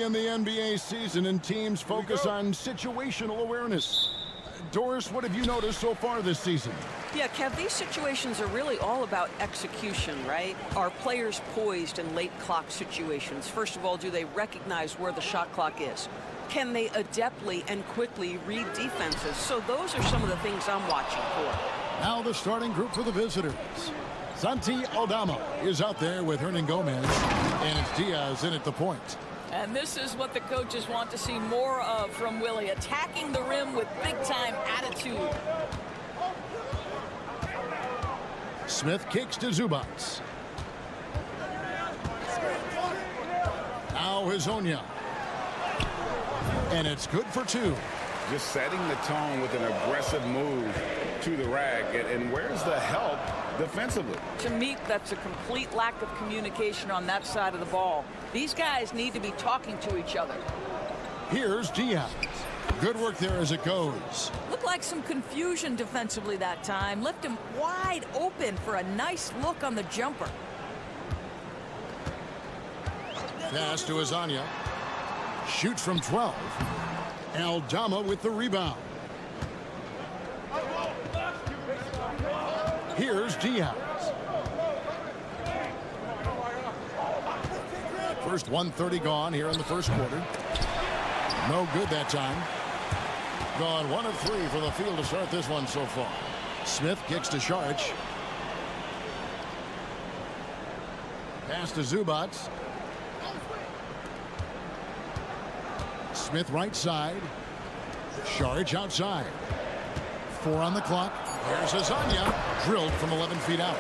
in the NBA season, and teams focus on situational awareness. Doris, what have you noticed so far this season? Yeah, Kev, these situations are really all about execution, right? Are players poised in late clock situations? First of all, do they recognize where the shot clock is? Can they adeptly and quickly read defenses? So those are some of the things I'm watching for. Now the starting group for the visitors. Santi Aldama is out there with Hernan Gomez, and it's Diaz in at the point. And this is what the coaches want to see more of from Willie, attacking the rim with big-time attitude. Smith kicks to Zubats. Now Hazonia. And it's good for two. Just setting the tone with an aggressive move to the rack. And where's the help defensively? To me, that's a complete lack of communication on that side of the ball. These guys need to be talking to each other. Here's Diaz. Good work there as it goes. Looked like some confusion defensively that time. Left him wide open for a nice look on the jumper. Pass to Hazonia. Shoots from 12. Aldama with the rebound. Here's Diaz. First 1:30 gone here in the first quarter. No good that time. Gone 1 of 3 for the field to start this one so far. Smith kicks to Sharch. Pass to Zubats. Smith right side. Sharch outside. 4 on the clock. There's Hazonia. Drilled from 11 feet out.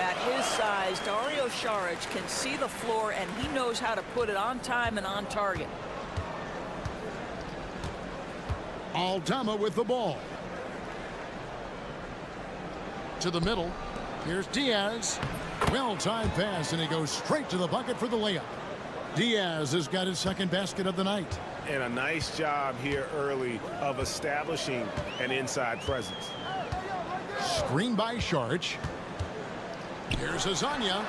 At his size, Dario Saric can see the floor, and he knows how to put it on time and on target. Aldama with the ball. To the middle. Here's Diaz. Well-timed pass, and he goes straight to the bucket for the layup. Diaz has got his second basket of the night. And a nice job here early of establishing an inside presence. Screen by Sharch. Here's Hazonia.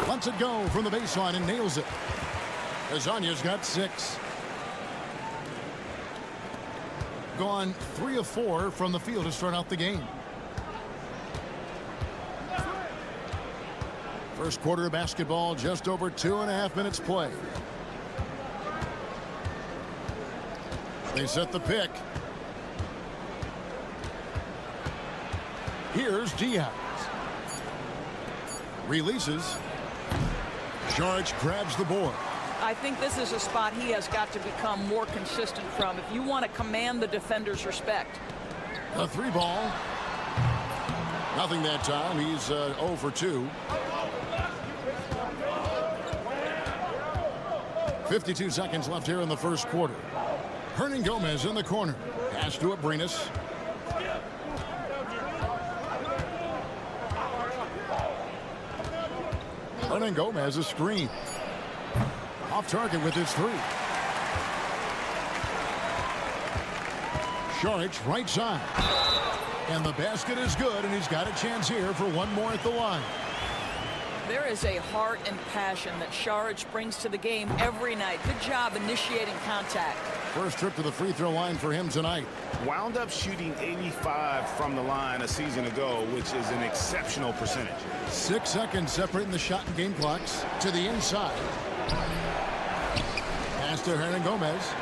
Lets it go from the baseline and nails it. Hazonia's got 6. Gone 3 of 4 from the field to start out the game. First quarter of basketball, just over 2.5 minutes played. They set the pick. Here's Diaz. Releases. Sharch grabs the board. I think this is a spot he has got to become more consistent from if you want to command the defender's respect. A 3 ball. Nothing that time. He's 0 for 2. 52 seconds left here in the first quarter. Hernan Gomez in the corner. Pass to Abrinas. Hernan Gomez a screen. Off target with his 3. Sharch right side. And the basket is good, and he's got a chance here for one more at the line. There is a heart and passion that Saric brings to the game every night. Good job initiating contact. First trip to the free throw line for him tonight. Wound up shooting 85 from the line a season ago, which is an exceptional percentage. 6 seconds separating the shot and game clocks. To the inside. Pass to Hernan Gomez.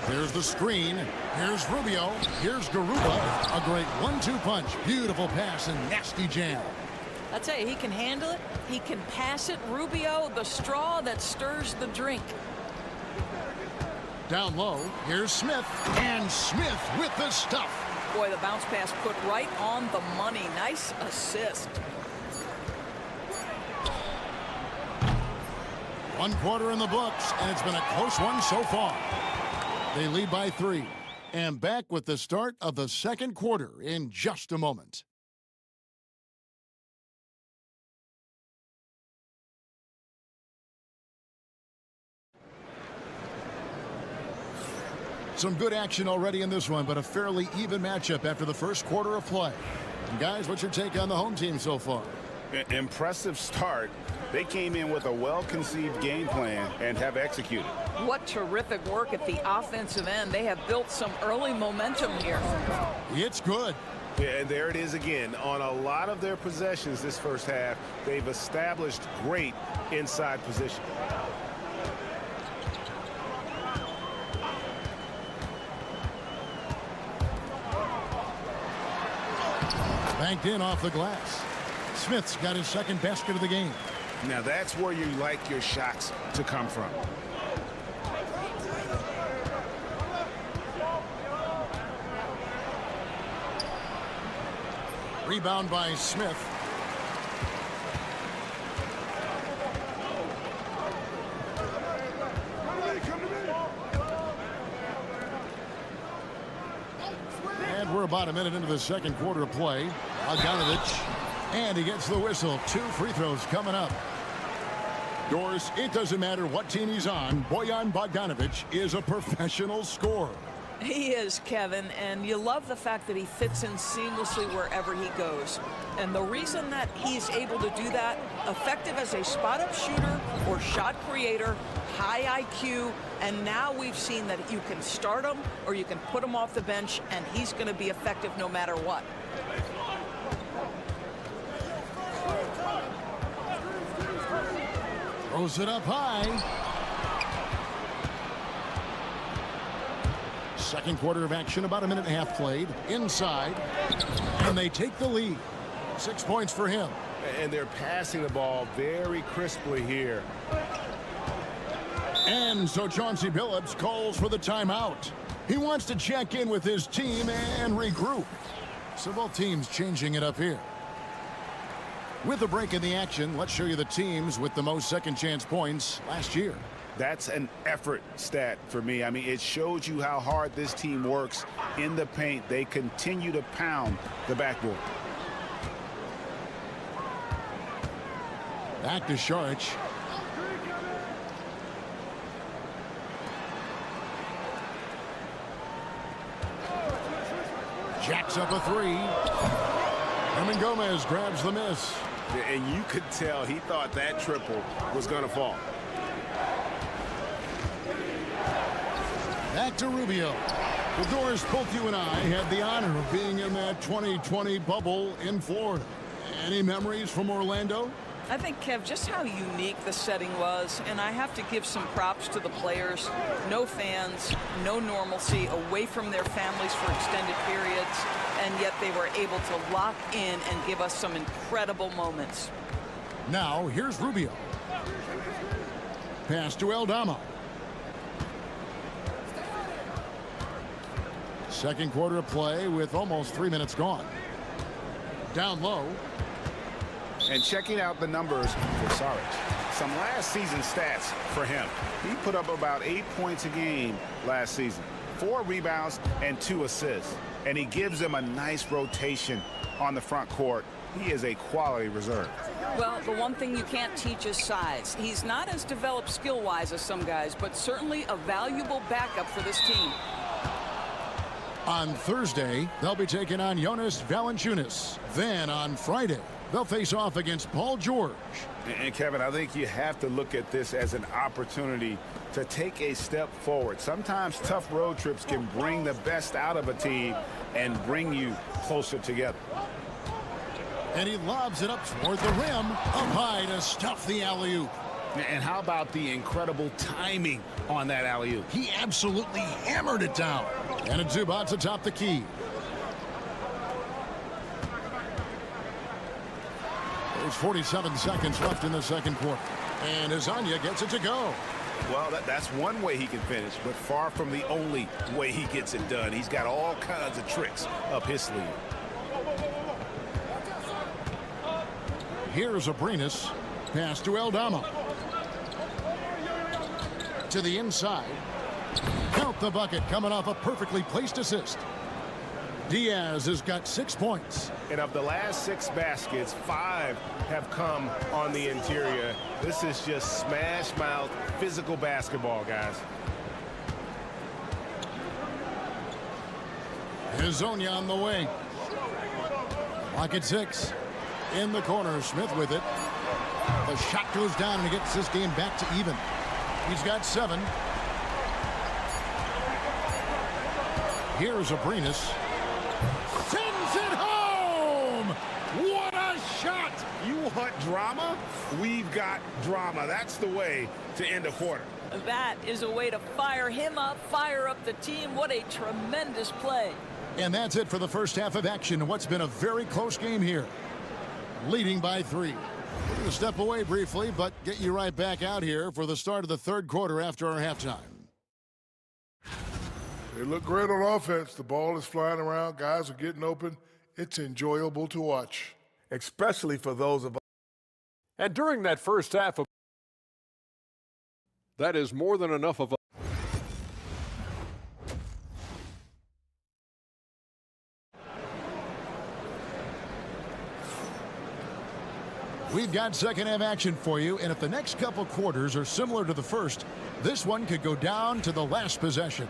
Here's the screen. Here's Rubio. Here's Garuba. A great 1-2 punch. Beautiful pass and nasty jam. I tell you, he can handle it. He can pass it. Rubio, the straw that stirs the drink. Down low. Here's Smith. And Smith with the stuff. Boy, the bounce pass put right on the money. Nice assist. 1 quarter in the books, and it's been a close one so far. They lead by 3. And back with the start of the second quarter in just a moment. Some good action already in this one, but a fairly even matchup after the first quarter of play. And guys, what's your take on the home team so far? Impressive start. They came in with a well-conceived game plan and have executed. What terrific work at the offensive end. They have built some early momentum here. It's good. Yeah, and there it is again. On a lot of their possessions this first half, they've established great inside position. Banked in off the glass. Smith's got his second basket of the game. Now that's where you like your shots to come from. Rebound by Smith. And we're about a minute into the second quarter of play. Bogdanovic. And he gets the whistle. 2 free throws coming up. Doors, it doesn't matter what team he's on. Bojan Bogdanovic is a professional scorer. He is, Kevin, and you love the fact that he fits in seamlessly wherever he goes. And the reason that he's able to do that, effective as a spot-up shooter or shot creator, high IQ, and now we've seen that you can start him or you can put him off the bench, and he's going to be effective no matter what. Throws it up high. Second quarter of action, about a minute and a half played. Inside, and they take the lead. 6 points for him. And they're passing the ball very crisply here. And so Chauncey Billups calls for the timeout. He wants to check in with his team and regroup. So both teams changing it up here. With a break in the action, let's show you the teams with the most second chance points last year. That's an effort stat for me. I mean, it shows you how hard this team works in the paint. They continue to pound the backboard. Back to Saric. Jacks up a 3. Herman Gomez grabs the miss. And you could tell he thought that triple was going to fall. Back to Rubio. The Doors, both you and I had the honor of being in that 2020 bubble in Florida. Any memories from Orlando? I think, Kev, just how unique the setting was, and I have to give some props to the players. No fans, no normalcy, away from their families for extended periods, and yet they were able to lock in and give us some incredible moments. Now, here's Rubio. Pass to Aldama. Second quarter of play with almost 3 minutes gone. Down low. And checking out the numbers for Saric. Some last season stats for him. He put up about 8 points a game last season. 4 rebounds and 2 assists. And he gives them a nice rotation on the front court. He is a quality reserve. Well, the one thing you can't teach is size. He's not as developed skill-wise as some guys, but certainly a valuable backup for this team. On Thursday, they'll be taking on Jonas Valanciunas. Then on Friday, they'll face off against Paul George. And Kevin, I think you have to look at this as an opportunity to take a step forward. Sometimes tough road trips can bring the best out of a team and bring you closer together. And he lobs it up toward the rim, up high to stuff the alley-oop. And how about the incredible timing on that alley-oop? He absolutely hammered it down. And it's Zubac atop the key. There's 47 seconds left in the second quarter. And Azania gets it to go. Well, that's one way he can finish, but far from the only way he gets it done. He's got all kinds of tricks up his sleeve. Here's Abrinas. Pass to Aldama. To the inside. Count the bucket coming off a perfectly placed assist. Diaz has got 6 points. And of the last 6 baskets, 5 have come on the interior. This is just smash mouth physical basketball, guys. Hazonia on the way. Clock at 6. In the corner, Smith with it. The shot goes down, and he gets this game back to even. He's got 7. Here's Abrinas. Sends it home! What a shot! You want drama? We've got drama. That's the way to end a quarter. That is a way to fire him up, fire up the team. What a tremendous play. And that's it for the first half of action in what's been a very close game here. Leading by 3. We're going to step away briefly, but get you right back out here for the start of the third quarter after our halftime. They look great on offense. The ball is flying around. Guys are getting open. It's enjoyable to watch. Especially for those of us. And during that first half, that is more than enough of a. We've got second half action for you, and if the next couple quarters are similar to the first, this one could go down to the last possession.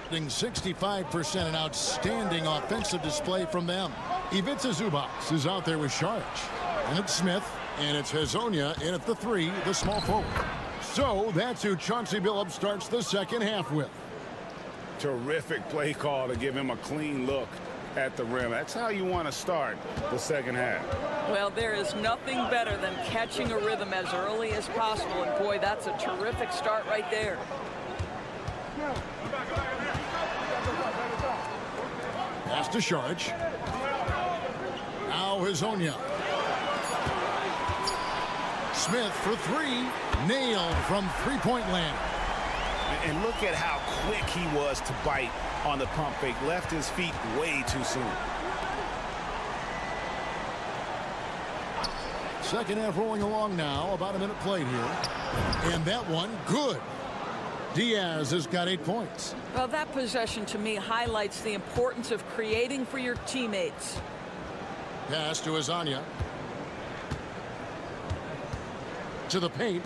65%, an outstanding offensive display from them. Ivica Zubac is out there with Saric. And it's Smith, and it's Hazonia in at the 3, the small forward. So that's who Chauncey Billups starts the second half with. Terrific play call to give him a clean look at the rim. That's how you want to start the second half. Well, there is nothing better than catching a rhythm as early as possible. And boy, that's a terrific start right there. Pass to Saric. Now Hazonia. Smith for 3. Nailed from three-point land. And look at how quick he was to bite on the pump fake. Left his feet way too soon. Second half rolling along now. About a minute played here. And that one, good. Diaz has got 8 points. Well, that possession to me highlights the importance of creating for your teammates. Pass to Hazonia. To the paint.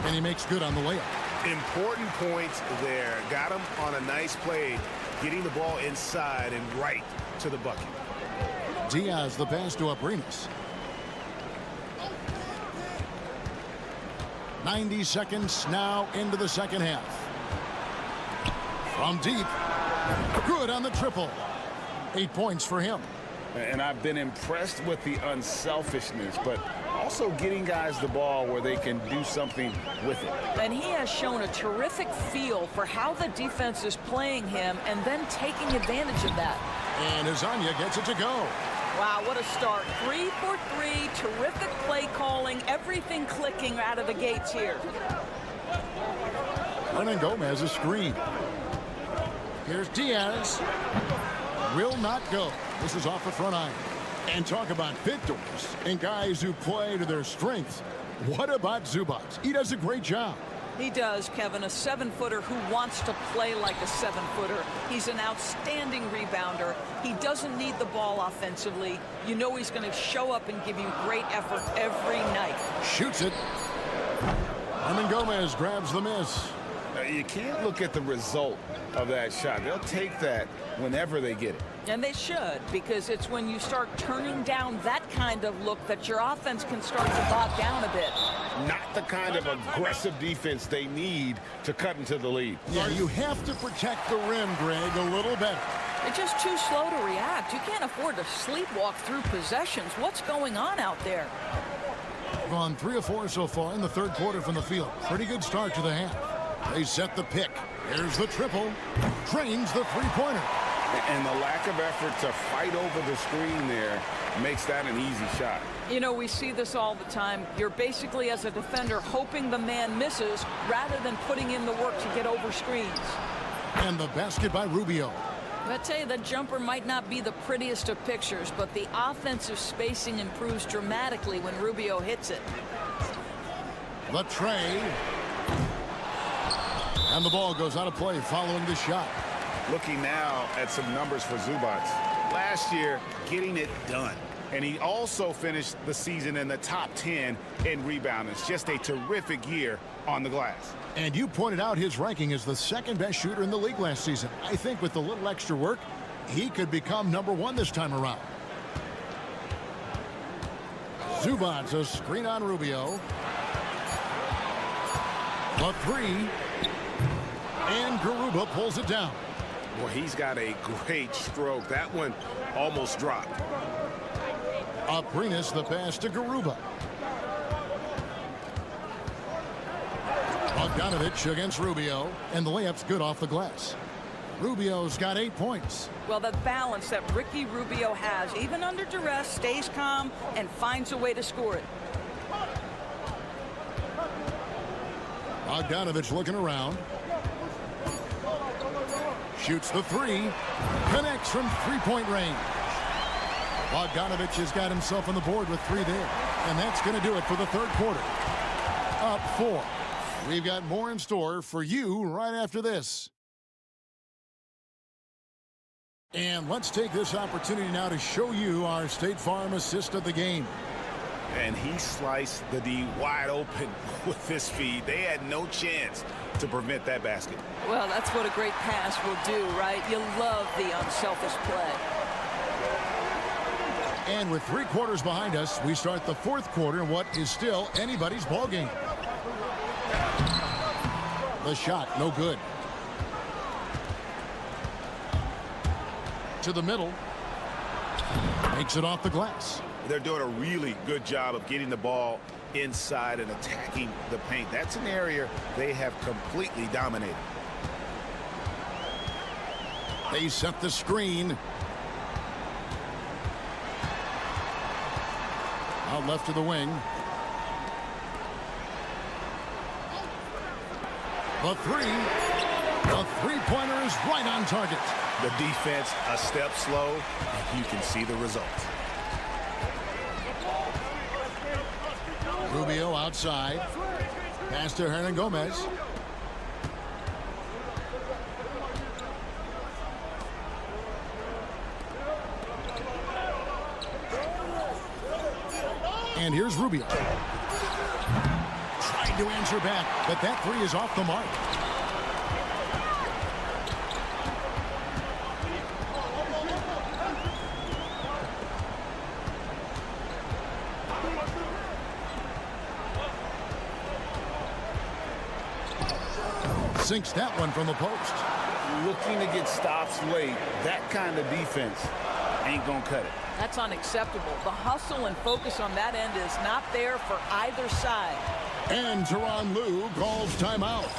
And he makes good on the layup. Important points there. Got him on a nice play, getting the ball inside and right to the bucket. Diaz the pass to Abrinas. 90 seconds now into the second half. From deep. Good on the triple. 8 points for him. And I've been impressed with the unselfishness, but also getting guys the ball where they can do something with it. And he has shown a terrific feel for how the defense is playing him and then taking advantage of that. And Hazonia gets it to go. Wow, what a start. 3 for 3, terrific play calling, everything clicking out of the gates here. Hernan Gomez a screen. Here's Diaz. Will not go. This is off the front iron. And talk about victors and guys who play to their strengths. What about Zubac? He does a great job. He does, Kevin, a 7-footer who wants to play like a 7-footer. He's an outstanding rebounder. He doesn't need the ball offensively. You know he's going to show up and give you great effort every night. Shoots it. Hernan Gomez grabs the miss. You can't look at the result of that shot. They'll take that whenever they get it. And they should, because it's when you start turning down that kind of look that your offense can start to bog down a bit. Not the kind of aggressive defense they need to cut into the lead. Yeah, you have to protect the rim, Greg, a little better. They're just too slow to react. You can't afford to sleepwalk through possessions. What's going on out there? Gone 3 of 4 so far in the third quarter from the field. Pretty good start to the half. They set the pick. Here's the triple. Drains the three-pointer. And the lack of effort to fight over the screen there makes that an easy shot. You know, we see this all the time. You're basically, as a defender, hoping the man misses rather than putting in the work to get over screens. And the basket by Rubio. I tell you, the jumper might not be the prettiest of pictures, but the offensive spacing improves dramatically when Rubio hits it. The tray. And the ball goes out of play following the shot. Looking now at some numbers for Zubac. Last year, getting it done. And he also finished the season in the top 10 in rebounding. It's just a terrific year on the glass. And you pointed out his ranking as the second best shooter in the league last season. I think with a little extra work, he could become #1 this time around. Zubac's a screen on Rubio. The three. And Garuba pulls it down. Boy, he's got a great stroke. That one almost dropped. Aprinas the pass to Garuba. Bogdanovich against Rubio, and the layup's good off the glass. Rubio's got 8 points. Well, the balance that Ricky Rubio has, even under duress, stays calm and finds a way to score it. Bogdanovich looking around. Shoots the three. Connects from three-point range. Bogdanovich has got himself on the board with 3 there. And that's going to do it for the third quarter. Up 4. We've got more in store for you right after this. And let's take this opportunity now to show you our State Farm assist of the game. And he sliced the D wide open with his feed. They had no chance to prevent that basket. Well, that's what a great pass will do, right? You love the unselfish play. And with 3 quarters behind us, we start the fourth quarter in what is still anybody's ball game. The shot, no good. To the middle. Makes it off the glass. They're doing a really good job of getting the ball inside and attacking the paint. That's an area they have completely dominated. They set the screen. Out left to the wing. The three. The three-pointer is right on target. The defense a step slow, and you can see the results. Rubio outside. Pass to Hernan Gomez. And here's Rubio. Tried to answer back, but that three is off the mark. Sinks that one from the post. Looking to get stops late, that kind of defense ain't gonna cut it. That's unacceptable. The hustle and focus on that end is not there for either side. And Tyronn Lue calls timeout.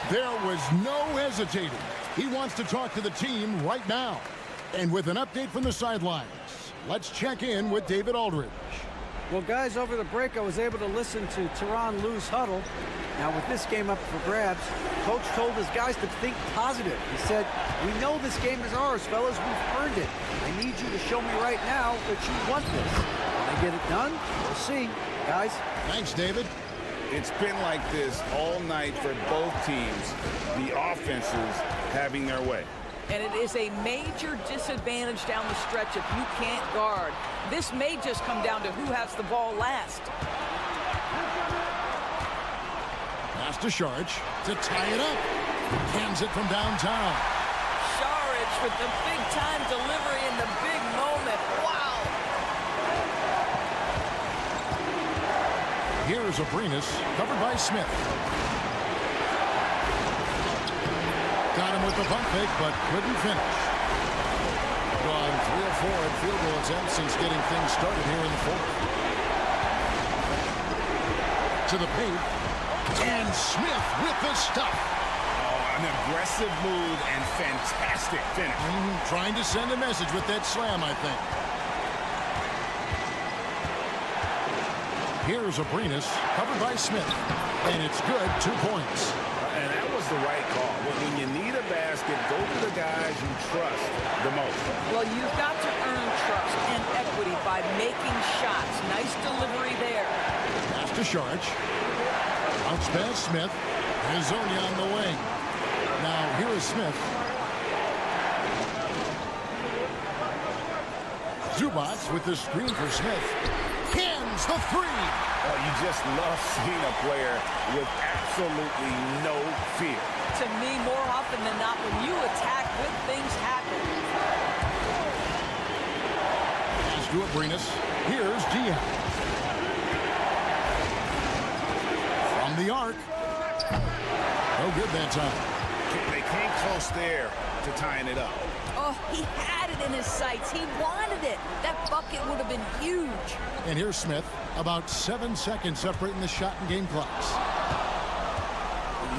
There was no hesitating. He wants to talk to the team right now. And with an update from the sidelines, let's check in with David Aldridge. Well, guys, over the break, I was able to listen to Tyronn Lue's huddle. Now, with this game up for grabs, Coach told his guys to think positive. He said, "We know this game is ours, fellas. We've earned it. I need you to show me right now that you want this. When I get it done, we'll see, guys." Thanks, David. It's been like this all night for both teams. The offenses having their way. And it is a major disadvantage down the stretch if you can't guard. This may just come down to who has the ball last. Pass to Saric to tie it up. Cans it from downtown. Saric with the big-time delivery in the big moment. Wow! Here's Aprinas, covered by Smith. Got him with the pump fake, but couldn't finish. Gone 3 of 4 at field goal attempts since getting things started here in the fourth. To the paint. And Smith with the stuff. Oh, an aggressive move and fantastic finish. Trying to send a message with that slam, I think. Here's Aprinas, covered by Smith. And it's good, 2 points. And that was the right call. When you need a basket, go to the guys you trust the most. Well, you've got to earn trust and equity by making shots. Nice delivery there. Pass to Saric. Bounce pass Smith. Hezonja on the wing. Now here is Smith. Zubac with the screen for Smith. Cans the three. Oh, you just love seeing a player with absolutely no fear. To me, more often than not, when you attack, good things happen. to Abrinas. Here's Diaz. From the arc. No good that time. They came close there to tying it up. Oh, he had it in his sights. He wanted it. That bucket would have been huge. And here's Smith. About 7 seconds separating the shot and game clocks.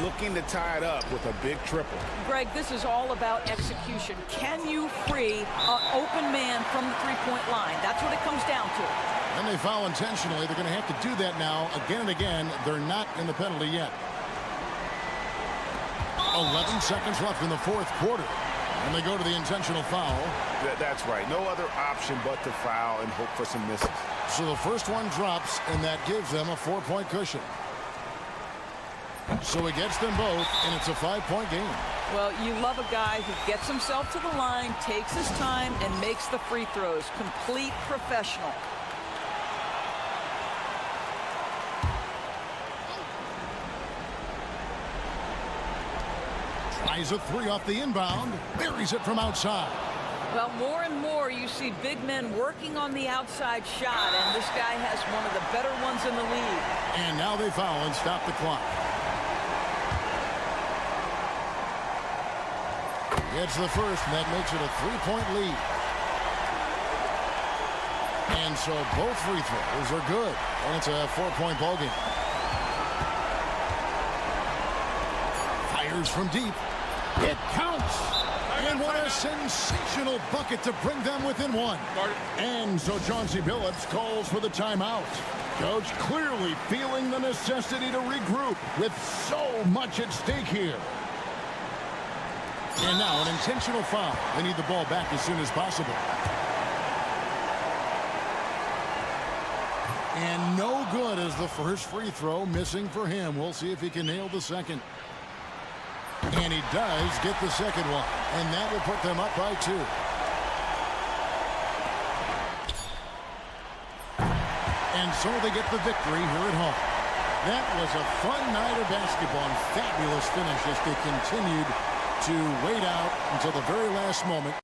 Looking to tie it up with a big triple. Greg, this is all about execution. Can you free an open man from the three-point line? That's what it comes down to. And they foul intentionally. They're going to have to do that now again and again. They're not in the penalty yet. 11 seconds left in the fourth quarter. And they go to the intentional foul. That's right. No other option but to foul and hope for some misses. So the first one drops, and that gives them a 4-point cushion. So he gets them both, and it's a 5-point game. Well, you love a guy who gets himself to the line, takes his time, and makes the free throws. Complete professional. Tries a three off the inbound. Buries it from outside. Well, more and more you see big men working on the outside shot, and this guy has one of the better ones in the league. And now they foul and stop the clock. It's the first, and that makes it a 3-point lead. And so both free throws are good, and it's a 4-point ball game. Fires from deep. It counts. And what a sensational bucket to bring them within one. And so Chauncey Billups calls for the timeout. Coach clearly feeling the necessity to regroup with so much at stake here. And now an intentional foul. They need the ball back as soon as possible. And no good as the first free throw missing for him. We'll see if he can nail the second. And he does get the second one. And that will put them up by 2. And so they get the victory here at home. That was a fun night of basketball and fabulous finish as they continued to wait out until the very last moment.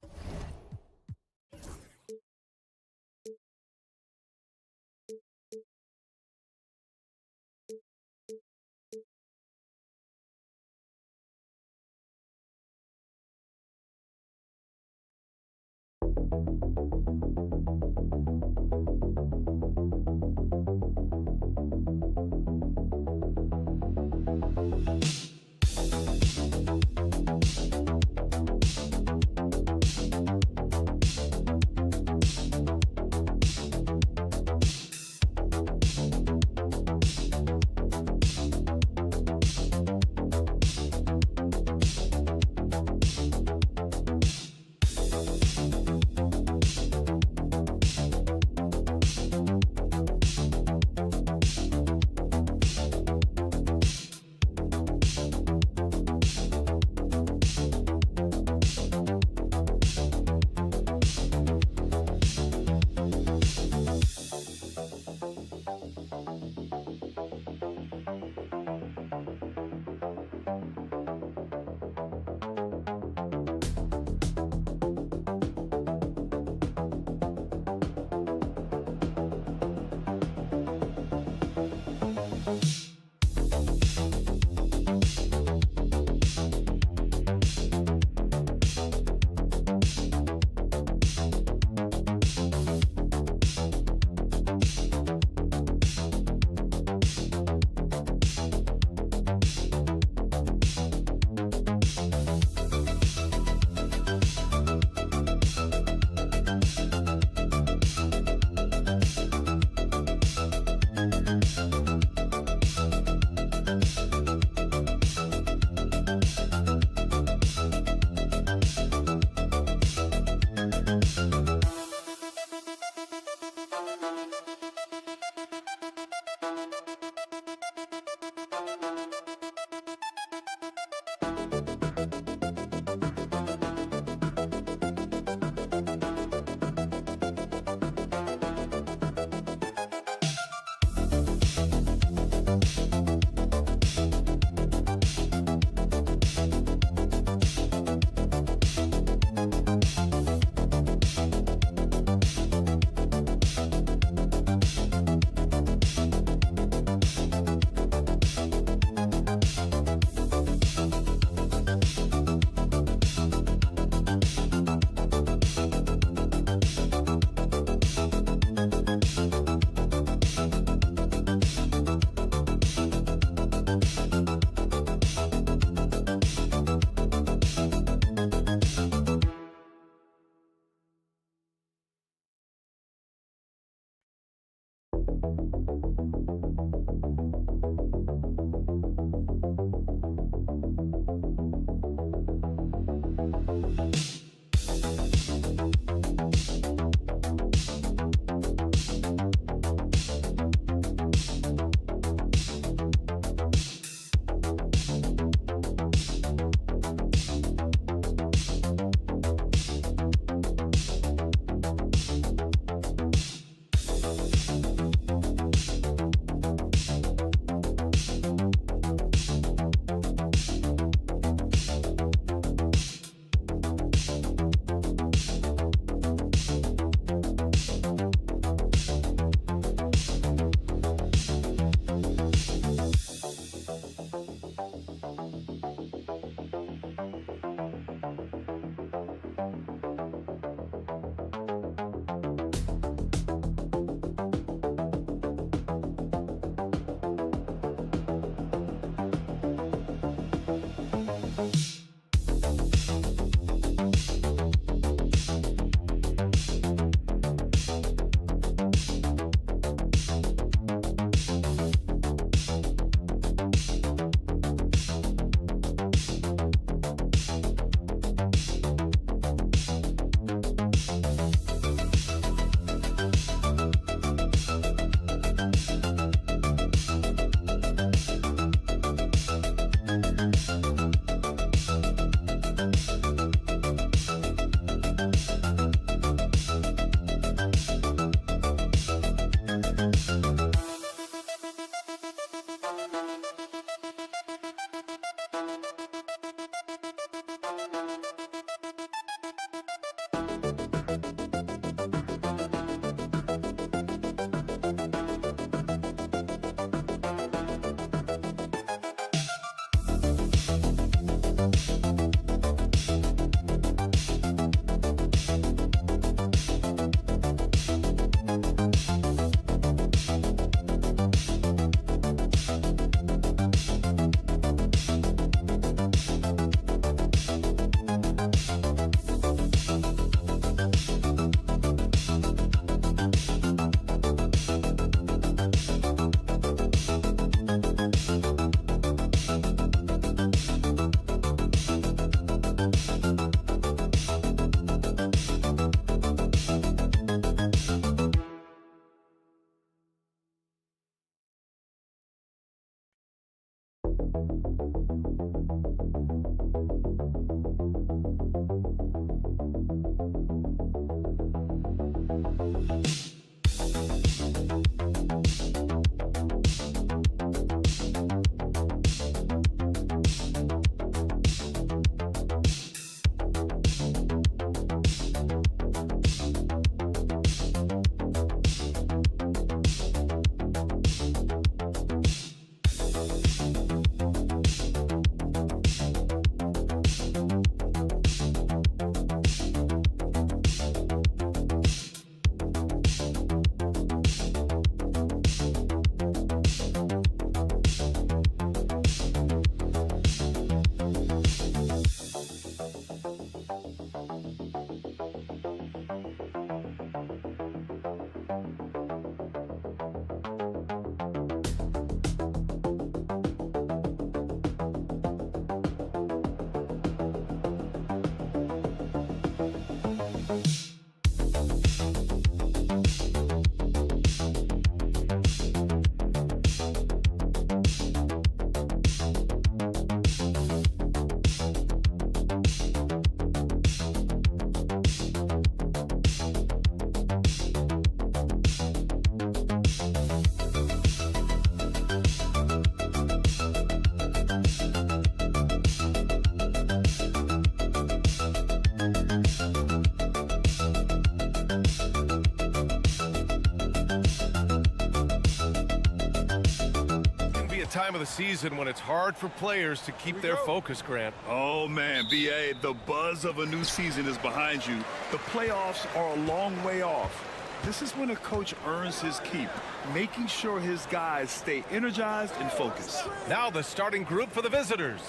Time of the season when it's hard for players to keep their focus, Grant. Oh, man, B.A., the buzz of a new season is behind you. The playoffs are a long way off. This is when a coach earns his keep, making sure his guys stay energized and focused. Now the starting group for the visitors.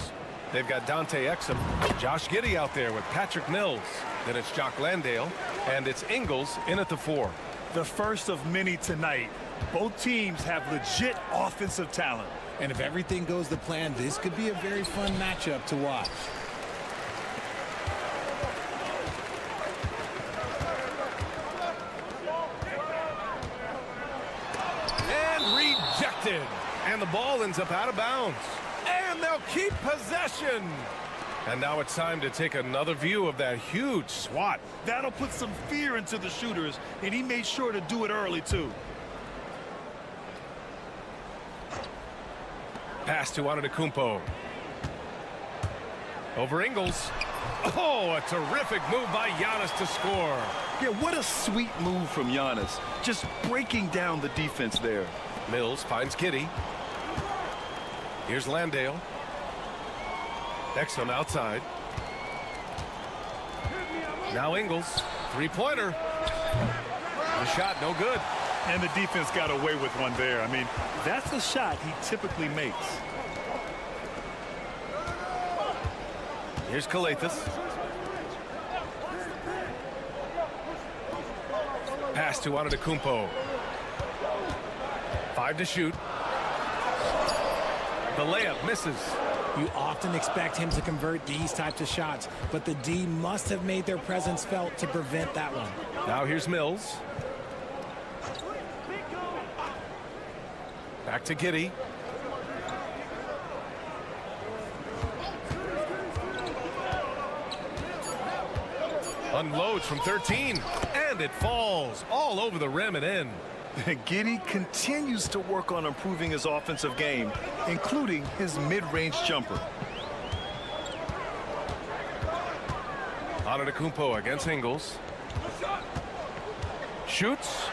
They've got Dante Exum, Josh Giddey out there with Patrick Mills. Then it's Jock Landale, and it's Ingles in at the 4. The first of many tonight. Both teams have legit offensive talent. And if everything goes to plan, this could be a very fun matchup to watch. And rejected. And the ball ends up out of bounds. And they'll keep possession. And now it's time to take another view of that huge swat. That'll put some fear into the shooters, and he made sure to do it early, too. Pass to Antetokounmpo. Over Ingles. Oh, a terrific move by Giannis to score. Yeah, what a sweet move from Giannis. Just breaking down the defense there. Mills finds Giddey. Here's Landale. Exum outside. Now Ingles. Three-pointer. The shot no good. And the defense got away with one there. I mean, that's the shot he typically makes. Here's Kalathis. Pass to Antetokounmpo. 5 to shoot. The layup misses. You often expect him to convert these types of shots, but the D must have made their presence felt to prevent that one. Now here's Mills. Back to Giddey. Unloads from 13, and it falls all over the rim and in. Giddey continues to work on improving his offensive game, including his mid-range jumper. Antetokounmpo against Ingles. Shoots.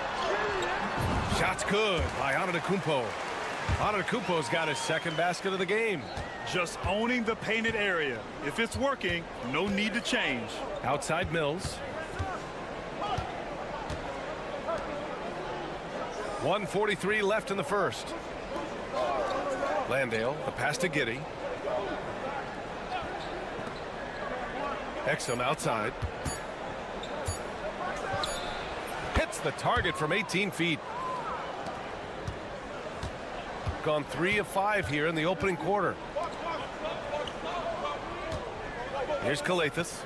Shot's good by Antetokounmpo. Antetokounmpo's got his second basket of the game. Just owning the painted area. If it's working, no need to change. Outside Mills. 1:43 left in the first. Landale, the pass to Giddey. Exum outside. Hits the target from 18 feet. Gone 3 of 5 here in the opening quarter. Here's Kalathis.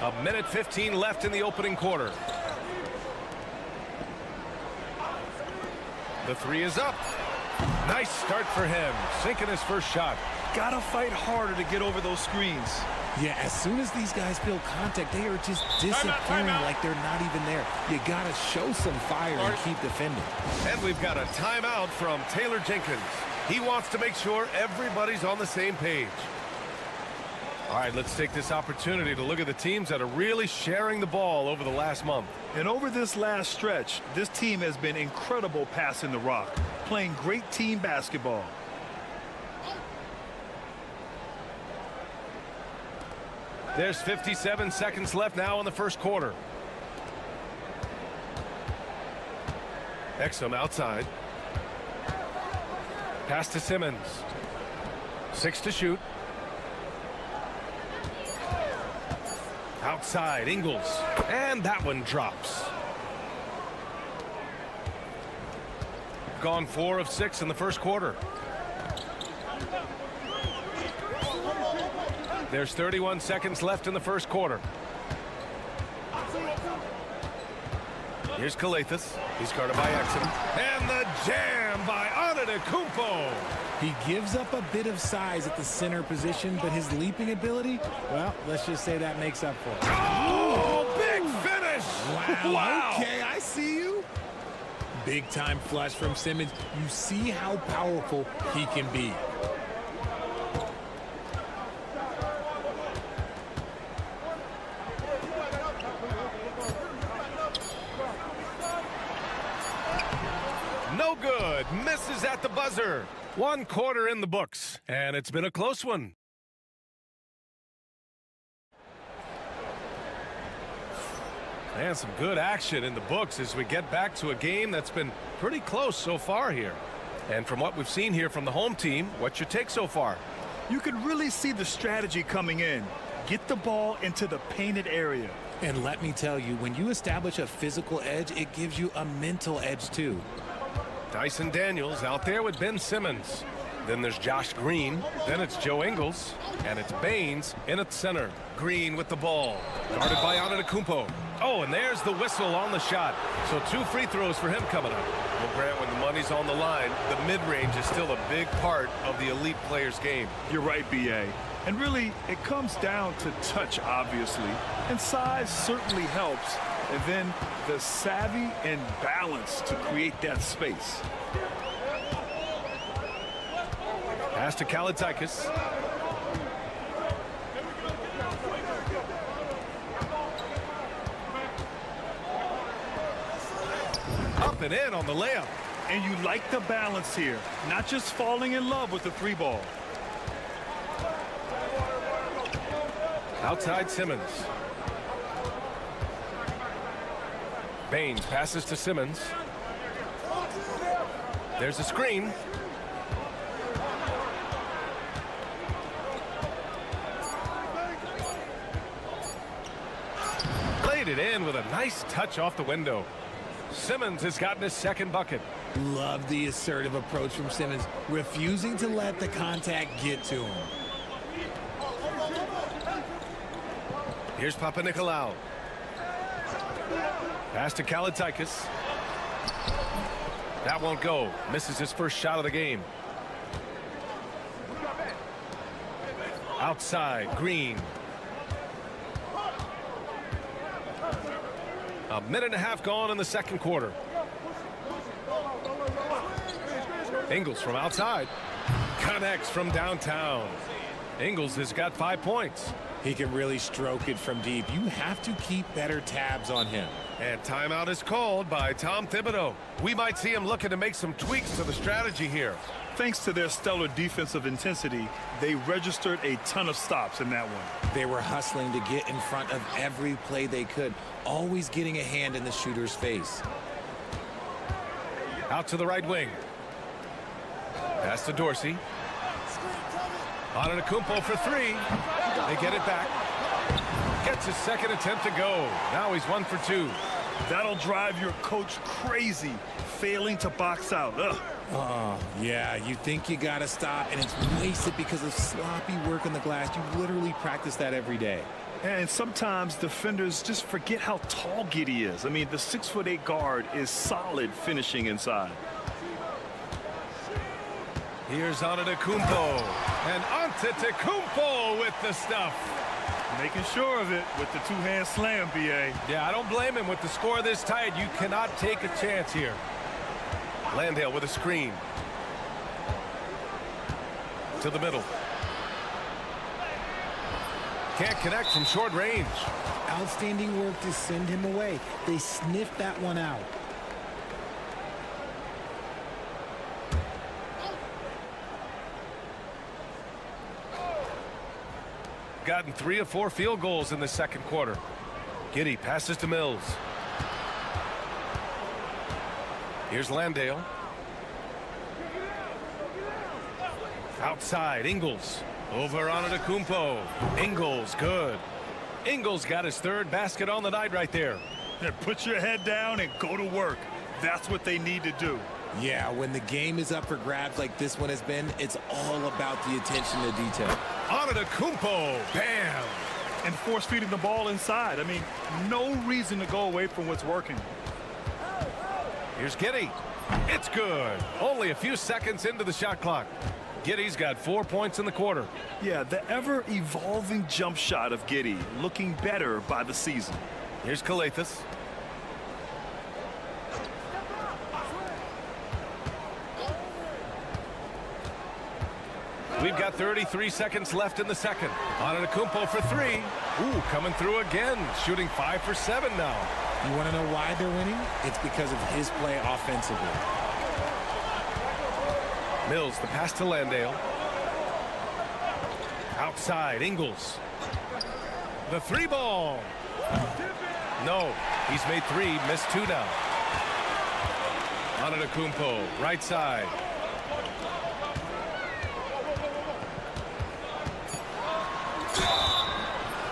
A minute 15 left in the opening quarter. The 3 is up. Nice start for him, sinking his first shot. Gotta fight harder to get over those screens. Yeah, as soon as these guys feel contact, they are just disappearing like they're not even there. You gotta show some fire and keep defending. And we've got a timeout from Taylor Jenkins. He wants to make sure everybody's on the same page. All right, let's take this opportunity to look at the teams that are really sharing the ball over the last month. And over this last stretch, this team has been incredible passing the rock, playing great team basketball. There's 57 seconds left now in the first quarter. Exum outside. Pass to Simmons. 6 to shoot. Outside, Ingles. And that one drops. Gone 4 of 6 in the first quarter. There's 31 seconds left in the first quarter. Here's Kalathis. He's guarded by Exum. And the jam by Antetokounmpo. He gives up a bit of size at the center position, but his leaping ability, well, let's just say that makes up for it. Oh, big finish! Wow. Okay, I see you. Big time flush from Simmons. You see how powerful he can be. No good. Misses at the buzzer. 1 quarter in the books, and it's been a close one. And some good action in the books as we get back to a game that's been pretty close so far here. And from what we've seen here from the home team, what's your take so far? You can really see the strategy coming in. Get the ball into the painted area. And let me tell you, when you establish a physical edge, it gives you a mental edge too. Dyson Daniels out there with Ben Simmons. Then there's Josh Green. Then it's Joe Ingles. And it's Baines in at center. Green with the ball. Guarded by Antetokounmpo. Oh, and there's the whistle on the shot. So 2 free throws for him coming up. Well, Grant, when the money's on the line, the mid-range is still a big part of the elite player's game. You're right, B.A. And really, it comes down to touch, obviously. And size certainly helps. And then the savvy and balance to create that space. Pass to Kalaitzakis. Up and in on the layup. And you like the balance here, not just falling in love with the 3-ball. Outside Simmons. Baines passes to Simmons. There's a screen. laid it in with a nice touch off the window. Simmons has gotten his second bucket. Love the assertive approach from Simmons, refusing to let the contact get to him. Here's Papanikolaou. Pass to Kalitakis. That won't go. Misses his first shot of the game. Outside, Green. A minute and a half gone in the second quarter. Ingles from outside. Connects from downtown. Ingles has got 5 points. He can really stroke it from deep. You have to keep better tabs on him. And timeout is called by Tom Thibodeau. We might see him looking to make some tweaks to the strategy here. Thanks to their stellar defensive intensity, they registered a ton of stops in that one. They were hustling to get in front of every play they could, always getting a hand in the shooter's face. Out to the right wing. Pass to Dorsey. Antetokounmpo for three. They get it back. Gets his second attempt to go. Now he's 1 for 2. That'll drive your coach crazy, failing to box out. Ugh. Oh, yeah, you think you got to stop, and it's wasted because of sloppy work on the glass. You literally practice that every day. And sometimes defenders just forget how tall Giddey is. I mean, the 6'8" guard is solid finishing inside. Here's Antetokounmpo. And Antetokounmpo with the stuff. Making sure of it with the two-hand slam, B.A. Yeah, I don't blame him. With the score this tight, you cannot take a chance here. Landale with a screen. To the middle. Can't connect from short range. Outstanding work to send him away. They sniffed that one out. Gotten 3 of 4 field goals in the second quarter. Giddey passes to Mills. Here's Landale. Outside, Ingles. Over Antetokounmpo. Ingles, good. Ingles got his third basket on the night right there. Then put your head down and go to work. That's what they need to do. Yeah, when the game is up for grabs like this one has been, it's all about the attention to detail. Antetokounmpo, bam! And force feeding the ball inside. I mean, no reason to go away from what's working. Here's Giddey. It's good. Only a few seconds into the shot clock. Giddey's got 4 points in the quarter. Yeah, the ever-evolving jump shot of Giddey looking better by the season. Here's Kalathis. We've got 33 seconds left in the second. Antetokounmpo for 3. Ooh, coming through again. Shooting 5 for 7 now. You want to know why they're winning? It's because of his play offensively. Mills, the pass to Landale. Outside, Ingles. The 3 ball. No, he's made 3, missed 2 now. Antetokounmpo, right side.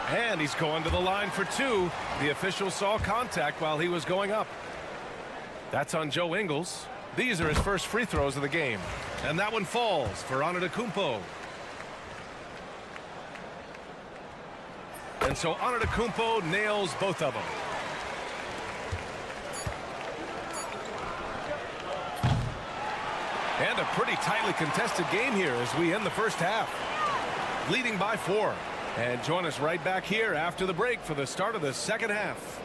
And he's going to the line for 2. The official saw contact while he was going up. That's on Joe Ingles. These are his first free throws of the game. And that one falls for Antetokounmpo. And so Antetokounmpo nails both of them. And a pretty tightly contested game here as we end the first half. Leading by 4. And join us right back here after the break for the start of the second half.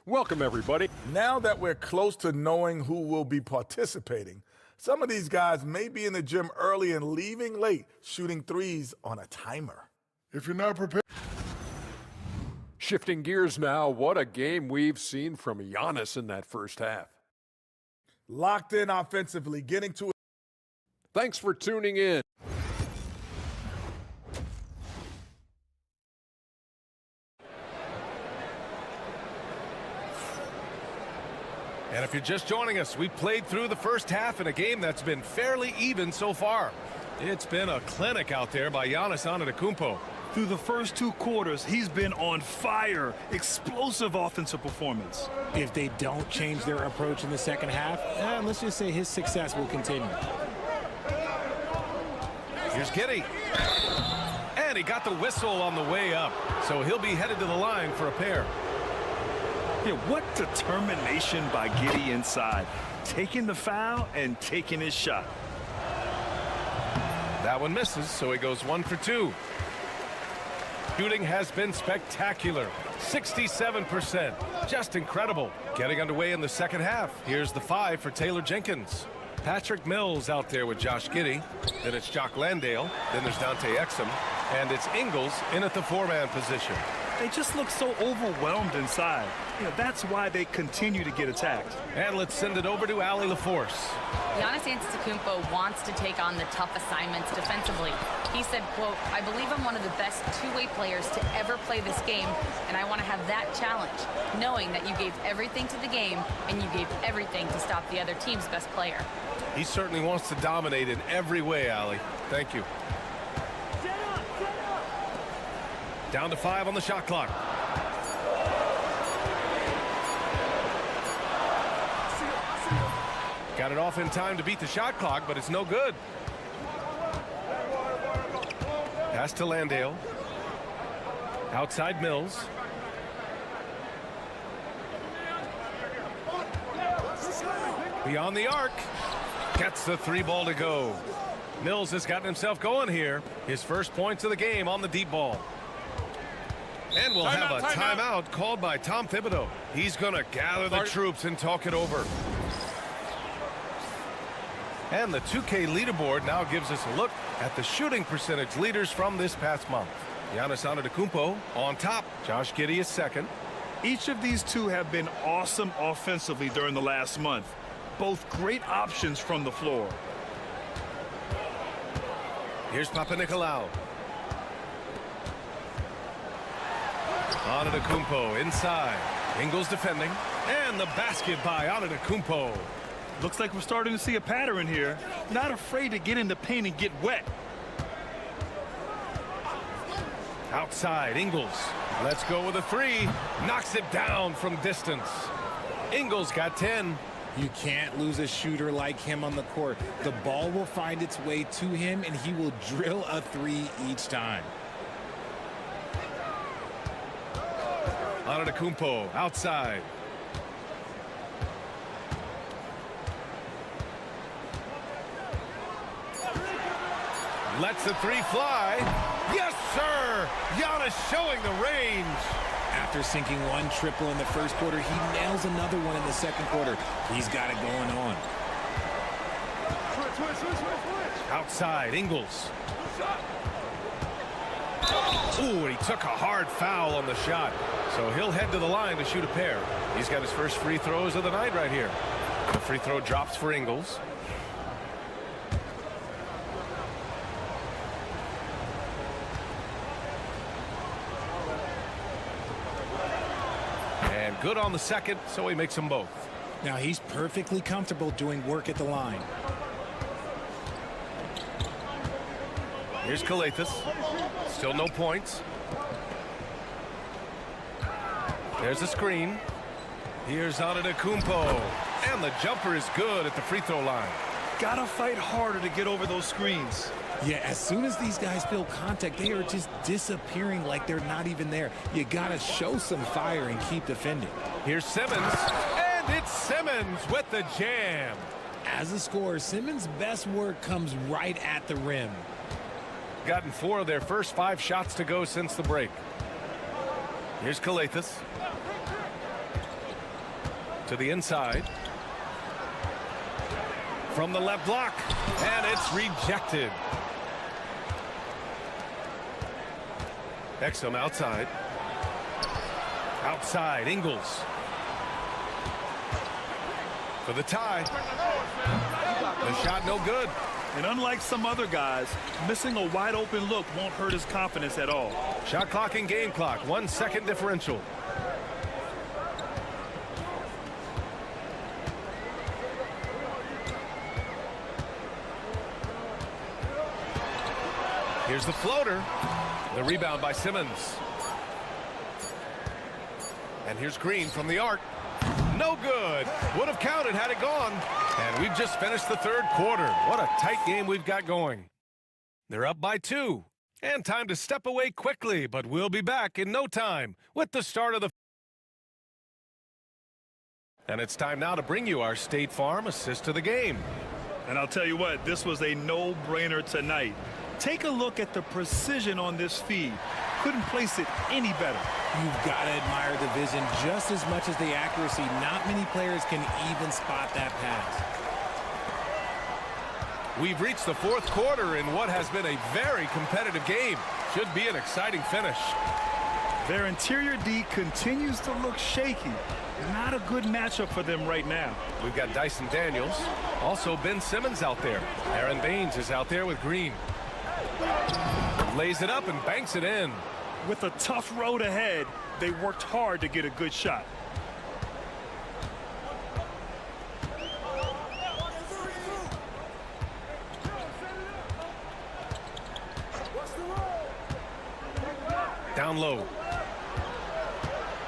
Welcome, everybody. Now that we're close to knowing who will be participating, some of these guys may be in the gym early and leaving late, shooting threes on a timer. If you're not prepared. Shifting gears now, what a game we've seen from Giannis in that first half. Locked in offensively, getting to it. Thanks for tuning in. if you're just joining us, we played through the first half in a game that's been fairly even so far. It's been a clinic out there by Giannis Antetokounmpo. Through the first 2 quarters, he's been on fire. Explosive offensive performance. If they don't change their approach in the second half, let's just say his success will continue. Here's Giddey. And he got the whistle on the way up. So he'll be headed to the line for a pair. Yeah, what determination by Giddey inside. Taking the foul and taking his shot. That one misses, so he goes 1 for 2. Shooting has been spectacular. 67%. Just incredible. Getting underway in the second half. Here's the 5 for Taylor Jenkins. Patrick Mills out there with Josh Giddey. Then it's Jock Landale. Then there's Dante Exum. And it's Ingles in at the 4-man position. They just look so overwhelmed inside. That's why they continue to get attacked. And let's send it over to Allie LaForce. Giannis Antetokounmpo wants to take on the tough assignments defensively. He said, quote, "I believe I'm one of the best two-way players to ever play this game, and I want to have that challenge, knowing that you gave everything to the game and you gave everything to stop the other team's best player." He certainly wants to dominate in every way, Allie. Thank you. Down to 5 on the shot clock. Got it off in time to beat the shot clock, but it's no good. Pass to Landale. Outside Mills. Beyond the arc. Gets the 3 ball to go. Mills has gotten himself going here. His first points of the game on the deep ball. And we'll have a timeout called by Tom Thibodeau. He's going to gather the troops and talk it over. And the 2K leaderboard now gives us a look at the shooting percentage leaders from this past month. Giannis Antetokounmpo on top. Josh Giddey is second. Each of these two have been awesome offensively during the last month. Both great options from the floor. Here's Papanikolaou. Antetokounmpo inside. Ingles defending. And the basket by Antetokounmpo. Looks like we're starting to see a pattern here. Not afraid to get in the paint and get wet. Outside, Ingles. Let's go with a 3. Knocks it down from distance. Ingles got 10. You can't lose a shooter like him on the court. The ball will find its way to him, and he will drill a 3 each time. Antetokounmpo outside. Lets the 3 fly. Yes, sir! Giannis showing the range. After sinking 1 triple in the first quarter, he nails another one in the second quarter. He's got it going on. Outside, Ingles. Ooh, he took a hard foul on the shot. So he'll head to the line to shoot a pair. He's got his first free throws of the night right here. The free throw drops for Ingles. And good on the second, so he makes them both. Now he's perfectly comfortable doing work at the line. Here's Calathes. Still no points. There's a screen. Here's Antetokounmpo. And the jumper is good at the free throw line. Gotta fight harder to get over those screens. Yeah, as soon as these guys feel contact, they are just disappearing like they're not even there. You gotta show some fire and keep defending. Here's Simmons. And it's Simmons with the jam. As a scorer, Simmons' best work comes right at the rim. Gotten 4 of their first 5 shots to go since the break. Here's Calathes. To the inside. From the left block. And it's rejected. Exum outside. Outside, Ingles. For the tie. The shot no good. And unlike some other guys, missing a wide open look won't hurt his confidence at all. Shot clock and game clock, 1 second differential. Here's the floater. The rebound by Simmons. And here's Green from the arc. No good. Would have counted had it gone. And we've just finished the third quarter. What a tight game we've got going. They're up by 2. And time to step away quickly, but we'll be back in no time with the start of the... And it's time now to bring you our State Farm assist to the game. And I'll tell you what, this was a no-brainer tonight. Take a look at the precision on this feed. Couldn't place it any better. You've got to admire the vision just as much as the accuracy. Not many players can even spot that pass. We've reached the fourth quarter in what has been a very competitive game. Should be an exciting finish. Their interior D continues to look shaky. Not a good matchup for them right now. We've got Dyson Daniels. Also Ben Simmons out there. Aaron Baines is out there with Green. Lays it up and banks it in. With a tough road ahead, they worked hard to get a good shot. Down low.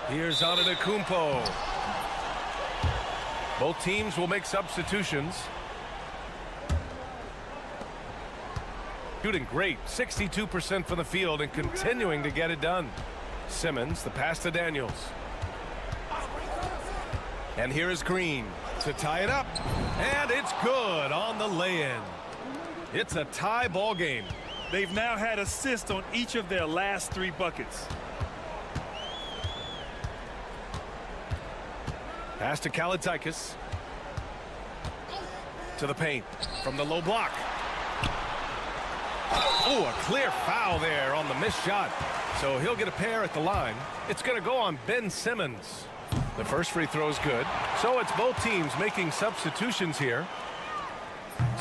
Here's Antetokounmpo. Both teams will make substitutions. Shooting great, 62% from the field and continuing to get it done. Simmons, the pass to Daniels. And here is Green to tie it up. And it's good on the lay-in. It's a tie ball game. They've now had assists on each of their last 3 buckets. Pass to Kalaitzakis. To the paint from the low block. Oh, a clear foul there on the missed shot. So he'll get a pair at the line. It's going to go on Ben Simmons. The first free throw is good. So it's both teams making substitutions here.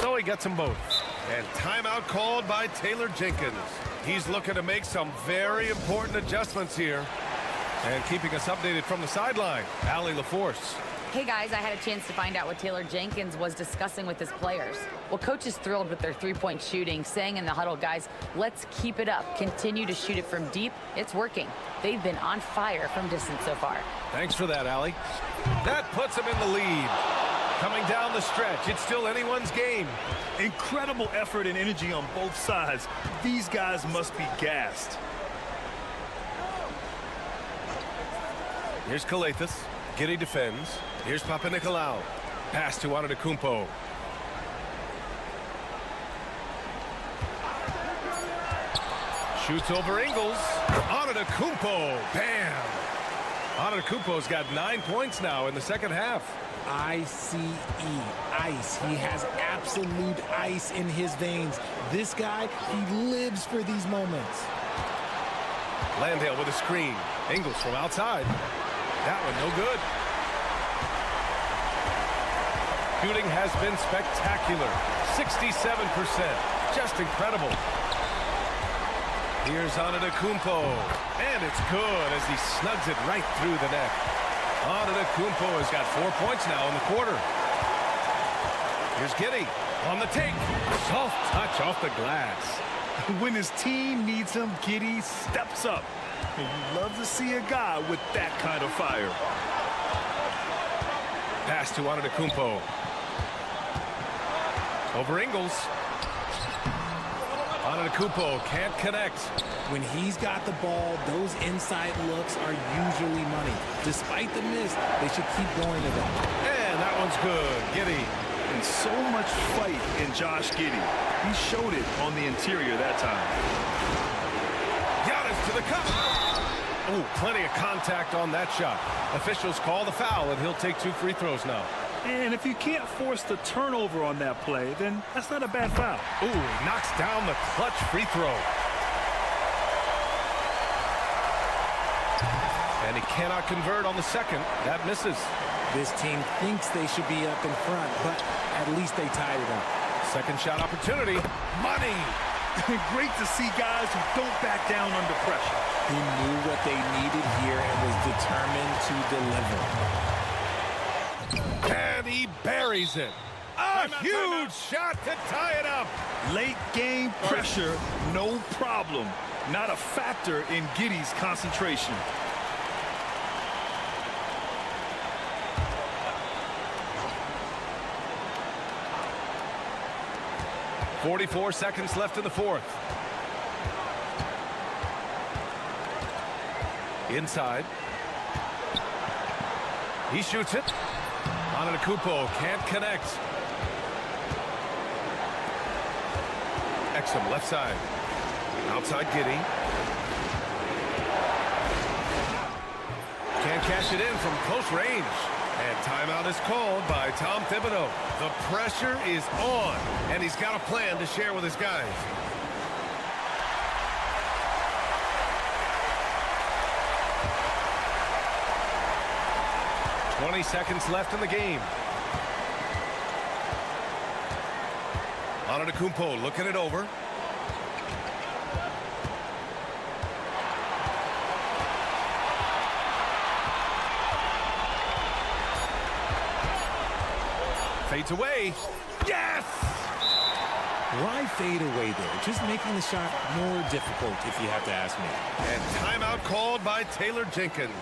So he gets them both. And timeout called by Taylor Jenkins. He's looking to make some very important adjustments here. And keeping us updated from the sideline, Allie LaForce. Hey guys, I had a chance to find out what Taylor Jenkins was discussing with his players. Well, coach is thrilled with their three-point shooting, saying in the huddle, guys, let's keep it up. Continue to shoot it from deep. It's working. They've been on fire from distance so far. Thanks for that, Allie. That puts them in the lead. Coming down the stretch, it's still anyone's game. Incredible effort and energy on both sides. These guys must be gassed. Here's Kalathis. Giddey defends. Here's Papanikolaou. Pass to Antetokounmpo. Shoots over Ingles. Antetokounmpo. Bam! Antetokounmpo's got 9 points now in the second half. ICE, ice. He has absolute ice in his veins. This guy, he lives for these moments. Landale with a screen. Ingles from outside. That one no good. Shooting has been spectacular. 67%. Just incredible. Here's Antetokounmpo. And it's good as he snugs it right through the net. Antetokounmpo has got 4 points now in the quarter. Here's Giddey on the take. Soft touch off the glass. When his team needs him, Giddey steps up. And you love to see a guy with that kind of fire. Pass to Antetokounmpo. Over Ingles. Antetokounmpo can't connect. When he's got the ball, those inside looks are usually money. Despite the miss, they should keep going to them. And that one's good. Giddey. And so much fight in Josh Giddey. He showed it on the interior that time. Giannis to the cup. Oh, plenty of contact on that shot. Officials call the foul, and he'll take 2 free throws now. And if you can't force the turnover on that play, then that's not a bad foul. Ooh, he knocks down the clutch free throw. And he cannot convert on the second. That misses. This team thinks they should be up in front, but at least they tied it up. Second shot opportunity. Money. Great to see guys who don't back down under pressure. He knew what they needed here and was determined to deliver. And he buries it. Oh! A huge shot to tie it up. Late game pressure, no problem. Not a factor in Giddey's concentration. .44 seconds left in the fourth. Inside. He shoots it. Antetokounmpo can't connect. Exum left side. Outside Giddey. Can't cash it in from close range. And timeout is called by Tom Thibodeau. The pressure is on, and he's got a plan to share with his guys. .20 seconds left in the game. Antetokounmpo looking it over. Fades away. Yes! Why fade away there? Just making the shot more difficult, if you have to ask me. And timeout called by Taylor Jenkins.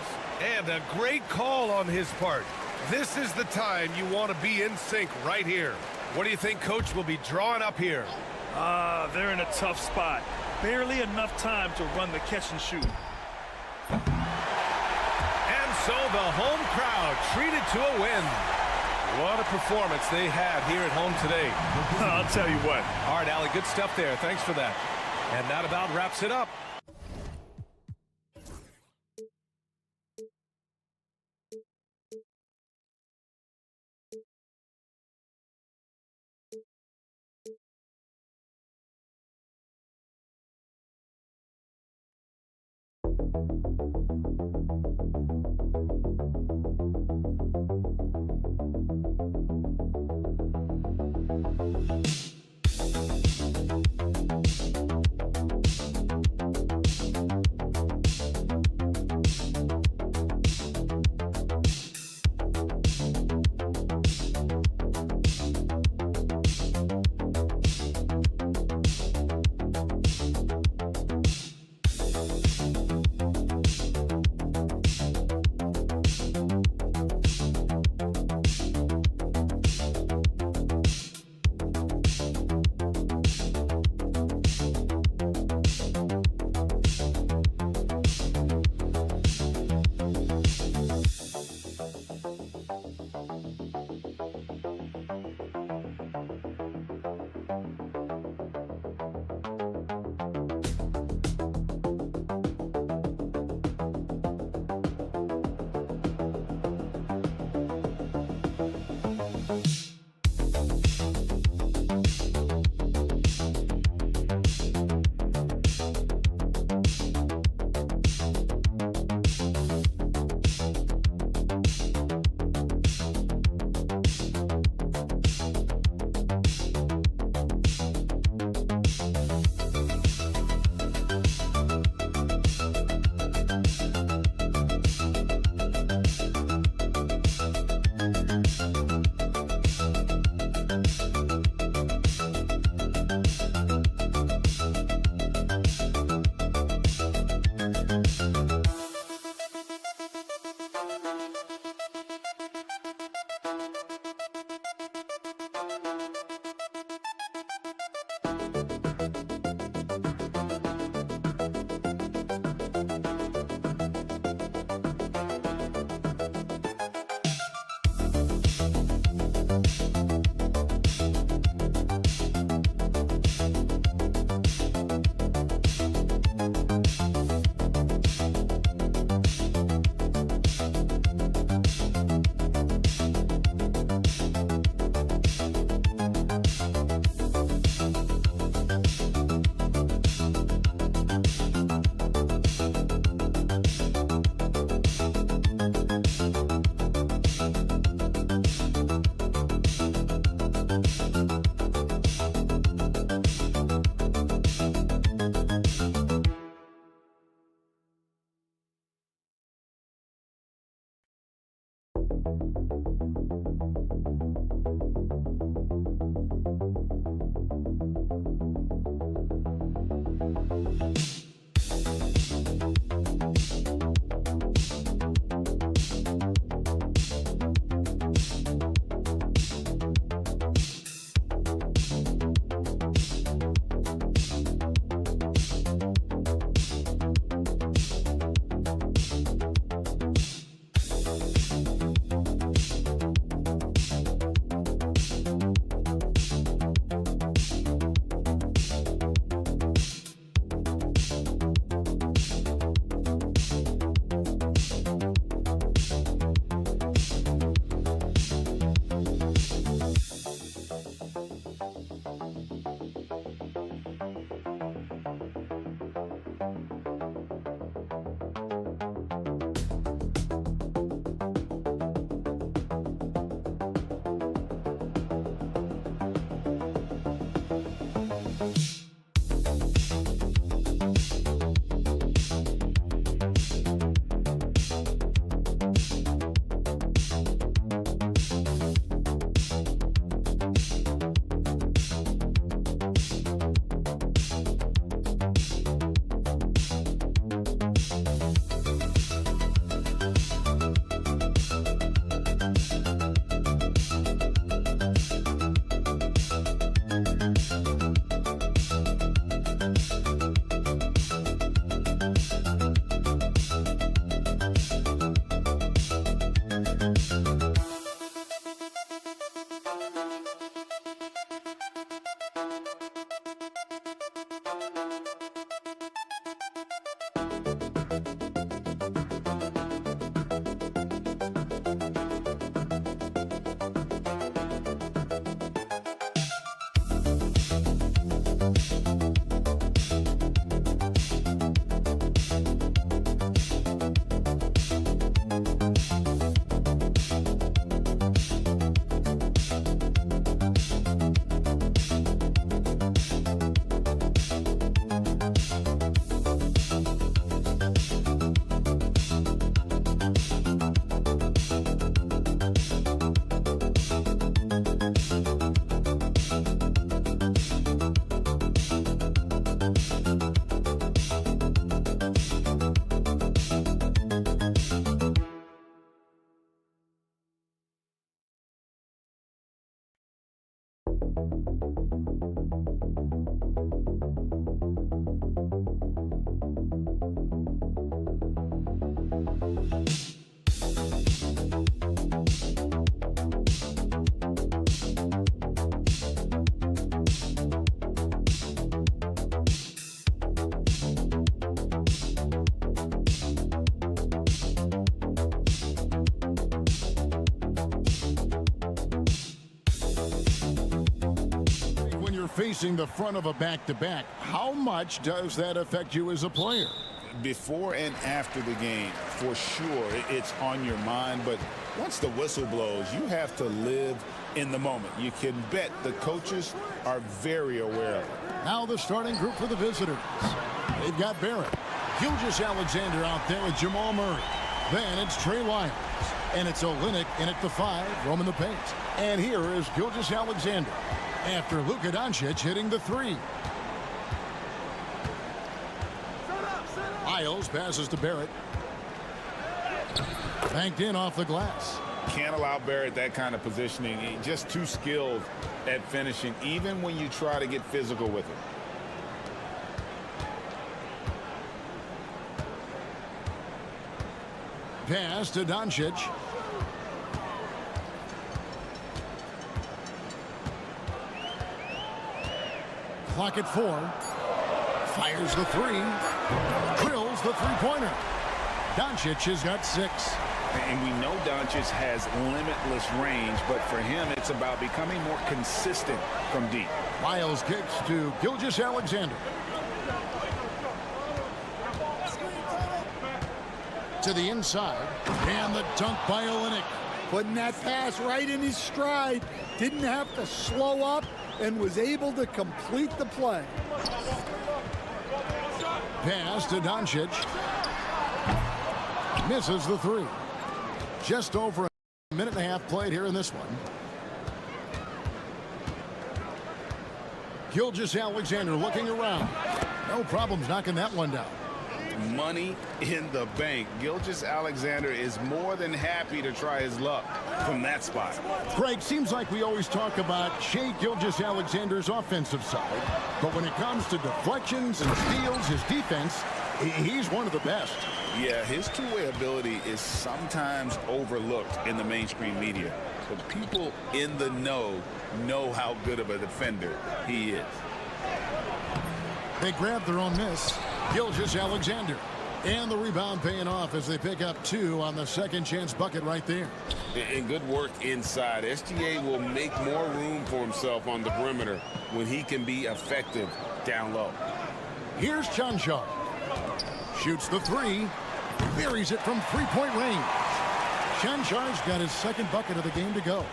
And a great call on his part. This is the time you want to be in sync right here. What do you think Coach will be drawing up here? They're in a tough spot. Barely enough time to run the catch and shoot. And so the home crowd treated to a win. What a performance they had here at home today. I'll tell you what. All right, Allie, good stuff there. Thanks for that. And that about wraps it up. Facing the front of a back-to-back, how much does that affect you as a player? Before and after the game, for sure, it's on your mind. But once the whistle blows, you have to live in the moment. You can bet the coaches are very aware of it. Now the starting group for the visitors. They've got Barrett, Gilgeous-Alexander out there with Jamal Murray. Then it's Trey Lyles. And it's Olynyk in at the 5, roaming the paint. And here is Gilgeous-Alexander after Luka Doncic hitting the 3. Lyles passes to Barrett. Banked in off the glass. Can't allow Barrett that kind of positioning. He's just too skilled at finishing, even when you try to get physical with him. Pass to Doncic. Clock at 4. Fires the 3. Drills the three-pointer. Doncic has got 6. And we know Doncic has limitless range, but for him, it's about becoming more consistent from deep. Lyles kicks to Gilgeous-Alexander. To the inside. And the dunk by Olynyk. Putting that pass right in his stride. Didn't have to slow up and was able to complete the play. Pass to Doncic. Misses the 3. Just over a minute and a half played here in this one. Gilgeous-Alexander looking around. No problems knocking that one down. Money in the bank. Gilgeous-Alexander is more than happy to try his luck from that spot. Greg, seems like we always talk about Shai Gilgeous-Alexander's offensive side, but when it comes to deflections and steals, his defense, he's one of the best. Yeah, his two-way ability is sometimes overlooked in the mainstream media, but people in the know how good of a defender he is. They grab their own miss. Gilgeous-Alexander. And the rebound paying off as they pick up 2 on the second chance bucket right there. And good work inside. SGA will make more room for himself on the perimeter when he can be effective down low. Here's Cancar. Shoots the 3. Buries it from three-point range. Cancar's got his second bucket of the game to go.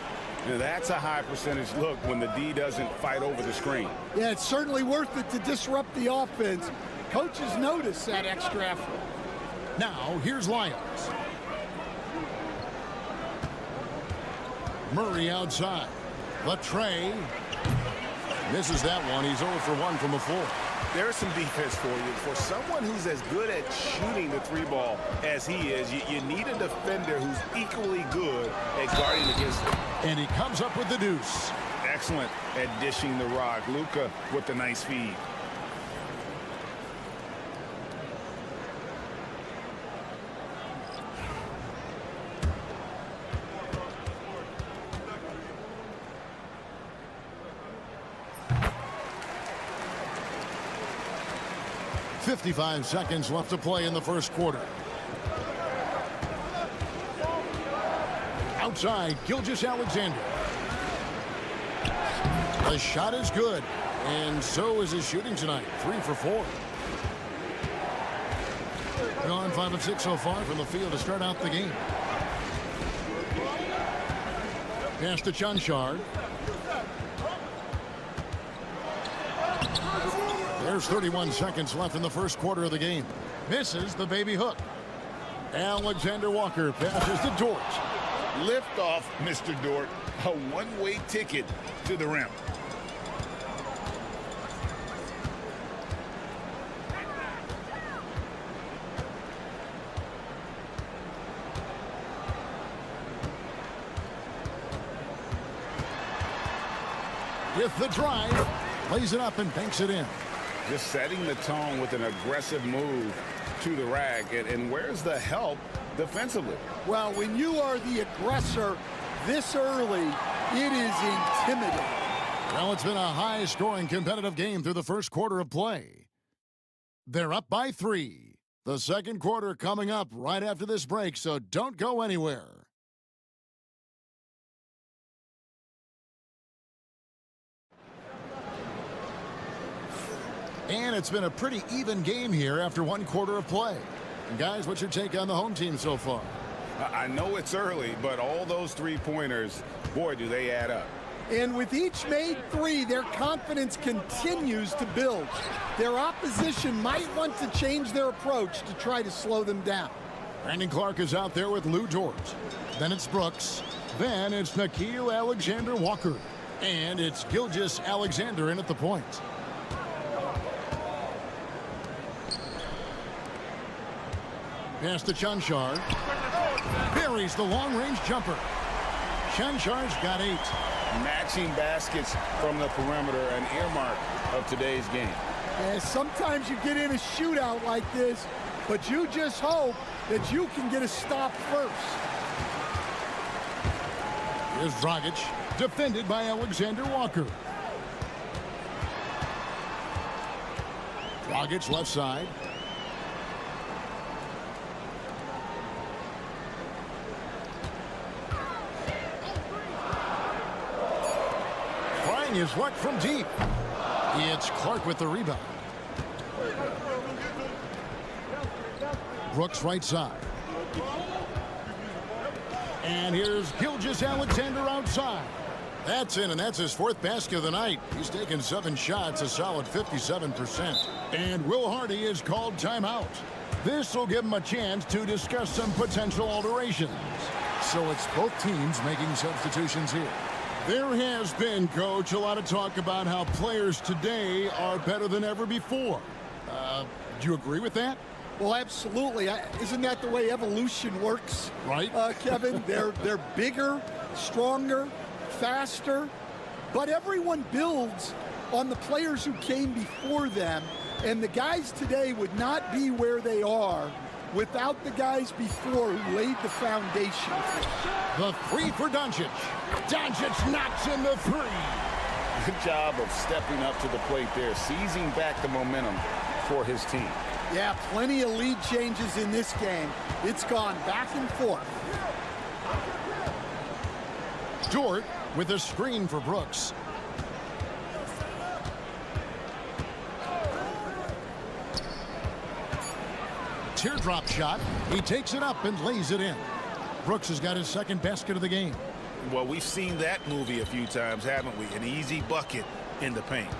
Now that's a high percentage look when the D doesn't fight over the screen. Yeah, it's certainly worth it to disrupt the offense. Coaches notice that extra effort. Now, here's Lyles. Murray outside. Latrey misses that one. He's 0 for 1 from the floor. There's some defense for you. For someone who's as good at shooting the 3-ball as he is, you need a defender who's equally good at guarding against him. And he comes up with the deuce. Excellent at dishing the rock. Luka with the nice feed. .55 seconds left to play in the first quarter. Outside, Gilgeous-Alexander. The shot is good, and so is his shooting tonight. 3 for 4. Gone 5 of 6 so far from the field to start out the game. Pass to Cancar. There's 31 seconds left in the first quarter of the game. Misses the baby hook. Alexander Walker passes to Dort. Lift off, Mr. Dort. A one-way ticket to the rim. with the drive. Lays it up and banks it in. Just setting the tone with an aggressive move to the rack. And where's the help defensively? Well, when you are the aggressor this early, it is intimidating. Well, it's been a high-scoring competitive game through the first quarter of play. They're up by 3. The second quarter coming up right after this break, so don't go anywhere. And it's been a pretty even game here after one quarter of play. And guys, what's your take on the home team so far? I know it's early, but all those three-pointers, boy, do they add up. And with each made 3, their confidence continues to build. Their opposition might want to change their approach to try to slow them down. Brandon Clark is out there with Lou Dort. Then it's Brooks. Then it's Nickeil Alexander-Walker. And it's Gilgeous-Alexander in at the point. Pass to Chanchar. Buries the long-range jumper. Chanchar's got 8. Matching baskets from the perimeter, an earmark of today's game. And sometimes you get in a shootout like this, but you just hope that you can get a stop first. Here's Dragic, defended by Alexander-Walker. Dragic left side. His luck from deep. It's Clark with the rebound. Brooks right side. And here's Gilgeous-Alexander outside. That's in, and that's his 4th basket of the night. He's taken 7 shots, a solid 57%. And Will Hardy is called timeout. This will give him a chance to discuss some potential alterations. So it's both teams making substitutions here. There has been, Coach, a lot of talk about how players today are better than ever before. Do you agree with that? Well, absolutely. Isn't that the way evolution works? Right. Kevin, they're bigger, stronger, faster, but everyone builds on the players who came before them, and the guys today would not be where they are without the guys before who laid the foundation. The 3 for Doncic. Doncic knocks in the 3. Good job of stepping up to the plate there, seizing back the momentum for his team. Yeah, plenty of lead changes in this game. It's gone back and forth. Dort with a screen for Brooks. Teardrop shot. He takes it up and lays it in. Brooks has got his 2nd basket of the game. Well, we've seen that movie a few times, haven't we? An easy bucket in the paint.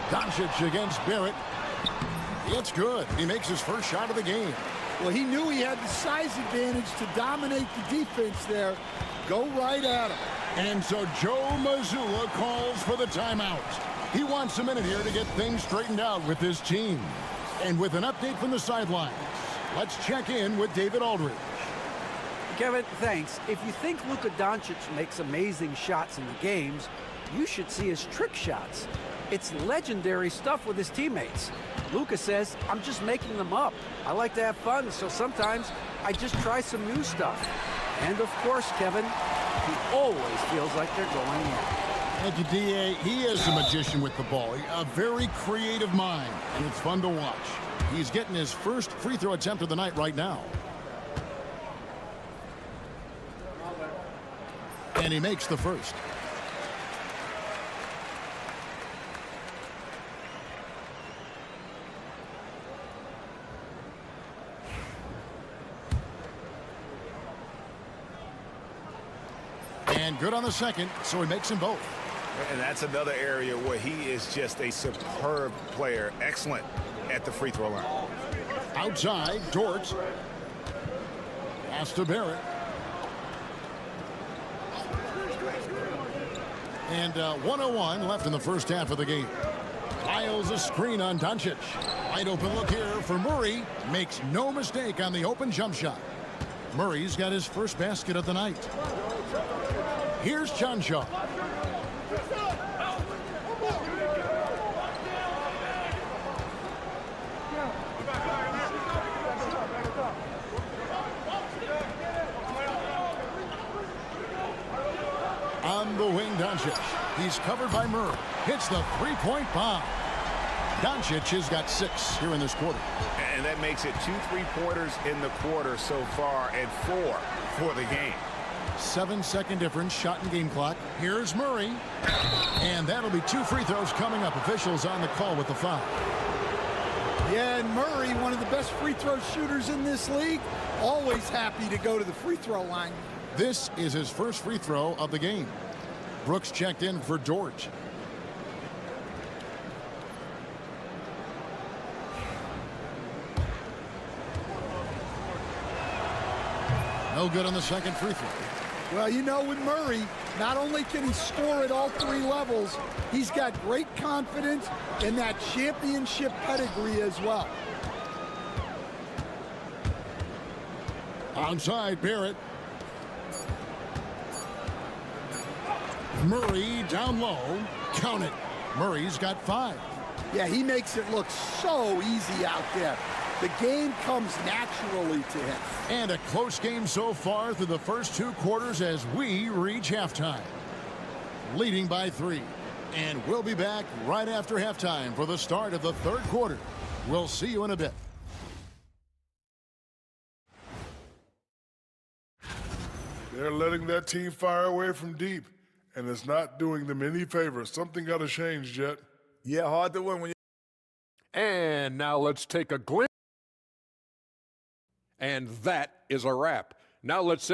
Doncic against Barrett. It's good. He makes his first shot of the game. Well, he knew he had the size advantage to dominate the defense there. Go right at him. And so Joe Mazzulla calls for the timeout. He wants a minute here to get things straightened out with his team. And with an update from the sidelines, let's check in with David Aldridge. Kevin, thanks. If you think Luka Doncic makes amazing shots in the games, you should see his trick shots. It's legendary stuff with his teammates. Luka says, I'm just making them up. I like to have fun, so sometimes I just try some new stuff. And of course, Kevin, he always feels like they're going in. Thank you, D.A. He is a magician with the ball. A very creative mind, and it's fun to watch. He's getting his first free throw attempt of the night right now. And he makes the first. And good on the second, so he makes them both. And that's another area where he is just a superb player. Excellent at the free throw line. Outside, Dort. Pass to Barrett. And 1:01 left in the first half of the game. Piles a screen on Doncic. Wide open look here for Murray. Makes no mistake on the open jump shot. Murray's got his first basket of the night. Here's Chuncho. On the wing, Doncic. He's covered by Murray. Hits the three-point bomb. Doncic has got 6 here in this quarter. And that makes it 2 3-pointers in the quarter so far and 4 for the game. 7-second difference, shot and game clock. Here's Murray. And that'll be 2 free throws coming up. Officials on the call with the foul. Yeah, and Murray, one of the best free throw shooters in this league, always happy to go to the free throw line. This is his first free throw of the game. Brooks checked in for Dort. No good on the second free throw. Well, you know, with Murray, not only can he score at all 3 levels, he's got great confidence and that championship pedigree as well. Outside, Barrett. Murray down low. Count it. Murray's got 5. Yeah, he makes it look so easy out there. The game comes naturally to him. And a close game so far through the first 2 quarters as we reach halftime. Leading by 3. And we'll be back right after halftime for the start of the 3rd quarter. We'll see you in a bit. They're letting that team fire away from deep, and it's not doing them any favors. Something got to change, Jet. Yeah, hard to win when you... And now let's take a glimpse. And that is a wrap. Now let's say.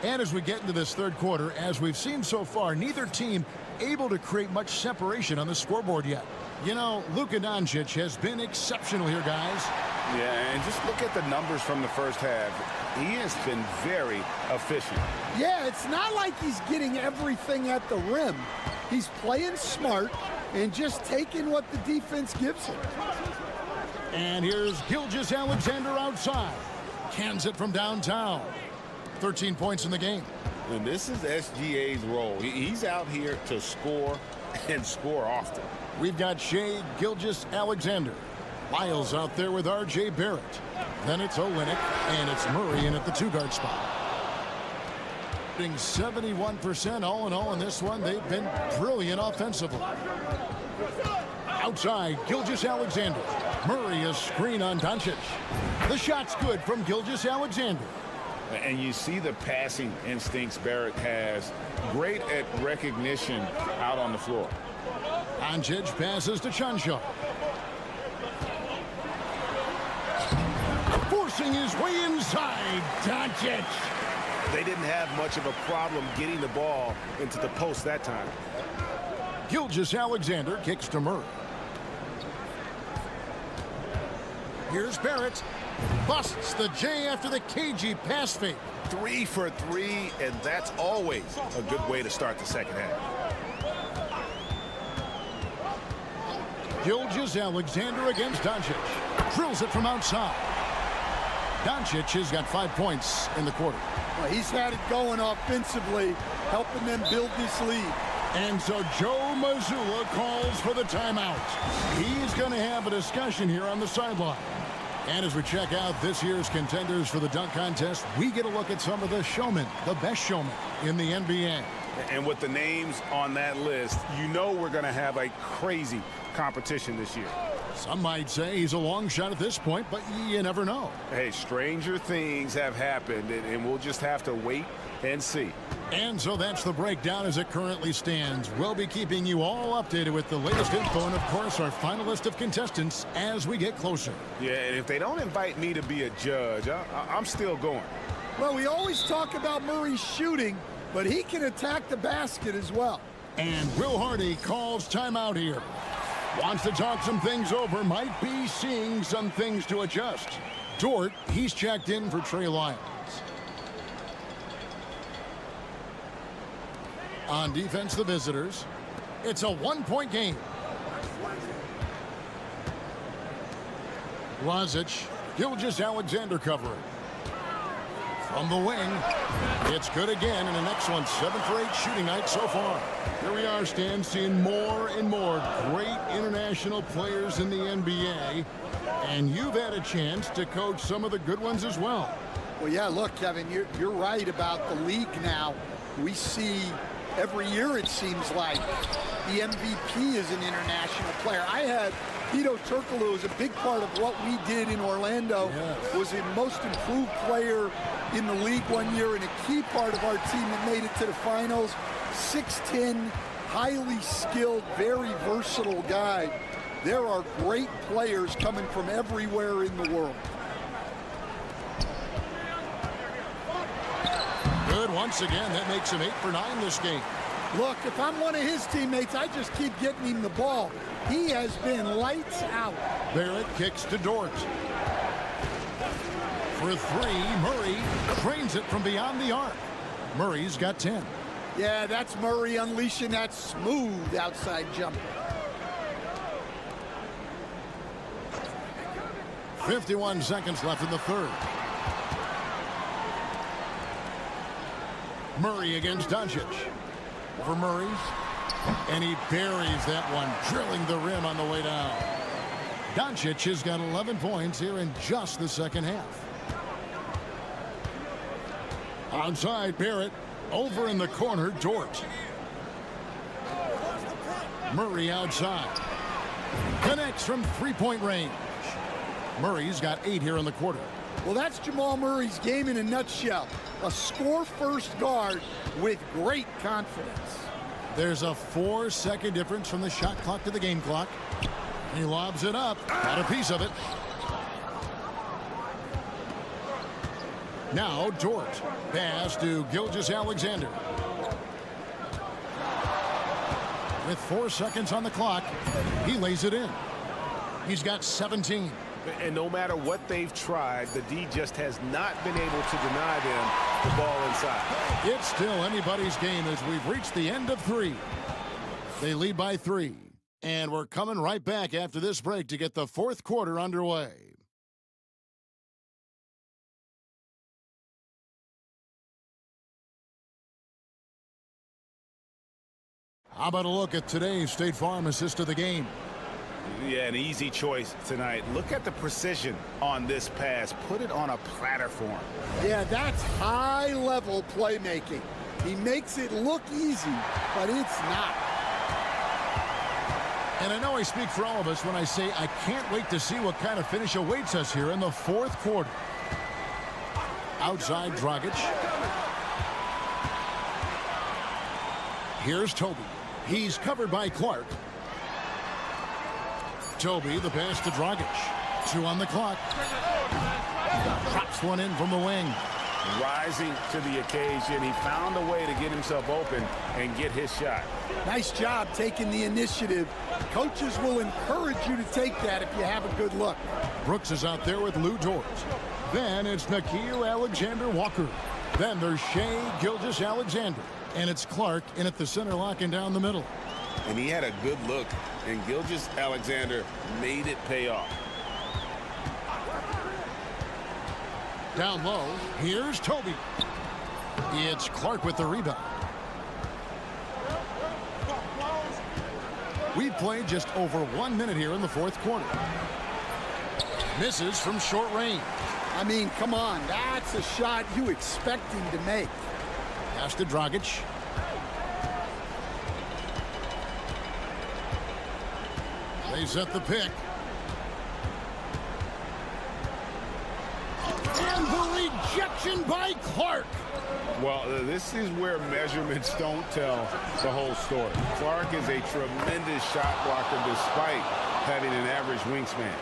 And as we get into this 3rd quarter, as we've seen so far, neither team able to create much separation on the scoreboard yet. You know, Luka Doncic has been exceptional here, guys. Yeah, and just look at the numbers from the first half. He has been very efficient. Yeah, it's not like he's getting everything at the rim. He's playing smart and just taking what the defense gives him. And here's Gilgeous-Alexander outside. Cans it from downtown. 13 points in the game. And this is SGA's role. He's out here to score and score often. We've got Shai Gilgeous-Alexander. Lyles out there with R.J. Barrett. Then it's Olynyk, and it's Murray in at the 2-guard spot. 71% all in all in this one. They've been brilliant offensively. Outside, Gilgeous-Alexander. Murray a screen on Doncic. The shot's good from Gilgeous-Alexander. And you see the passing instincts Barrett has. Great at recognition out on the floor. Doncic passes to Chuncho. Forcing his way inside. Doncic. They didn't have much of a problem getting the ball into the post that time. Gilgeous-Alexander kicks to Murray. Here's Barrett. Busts the J after the cagey pass fake. 3 for 3, and that's always a good way to start the second half. Gilgeous-Alexander against Doncic. Drills it from outside. Doncic has got 5 points in the quarter. Well, he's had it going offensively, helping them build this lead. And so Joe Mazzulla calls for the timeout. He's going to have a discussion here on the sideline. And as we check out this year's contenders for the dunk contest, we get a look at some of the showmen, the best showmen in the NBA. And with the names on that list, you know we're going to have a crazy competition this year. Some might say he's a long shot at this point, but you never know. Hey, stranger things have happened, and we'll just have to wait and see. And so that's the breakdown as it currently stands. We'll be keeping you all updated with the latest info and, of course, our final list of contestants as we get closer. Yeah, and if they don't invite me to be a judge, I'm still going. Well, we always talk about Murray's shooting, but he can attack the basket as well. And Will Hardy calls timeout here. Wants to talk some things over, might be seeing some things to adjust. Dort, he's checked in for Trey Lyles. On defense, the visitors. It's a 1-point game. Lazic, Gilgeous-Alexander covering. From the wing, it's good again, and an excellent 7 for 8 shooting night so far. Here we are, Stan, seeing more and more great international players in the NBA, and you've had a chance to coach some of the good ones as well. Well, yeah, look, Kevin, you're right about the league now. We see every year, it seems like, the MVP is an international player. I had Hedo Turkoglu was a big part of what we did in Orlando. Yes. Was a most improved player in the league one year and a key part of our team that made it to the finals. 6'10", highly skilled, very versatile guy. There are great players coming from everywhere in the world. Good once again. That makes him 8 for 9 this game. Look, if I'm one of his teammates, I just keep getting him the ball. He has been lights out. Barrett kicks to Dort. For 3, Murray trains it from beyond the arc. Murray's got 10. Yeah, that's Murray unleashing that smooth outside jumper. 51 seconds left in the third. Murray against Doncic. For Murray, and he buries that one, drilling the rim on the way down. Doncic has got 11 points here in just the second half. Outside, Barrett. Over in the corner, Dort. Murray outside. Connects from three-point range. Murray's got 8 here in the quarter. Well, that's Jamal Murray's game in a nutshell. A score-first guard with great confidence. There's a 4-second difference from the shot clock to the game clock. He lobs it up. Got a piece of it. Now Dort. Pass to Gilgeous-Alexander. With 4 seconds on the clock, he lays it in. He's got 17. And no matter what they've tried, the D just has not been able to deny them the ball inside. It's still anybody's game as we've reached the end of 3. They lead by 3. And we're coming right back after this break to get the fourth quarter underway. How about a look at today's State Farm assist of the game? Yeah, an easy choice tonight. Look at the precision on this pass. Put it on a platter for him. Yeah, that's high-level playmaking. He makes it look easy, but it's not. And I know I speak for all of us when I say I can't wait to see what kind of finish awaits us here in the fourth quarter. Outside Dragic. Here's Toby. He's covered by Clark. Toby, the pass to Dragic. 2 on the clock. Drops one in from the wing. Rising to the occasion. He found a way to get himself open and get his shot. Nice job taking the initiative. Coaches will encourage you to take that if you have a good look. Brooks is out there with Lou Dort. Then it's Nickeil Alexander-Walker. Then there's Shai Gilgeous-Alexander. And it's Clark in at the center, locking down the middle. And he had a good look, and Gilgeous-Alexander made it pay off. Down low, here's Toby. It's Clark with the rebound. We've played just over 1 minute here in the fourth quarter. Misses from short range. I mean, come on, that's a shot you expect him to make. Pass to Dragic. They set the pick. And the rejection by Clark. Well, this is where measurements don't tell the whole story. Clark is a tremendous shot blocker despite having an average wingspan.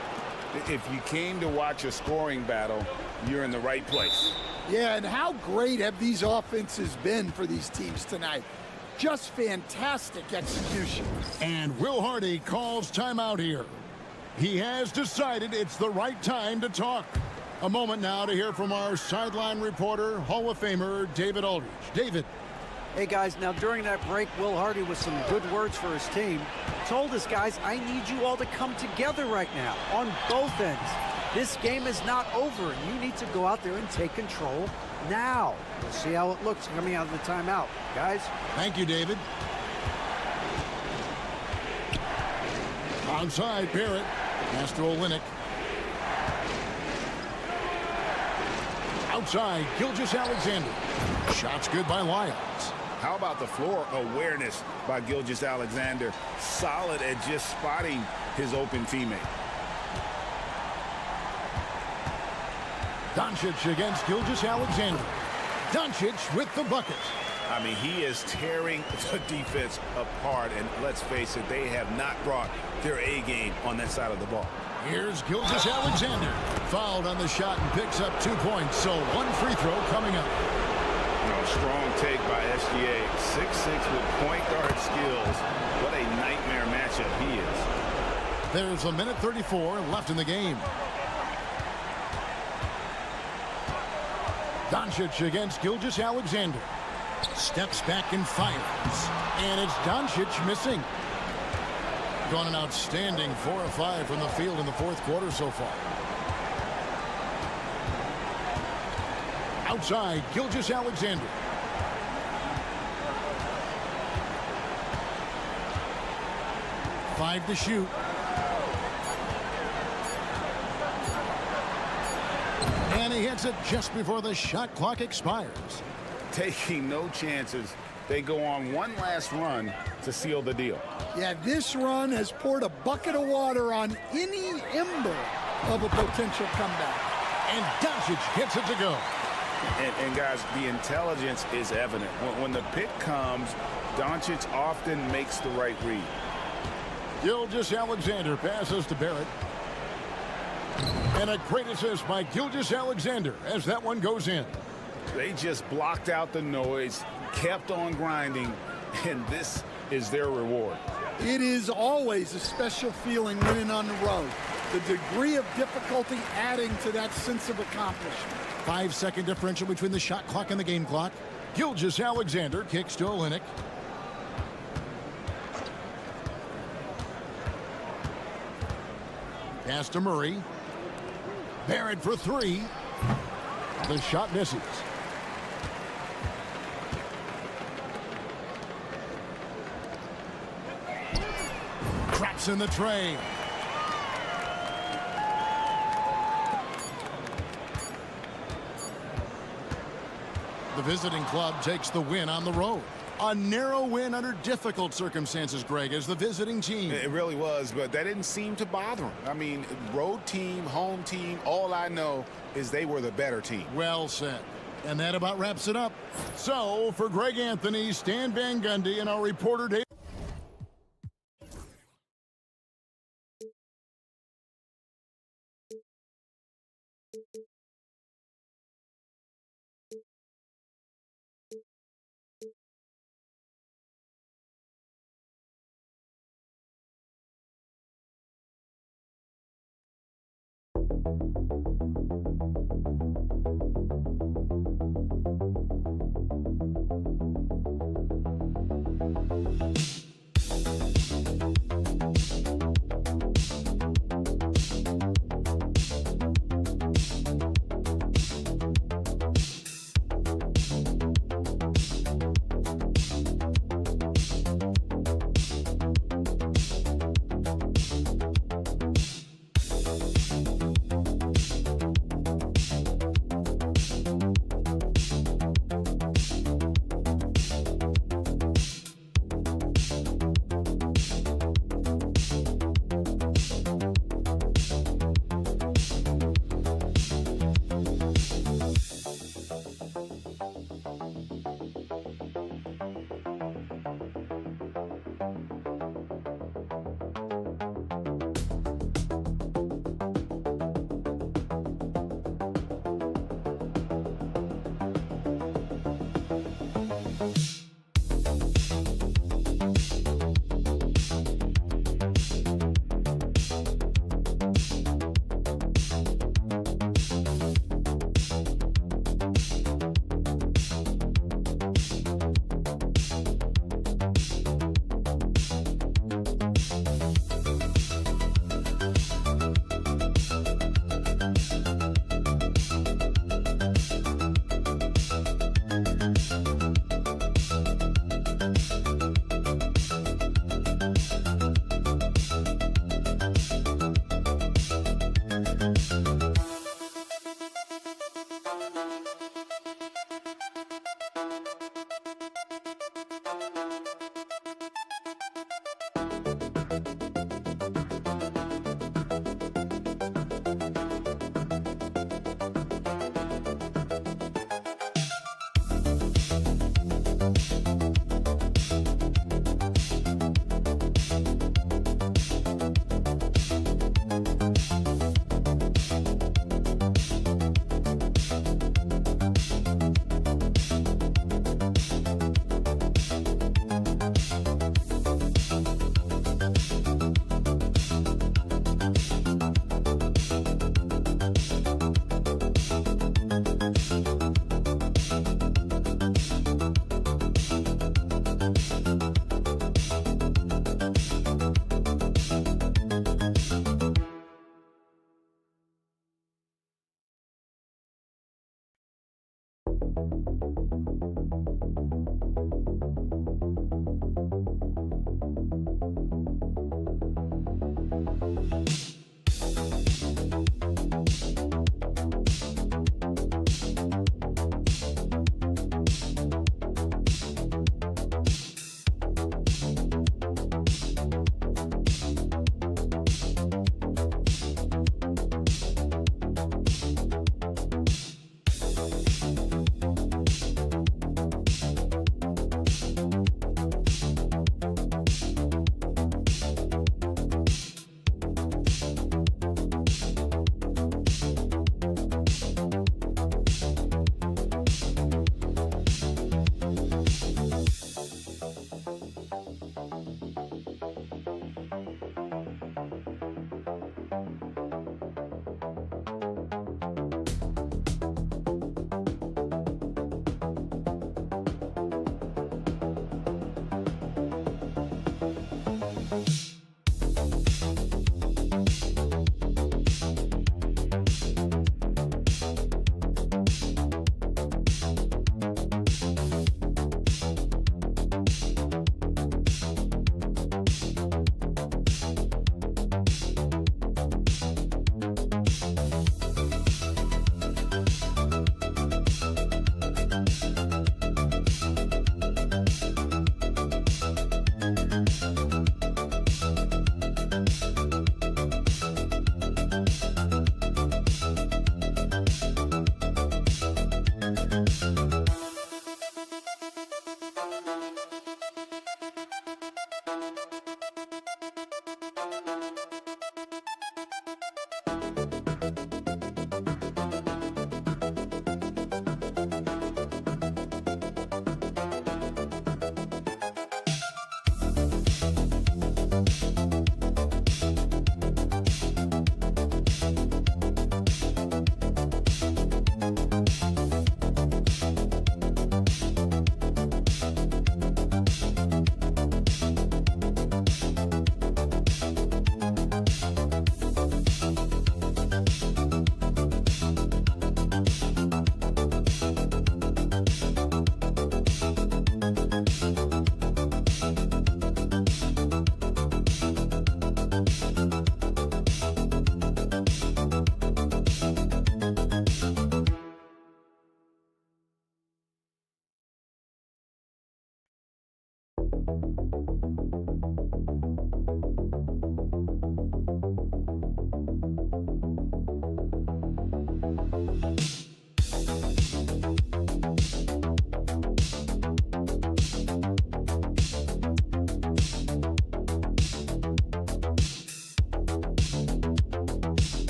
If you came to watch a scoring battle, you're in the right place. Yeah, and how great have these offenses been for these teams tonight? Just fantastic execution. And Will Hardy calls timeout here. He has decided it's the right time to talk. A moment now to hear from our sideline reporter, Hall of Famer David Aldridge. David. Hey, guys, now during that break, Will Hardy, with some good words for his team, told us, guys, I need you all to come together right now on both ends. This game is not over, and you need to go out there and take control now. We'll see how it looks coming out of the timeout. Guys? Thank you, David. Onside, Barrett. Pass to Olynyk. Outside, Gilgeous-Alexander. Shot's good by Lyons. How about the floor awareness by Gilgeous-Alexander? Solid at just spotting his open teammate. Doncic against Gilgeous-Alexander. Doncic with the bucket. I mean, he is tearing the defense apart, and let's face it, they have not brought their A game on that side of the ball. Here's Gilgeous-Alexander. Fouled on the shot and picks up 2 points, so 1 free throw coming up. Strong take by SGA. 6'6" with point guard skills. What a nightmare matchup he is. There's a minute 34 left in the game. Doncic against Gilgeous-Alexander. Steps back and fires. And it's Doncic missing. Gone an outstanding 4 of 5 from the field in the fourth quarter so far. Outside, Gilgeous-Alexander. Five to shoot. And he hits it just before the shot clock expires. Taking no chances. They go on one last run to seal the deal. Yeah, this run has poured a bucket of water on any ember of a potential comeback. And Doncic gets it to go. And guys, the intelligence is evident. When the pick comes, Doncic often makes the right read. Gilgeous-Alexander passes to Barrett. And a great assist by Gilgeous-Alexander as that one goes in. They just blocked out the noise, kept on grinding, and this is their reward. It is always a special feeling winning on the road. The degree of difficulty adding to that sense of accomplishment. 5-second differential between the shot clock and the game clock. Gilgeous-Alexander kicks to Olynyk. Pass to Murray. Barrett for 3. The shot misses. Traps in the tray. The visiting club takes the win on the road. A narrow win under difficult circumstances, Greg, as the visiting team. It really was, but that didn't seem to bother them. I mean, road team, home team, all I know is they were the better team. Well said. And that about wraps it up. So, for Greg Anthony, Stan Van Gundy, and our reporter, Dave.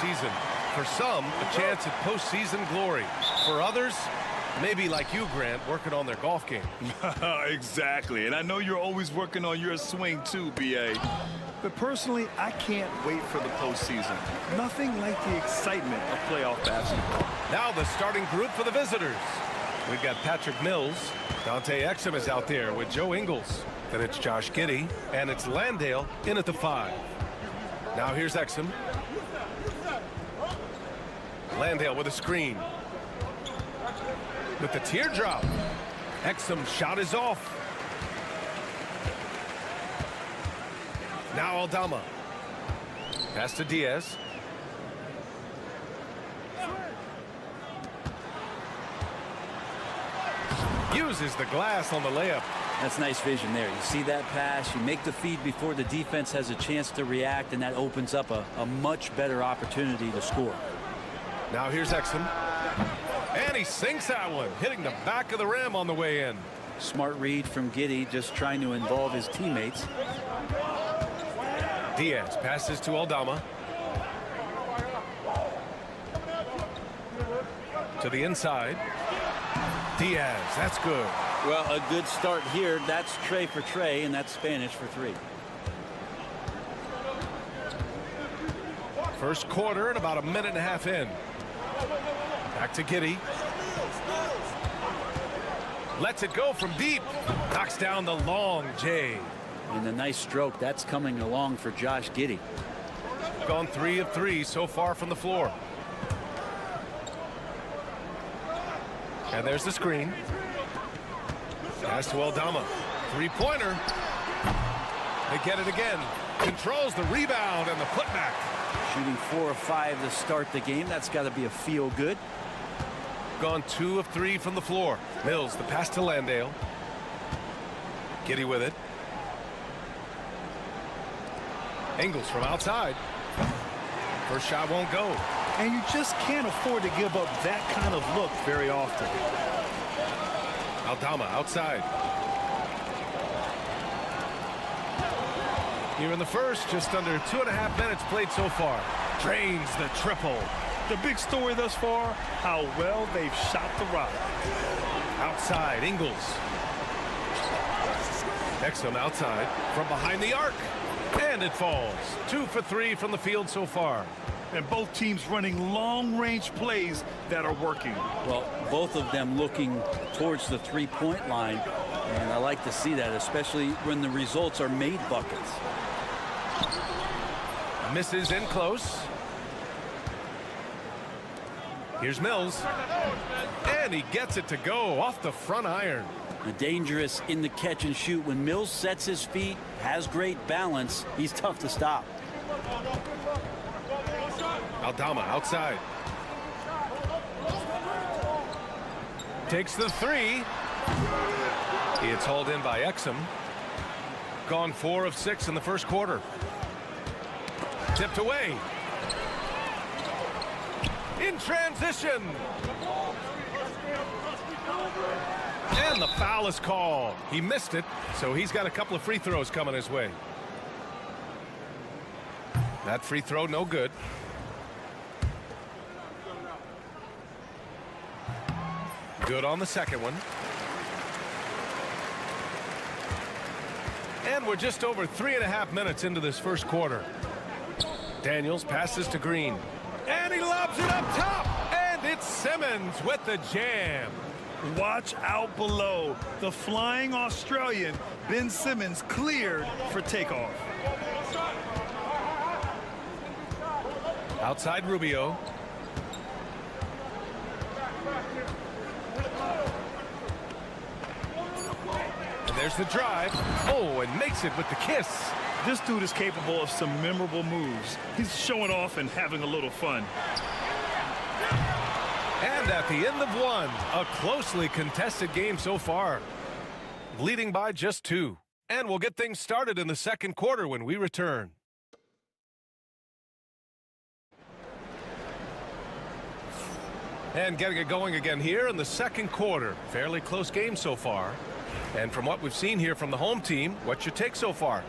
season. For some, a chance at postseason glory. For others, maybe like you, Grant, working on their golf game. Exactly, and I know you're always working on your swing too, B.A. But personally, I can't wait for the postseason. Nothing like the excitement of playoff basketball. Now the starting group for the visitors. We've got Patrick Mills. Dante Exum is out there with Joe Ingles. Then it's Josh Giddey, and it's Landale in at the 5. Now here's Exum. Landale with a screen. With the teardrop. Exum's shot is off. Now Aldama. Pass to Diaz. Uses the glass on the layup. That's nice vision there. You see that pass, you make the feed before the defense has a chance to react, and that opens up a much better opportunity to score. Now here's Exum. And he sinks that one, hitting the back of the rim on the way in. Smart read from Giddey, just trying to involve his teammates. Diaz passes to Aldama. To the inside. Diaz, that's good. Well, a good start here. That's Trey for Trey, and that's Spanish for 3. First quarter and about a minute and a half in. Back to Giddey. Lets it go from deep. Knocks down the long J. And a nice stroke. That's coming along for Josh Giddey. Gone 3 of 3 so far from the floor. And there's the screen. Pass to Aldama. 3-pointer. They get it again. Controls the rebound and the putback. Shooting 4 of 5 to start the game. That's got to be a feel good. Gone 2 of 3 from the floor. Mills, the pass to Landale. Giddey with it. Ingles from outside. First shot won't go. And you just can't afford to give up that kind of look very often. Aldama outside. Here in the first, just under 2.5 minutes played so far. Drains the triple. The big story thus far, how well they've shot the rock. Outside, Ingles. Exum outside from behind the arc. And it falls. 2 for 3 from the field so far. And both teams running long-range plays that are working. Well, both of them looking towards the 3-point line. And I like to see that, especially when the results are made buckets. Misses in close. Here's Mills. And he gets it to go off the front iron. Dangerous in the catch and shoot. When Mills sets his feet, has great balance, he's tough to stop. Aldama outside. Takes the 3. It's hauled in by Exum. Gone 4 of 6 in the first quarter. Tipped away. In transition. And the foul is called. He missed it, so he's got a couple of free throws coming his way. That free throw no good. Good on the second one. And we're just over 3.5 minutes into this first quarter. Daniels passes to Green. And he lobs it up top. And it's Simmons with the jam. Watch out below. The flying Australian, Ben Simmons, cleared for takeoff. Outside Rubio. And there's the drive. Oh, and makes it with the kiss. This dude is capable of some memorable moves. He's showing off and having a little fun. And at the end of one, a closely contested game so far. Leading by just 2. And we'll get things started in the second quarter when we return. And getting it going again here in the second quarter. Fairly close game so far. And from what we've seen here from the home team, what's your take so far?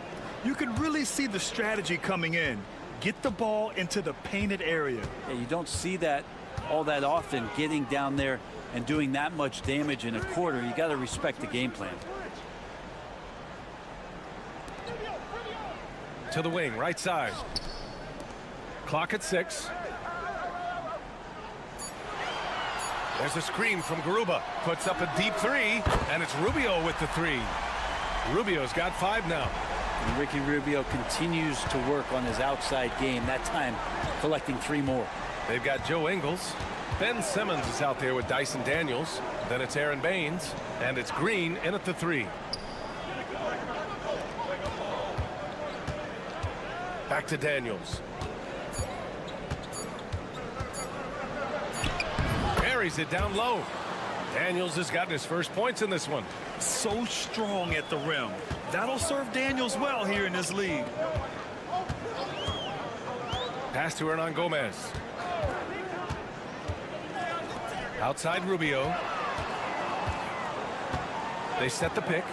You can really see the strategy coming in. Get the ball into the painted area. Yeah, you don't see that all that often, getting down there and doing that much damage in a quarter. You got to respect the game plan. To the wing, right side. Clock at 6. There's a screen from Garuba. Puts up a deep 3, and it's Rubio with the 3. Rubio's got 5 now. And Ricky Rubio continues to work on his outside game, that time collecting 3 more. They've got Joe Ingles. Ben Simmons is out there with Dyson Daniels. Then it's Aaron Baines, and it's Green in at the 3. Back to Daniels. Carries it down low. Daniels has gotten his first points in this one. So strong at the rim. That'll serve Daniels well here in this league. Pass to Hernan Gomez. Outside Rubio. They set the pick.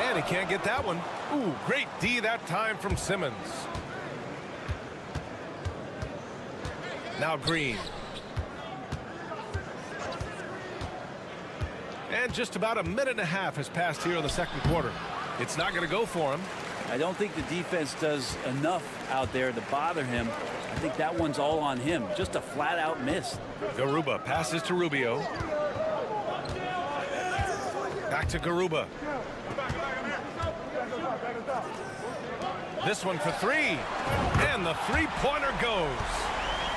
And he can't get that one. Ooh, great D that time from Simmons. Now Green. And just about a minute and a half has passed here in the second quarter. It's not going to go for him. I don't think the defense does enough out there to bother him. I think that one's all on him. Just a flat-out miss. Garuba passes to Rubio. Back to Garuba. This one for three. And the three-pointer goes.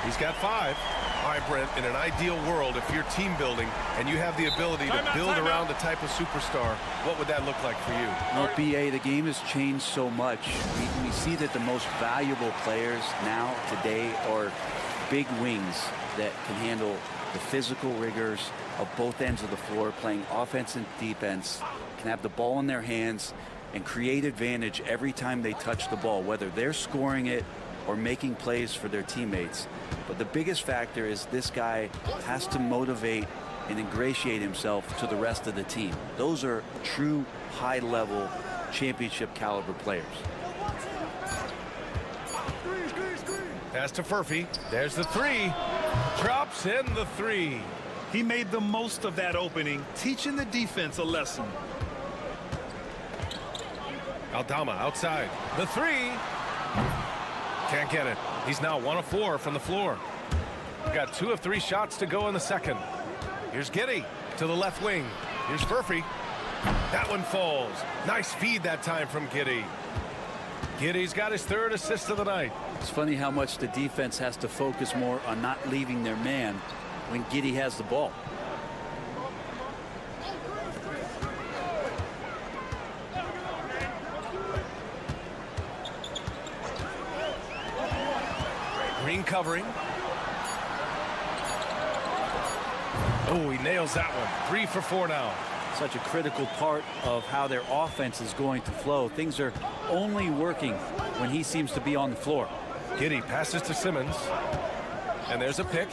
He's got 5. All right, Brent, in an ideal world, if you're team building and you have the ability to build around the type of superstar, what would that look like for you? Well, BA, the game has changed so much. We see that the most valuable players now, today, are big wings that can handle the physical rigors of both ends of the floor, playing offense and defense, can have the ball in their hands and create advantage every time they touch the ball, whether they're scoring it or making plays for their teammates. But the biggest factor is this guy has to motivate and ingratiate himself to the rest of the team. Those are true high-level championship caliber players. Pass to Furphy. There's the 3. Drops in the 3. He made the most of that opening, teaching the defense a lesson. Aldama outside. The 3. Can't get it. He's now 1 of 4 from the floor. We've got 2 of 3 shots to go in the second. Here's Giddey to the left wing. Here's Furphy. That one falls. Nice feed that time from Giddey. Giddey's got his 3rd assist of the night. It's funny how much the defense has to focus more on not leaving their man when Giddey has the ball. Green covering. Oh, he nails that one. 3 for 4 now. Such a critical part of how their offense is going to flow. Things are only working when he seems to be on the floor. Giddey passes to Simmons. And there's a pick.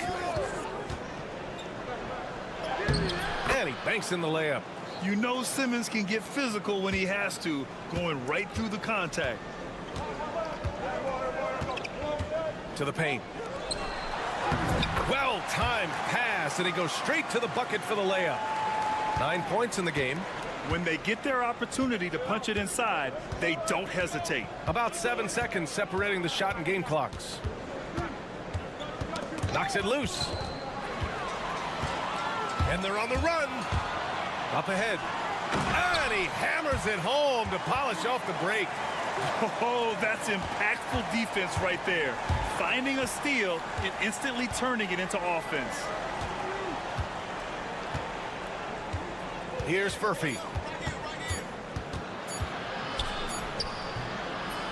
And he banks in the layup. You know Simmons can get physical when he has to, going right through the contact. To the paint. Well-timed pass, and he goes straight to the bucket for the layup. 9 points in the game. When they get their opportunity to punch it inside, they don't hesitate. About 7 seconds separating the shot and game clocks. Knocks it loose. And they're on the run. Up ahead. And he hammers it home to polish off the break. Oh, that's impactful defense right there. Finding a steal and instantly turning it into offense. Here's Furphy.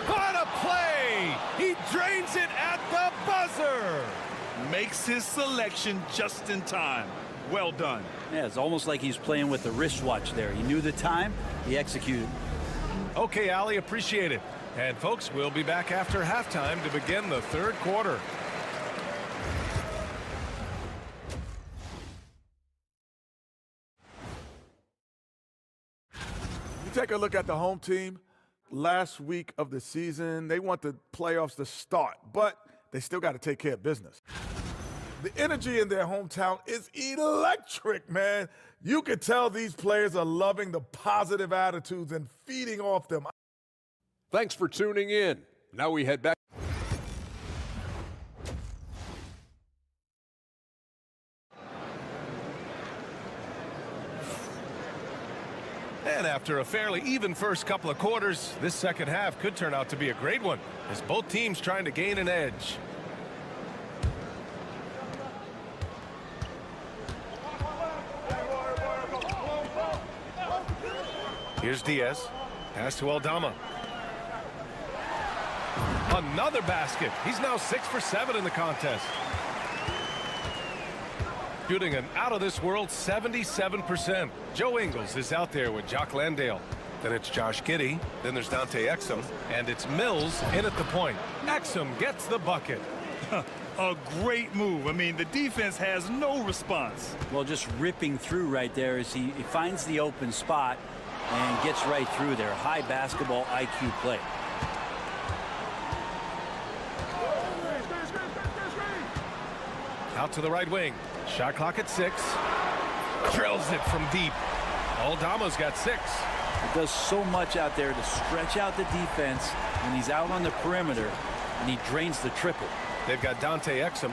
What a play! He drains it at the buzzer. Makes his selection just in time. Well done. Yeah, it's almost like he's playing with the wristwatch there. He knew the time, he executed. Okay, Ali, appreciate it. And folks, we'll be back after halftime to begin the third quarter. You take a look at the home team. Last week of the season, they want the playoffs to start, but they still got to take care of business. The energy in their hometown is electric, man. You can tell these players are loving the positive attitudes and feeding off them. Thanks for tuning in. Now we head back. And after a fairly even first couple of quarters, this second half could turn out to be a great one, as both teams trying to gain an edge. Here's Diaz. Pass to Aldama. Another basket. He's now 6 for 7 in the contest. Shooting an out-of-this-world 77%. Joe Ingles is out there with Jock Landale. Then it's Josh Giddey. Then there's Dante Exum. And it's Mills in at the point. Exum gets the bucket. A great move. I mean, the defense has no response. Well, just ripping through right there as he finds the open spot and gets right through there. High basketball IQ play. Out to the right wing. Shot clock at 6. Drills it from deep. Aldama's got 6. It does so much out there to stretch out the defense when he's out on the perimeter, and he drains the triple. They've got Dante Exum.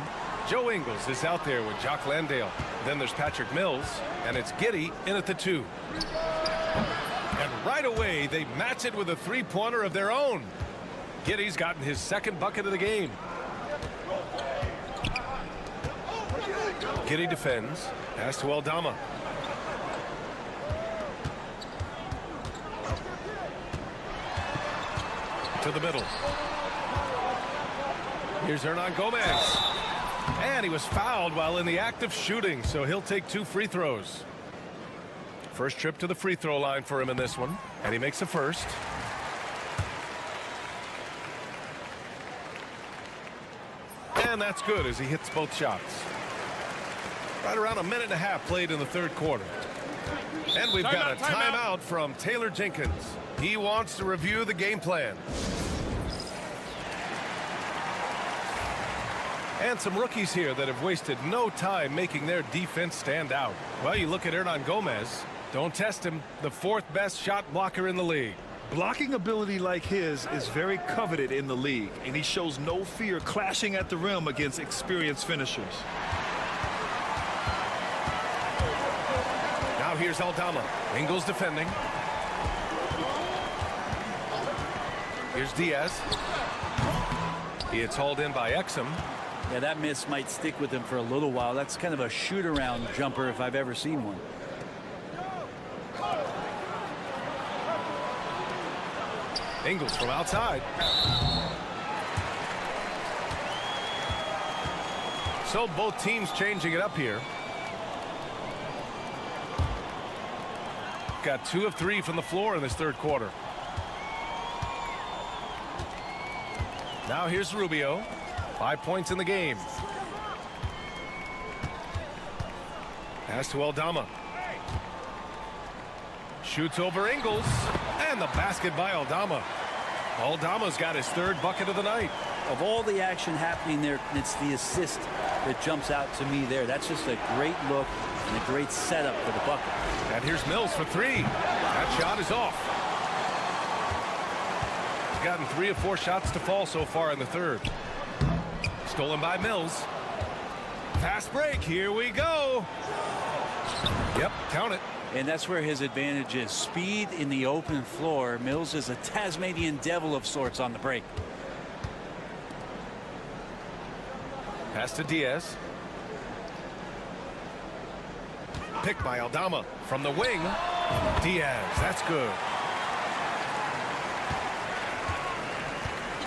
Joe Ingles is out there with Jock Landale. Then there's Patrick Mills, and it's Giddey in at the 2. And right away, they match it with a three-pointer of their own. Giddey's gotten his second bucket of the game. Giddey defends. Pass to Aldama. To the middle. Here's Hernan Gomez. And he was fouled while in the act of shooting, so he'll take 2 free throws. First trip to the free throw line for him in this one, and he makes the first. And that's good as he hits both shots. Right around a minute and a half played in the third quarter. And we've got a timeout from Taylor Jenkins. He wants to review the game plan. And some rookies here that have wasted no time making their defense stand out. Well, you look at Hernan Gomez. Don't test him. The 4th best shot blocker in the league. Blocking ability like his is very coveted in the league, and he shows no fear clashing at the rim against experienced finishers. Now here's Aldama. Ingles defending. Here's Diaz. He is hauled in by Exum. Yeah, that miss might stick with him for a little while. That's kind of a shoot-around jumper if I've ever seen one. Ingles from outside. So both teams changing it up here. Got 2 of 3 from the floor in this third quarter. Now here's Rubio. 5 points in the game. Pass to Aldama. Shoots over Ingles. And the basket by Aldama. Aldama's got his 3rd bucket of the night. Of all the action happening there, it's the assist that jumps out to me there. That's just a great look and a great setup for the bucket. And here's Mills for 3. That shot is off. He's gotten 3 of 4 shots to fall so far in the third. Stolen by Mills. Fast break. Here we go. Yep, count it. And that's where his advantage is. Speed in the open floor. Mills is a Tasmanian devil of sorts on the break. Pass to Diaz. Picked by Aldama from the wing. Diaz, that's good.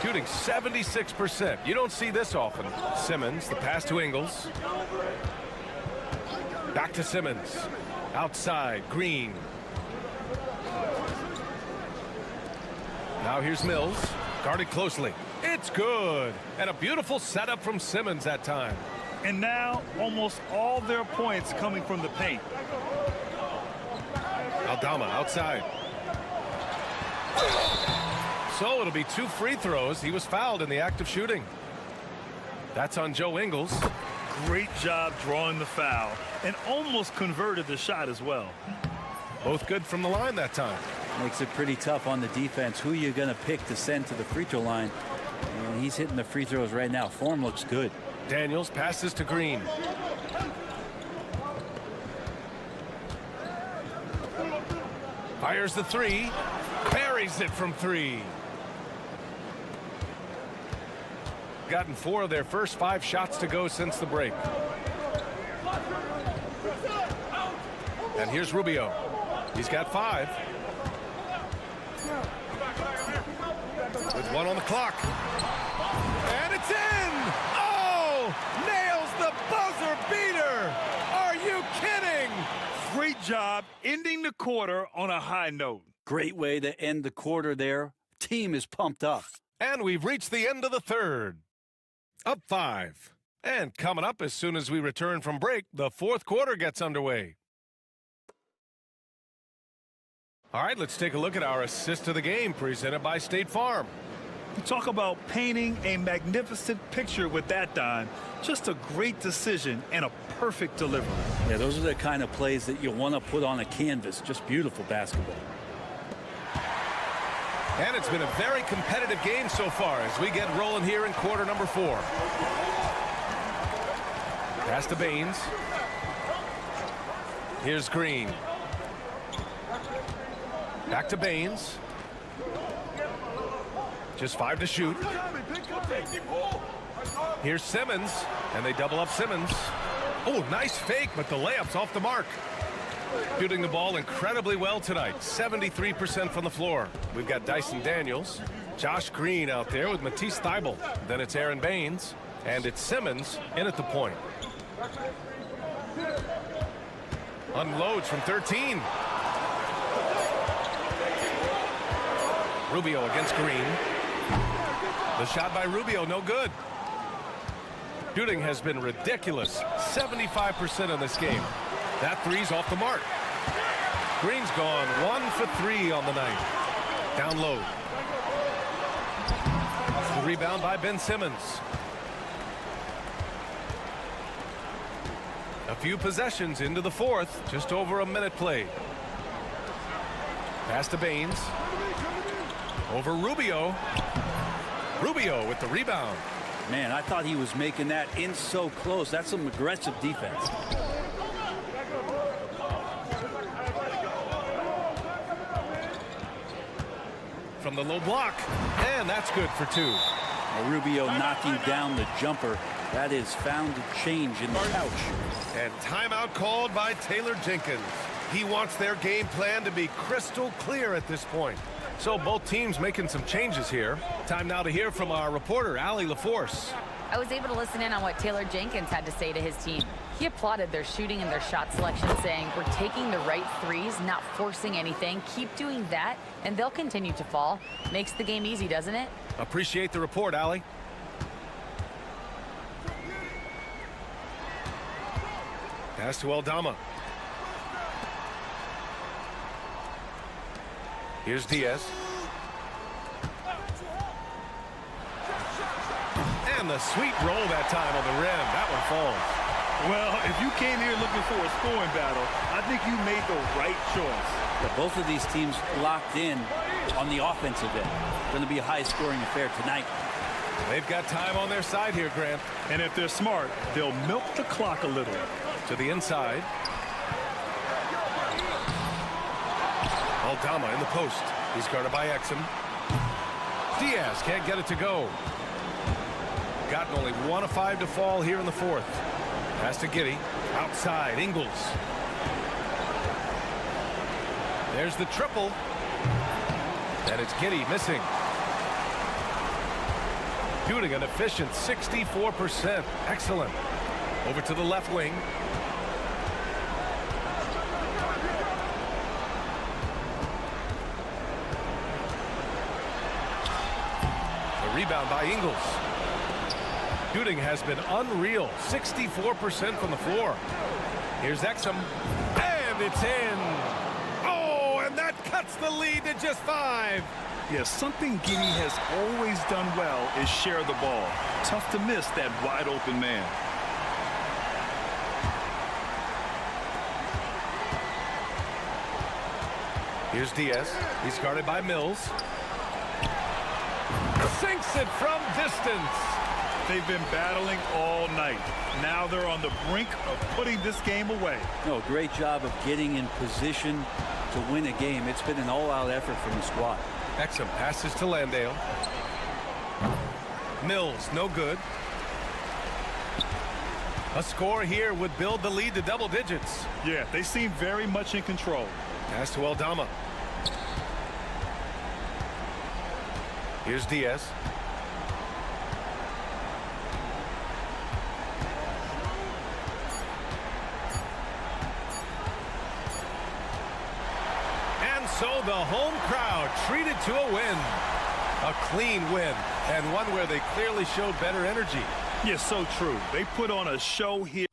Shooting 76%. You don't see this often. Simmons, the pass to Ingles. Back to Simmons. Outside, Green. Now here's Mills. Guarded closely. It's good. And a beautiful setup from Simmons that time. And now almost all their points coming from the paint. Aldama outside. So it'll be 2 free throws. He was fouled in the act of shooting. That's on Joe Ingles. Great job drawing the foul and almost converted the shot as well. Both good from the line that time. Makes it pretty tough on the defense. Who you're going to pick to send to the free throw line. And he's hitting the free throws right now. Form looks good. Daniels passes to Green. Fires the 3. Buries it from 3. Gotten 4 of their first 5 shots to go since the break. And here's Rubio. He's got 5. with 1 on the clock. And it's in! Oh! Nails the buzzer beater! Are you kidding? Great job ending the quarter on a high note. Great way to end the quarter there. Team is pumped up. And we've reached the end of the third. Up 5. And coming up as soon as we return from break, the fourth quarter gets underway. All right, let's take a look at our assist of the game presented by State Farm. You talk about painting a magnificent picture with that, Don. Just a great decision and a perfect delivery. Yeah, those are the kind of plays that you want to put on a canvas. Just beautiful basketball. And it's been a very competitive game so far as we get rolling here in quarter number 4. Pass to Baines. Here's Green. Back to Baines. Just 5 to shoot. Here's Simmons, and they double up Simmons. Oh, nice fake, but the layup's off the mark. Shooting the ball incredibly well tonight, 73% from the floor. We've got Dyson Daniels, Josh Green out there with Matisse Thybulle. Then it's Aaron Baines, and it's Simmons in at the point. Unloads from 13. Rubio against Green. The shot by Rubio, no good. Shooting has been ridiculous, 75% in this game. That three's off the mark. Green's gone 1 for 3 on the night. Down low. The rebound by Ben Simmons. A few possessions into the fourth, just over a minute played. Pass to Baines. Over Rubio. Rubio with the rebound. Man, I thought he was making that in so close. That's some aggressive defense. From the low block, and that's good for 2. Rubio knocking down the jumper. That is found to change in the pouch. And timeout called by Taylor Jenkins. He wants their game plan to be crystal clear at this point. So both teams making some changes here. Time now to hear from our reporter, Allie LaForce. I was able to listen in on what Taylor Jenkins had to say to his team. He applauded their shooting and their shot selection, saying, "We're taking the right threes, not forcing anything. Keep doing that, and they'll continue to fall." Makes the game easy, doesn't it? Appreciate the report, Allie. Pass to Aldama. Here's Diaz. And the sweet roll that time on the rim. That one falls. Well, if you came here looking for a scoring battle, I think you made the right choice. Yeah, both of these teams locked in on the offensive end. Going to be a high-scoring affair tonight. They've got time on their side here, Grant. And if they're smart, they'll milk the clock a little. To the inside. Aldama in the post. He's guarded by Exum. Diaz can't get it to go. Gotten only 1 of 5 to fall here in the fourth. Pass to Giddey. Outside, Ingles. There's the triple. And it's Giddey missing. Shooting an efficient 64%. Excellent. Over to the left wing. The rebound by Ingles. Shooting has been unreal. 64% from the floor. Here's Exum. And it's in. Oh, and that cuts the lead to just 5. Yeah, something Giddey has always done well is share the ball. Tough to miss that wide open man. Here's Diaz. He's guarded by Mills. Sinks it from distance. They've been battling all night. Now they're on the brink of putting this game away. No, great job of getting in position to win a game. It's been an all-out effort from the squad. Exum passes to Landale. Mills, no good. A score here would build the lead to double digits. Yeah, they seem very much in control. Pass to Aldama. Here's Diaz. And so the home crowd treated to a win. A clean win, and one where they clearly showed better energy. Yeah, so true. They put on a show here.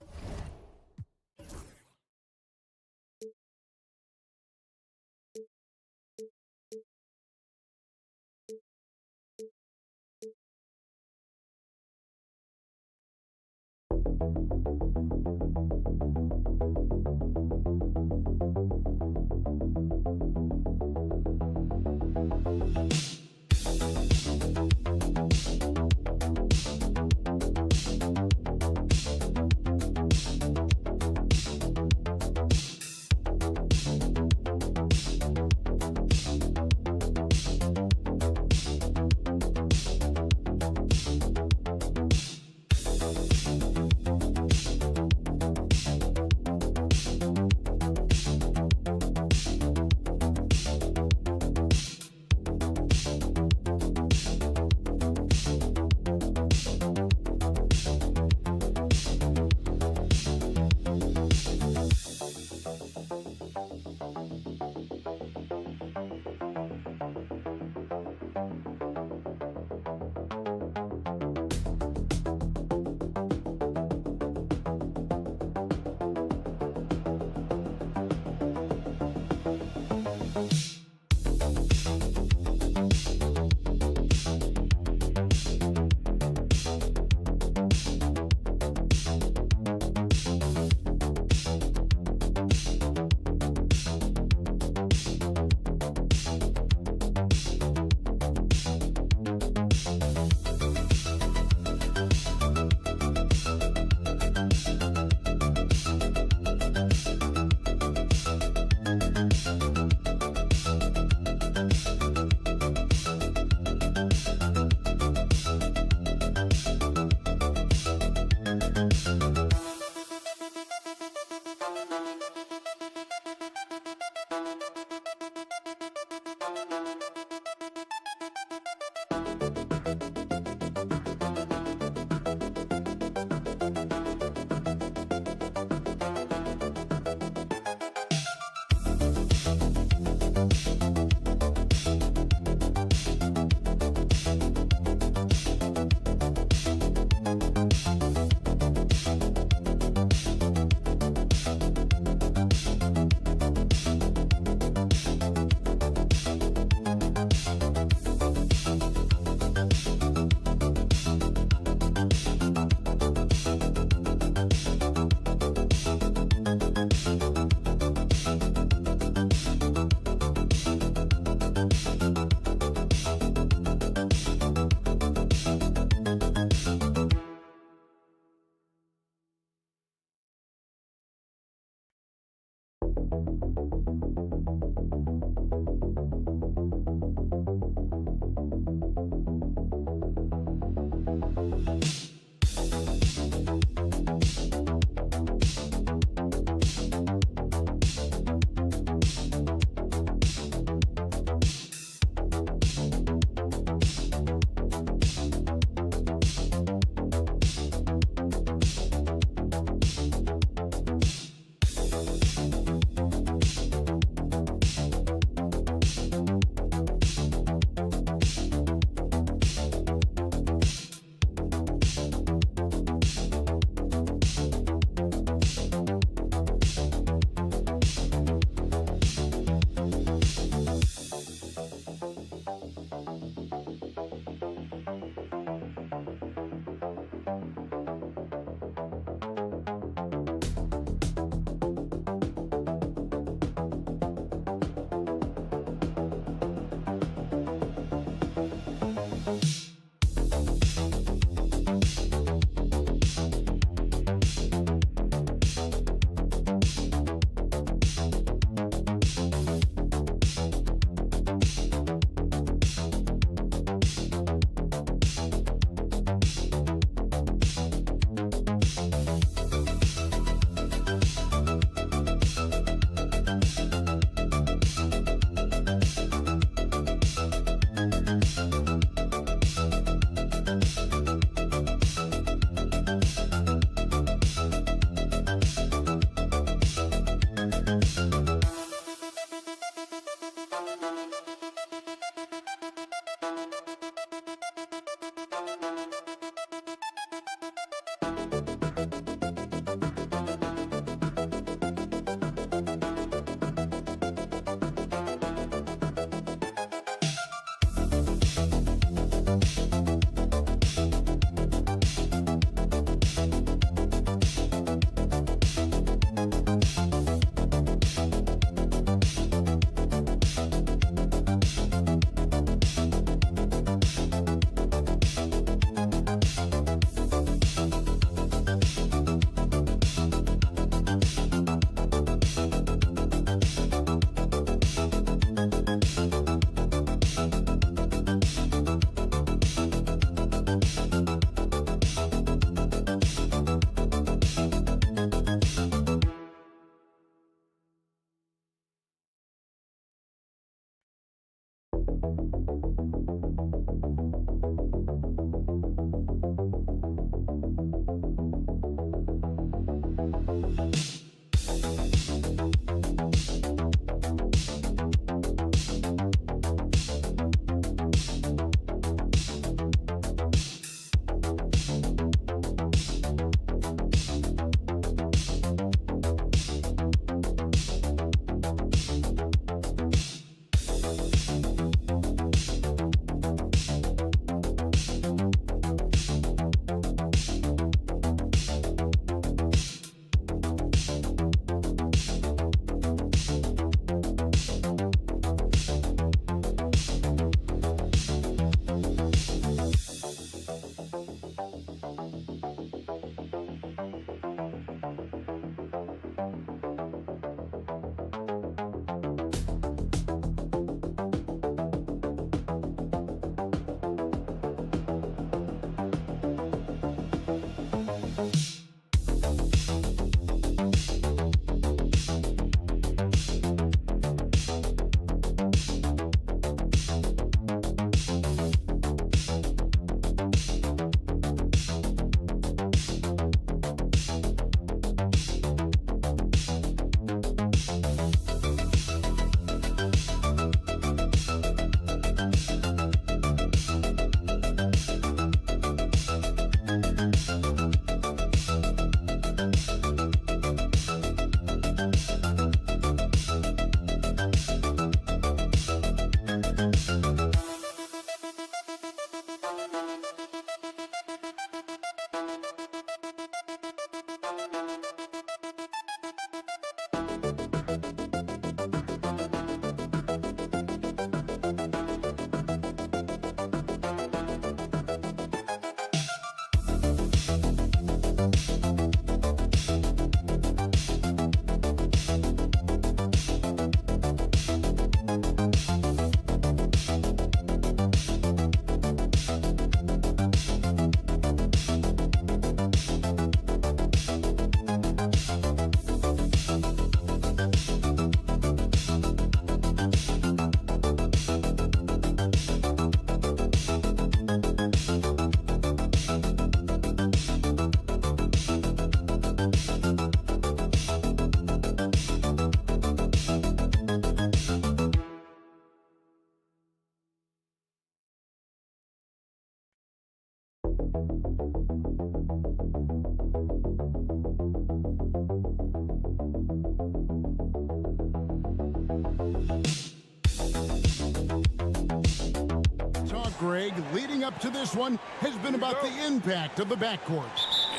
Greg, leading up to this one has been about the impact of the backcourt.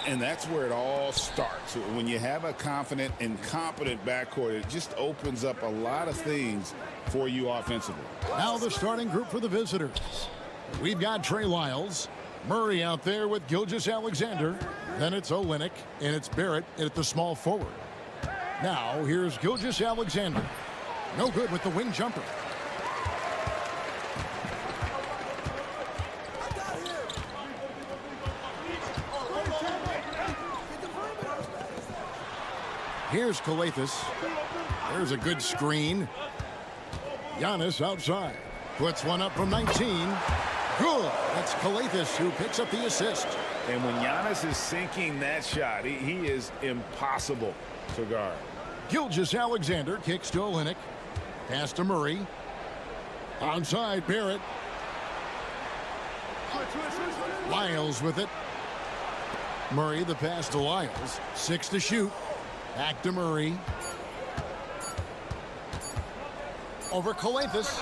And that's where it all starts. When you have a confident and competent backcourt, it just opens up a lot of things for you offensively. Now the starting group for the visitors. We've got Trey Lyles, Murray out there with Gilgeous-Alexander. Then it's Olynyk, and it's Barrett at the small forward. Now here's Gilgeous-Alexander. No good with the wing jumper. Here's Calathes. There's a good screen. Giannis outside. Puts one up from 19. Good. That's Calathes who picks up the assist. And when Giannis is sinking that shot, he is impossible to guard. Gilgeous-Alexander kicks to Olynyk. Pass to Murray. Outside, Barrett. Lyles with it. Murray, the pass to Lyles. 6 to shoot. Back to Murray. Over Calathes.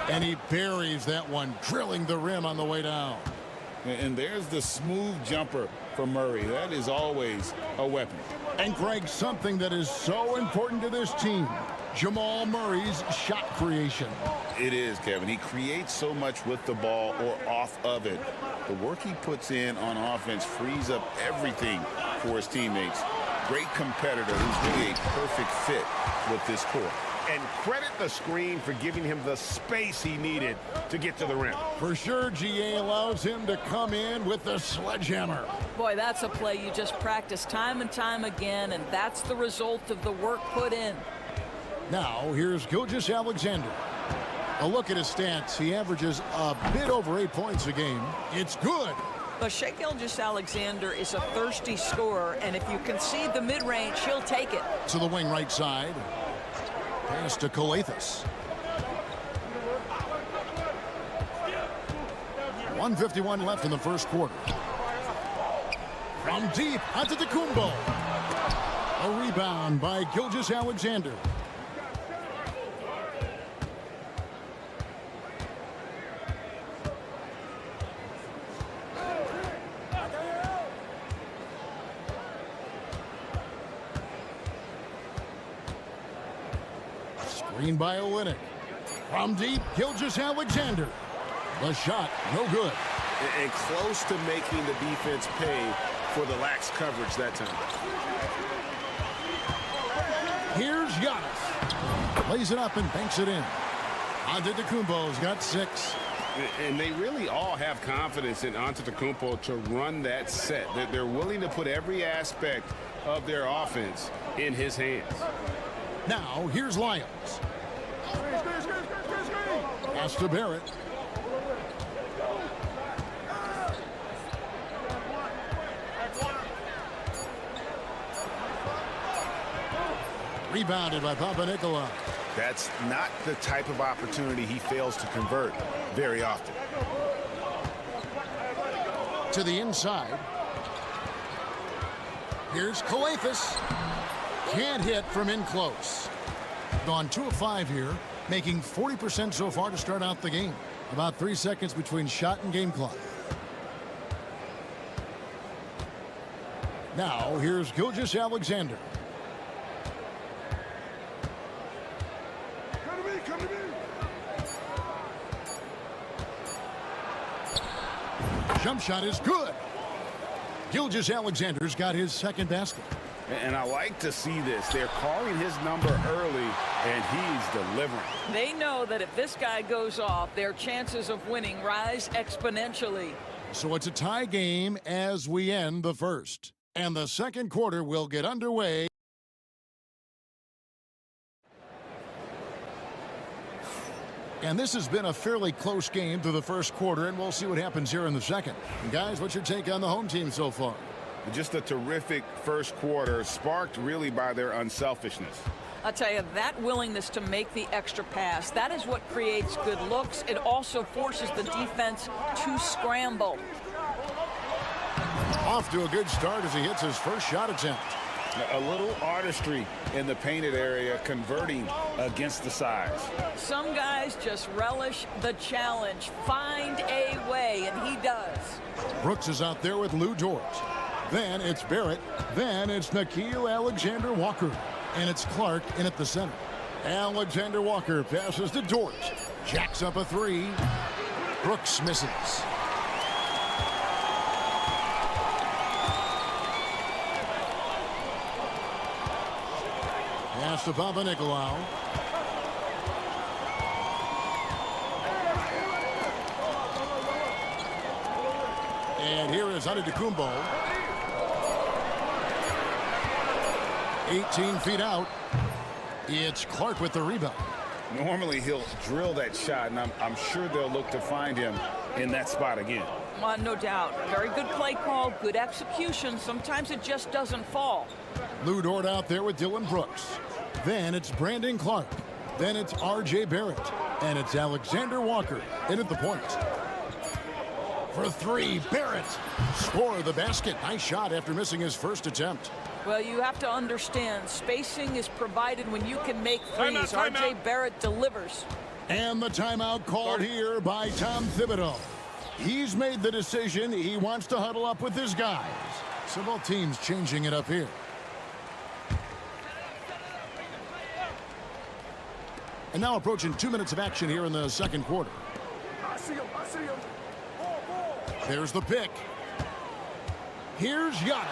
And he buries that one, drilling the rim on the way down. And there's the smooth jumper for Murray. That is always a weapon. And Greg, something that is so important to this team, Jamal Murray's shot creation. It is, Kevin. He creates so much with the ball or off of it. The work he puts in on offense frees up everything for his teammates. Great competitor who's really a perfect fit with this core. And credit the screen for giving him the space he needed to get to the rim. For sure, GA allows him to come in with the sledgehammer. Boy, that's a play you just practice time and time again, and that's the result of the work put in. Now, here's Gilgeous-Alexander. A look at his stats. He averages a bit over 8 points a game. It's good. But Shai Gilgeous-Alexander is a thirsty scorer, and if you concede the mid-range, he'll take it. To the wing right side. Pass to Coathis. 1:51 left in the first quarter. From deep, Antetokounmpo. A rebound by Gilgeous-Alexander. Screen by Olynyk. From deep, Gilgeous-Alexander. The shot, no good. And close to making the defense pay for the lax coverage that time. Here's Giannis. Lays it up and banks it in. Antetokounmpo's got 6. And they really all have confidence in Antetokounmpo to run that set. That they're willing to put every aspect of their offense in his hands. Now, here's Lyons. Pass to Barrett. Rebounded by Papanikolaou. That's not the type of opportunity he fails to convert very often. To the inside. Here's Coathis. Can't hit from in close. Gone 2 of 5 here, making 40% so far to start out the game. About 3 seconds between shot and game clock. Now, here's Gilgeous-Alexander. Jump shot is good. Gilgeous-Alexander's got his second basket. And I like to see this. They're calling his number early, and he's delivering. They know that if this guy goes off, their chances of winning rise exponentially. So it's a tie game as we end the first. And the second quarter will get underway. And this has been a fairly close game through the first quarter, and we'll see what happens here in the second. And guys, what's your take on the home team so far? Just a terrific first quarter, sparked really by their unselfishness. I'll tell you, that willingness to make the extra pass, that is what creates good looks. It also forces the defense to scramble. Off to a good start as he hits his first shot attempt. A little artistry in the painted area, converting against the size. Some guys just relish the challenge. Find a way, and he does. Brooks is out there with Lou Dort. Then it's Barrett. Then it's Nickeil Alexander-Walker. And it's Clark in at the center. Alexander-Walker passes to Dort. Jacks up a 3. Brooks misses. Pass to Papanikolaou. And here is Antetokounmpo. 18 feet out. It's Clark with the rebound. Normally he'll drill that shot, and I'm sure they'll look to find him in that spot again. No doubt. Very good play call, good execution. Sometimes it just doesn't fall. Lou Dort out there with Dylan Brooks. Then it's Brandon Clark. Then it's R.J. Barrett. And it's Alexander Walker in at the point. For 3, Barrett. Score the basket. Nice shot after missing his first attempt. Well, you have to understand, spacing is provided when you can make threes. R.J. Barrett delivers. And the timeout called here by Tom Thibodeau. He's made the decision. He wants to huddle up with his guys. So both teams changing it up here. And now approaching 2 minutes of action here in the second quarter. I see him. There's the pick. Here's Giannis.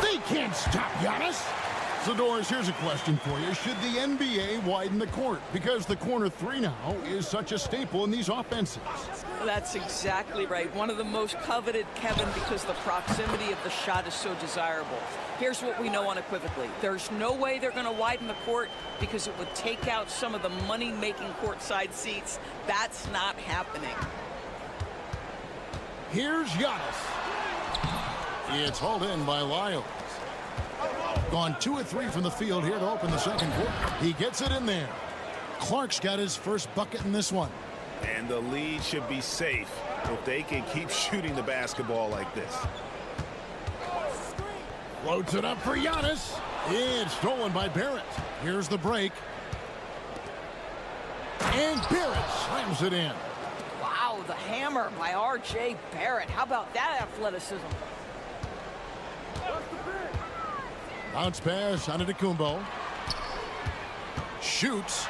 They can't stop Giannis. So, Doris, here's a question for you. Should the NBA widen the court? Because the corner three now is such a staple in these offenses. That's exactly right. One of the most coveted, Kevin, because the proximity of the shot is so desirable. Here's what we know unequivocally. There's no way they're going to widen the court because it would take out some of the money-making courtside seats. That's not happening. Here's Giannis. It's hauled in by Lyles. Gone 2 of 3 from the field here to open the second quarter. He gets it in there. Clark's got his first bucket in this one. And the lead should be safe if they can keep shooting the basketball like this. Floats it up for Giannis. It's stolen by Barrett. Here's the break. And Barrett slams it in. Wow, the hammer by R.J. Barrett. How about that athleticism? Bounce pass on Antetokounmpo. Shoots.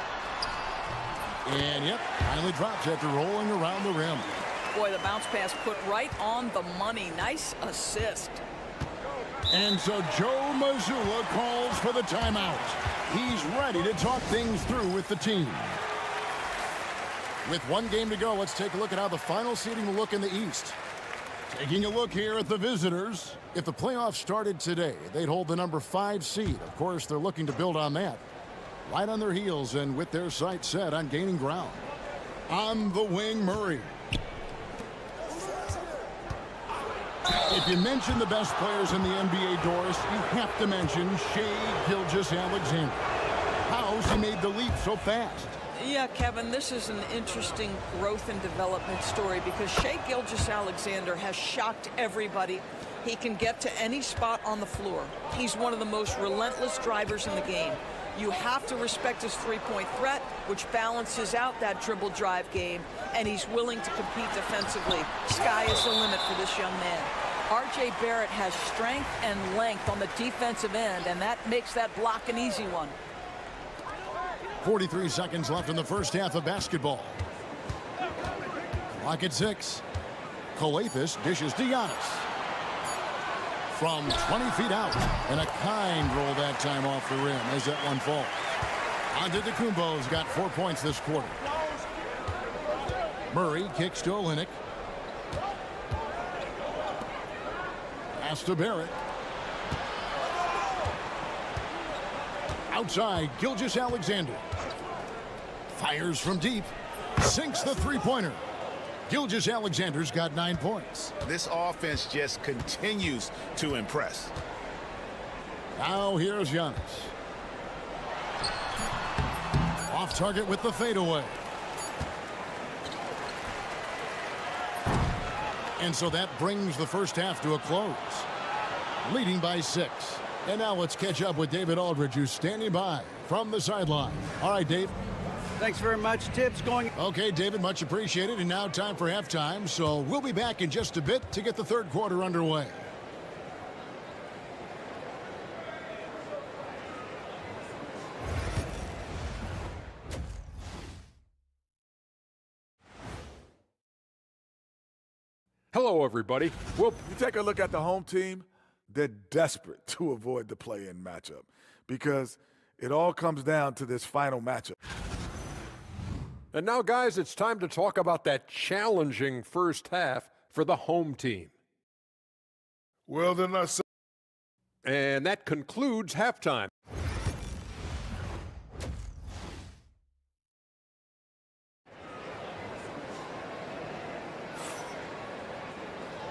And, yep, finally drops after rolling around the rim. Boy, the bounce pass put right on the money. Nice assist. And so Joe Mazzulla calls for the timeout. He's ready to talk things through with the team. With one game to go, let's take a look at how the final seeding will look in the East. Taking a look here at the visitors. If the playoffs started today, they'd hold the number 5 seed. Of course, they're looking to build on that. Right on their heels and with their sights set on gaining ground. On the wing, Murray. If you mention the best players in the NBA, Doris, you have to mention Shai Gilgeous-Alexander. How's he made the leap so fast? Yeah, Kevin, this is an interesting growth and development story because Shai Gilgeous-Alexander has shocked everybody. He can get to any spot on the floor. He's one of the most relentless drivers in the game. You have to respect his three-point threat, which balances out that dribble drive game, and he's willing to compete defensively. Sky is the limit for this young man. R.J. Barrett has strength and length on the defensive end, and that makes that block an easy one. 43 seconds left in the first half of basketball. Clock at 6. Coathis dishes to Giannis. From 20 feet out, and a kind roll that time off the rim as that one falls. Antetokounmpo's got 4 points this quarter. Murray kicks to Olynyk. Pass to Barrett. Outside, Gilgeous-Alexander. Fires from deep. Sinks the three-pointer. Gilgeous-Alexander's got 9 points. This offense just continues to impress. Now here's Giannis. Off target with the fadeaway. And so that brings the first half to a close. Leading by 6. And now let's catch up with David Aldridge, who's standing by from the sideline. All right, Dave. Thanks very much. Tips going. Okay, David, much appreciated. And now time for halftime. So we'll be back in just a bit to get the third quarter underway. Hello, everybody. Well, you take a look at the home team, they're desperate to avoid the play-in matchup because it all comes down to this final matchup. And now, guys, it's time to talk about that challenging first half for the home team. Well, then I say. And that concludes halftime.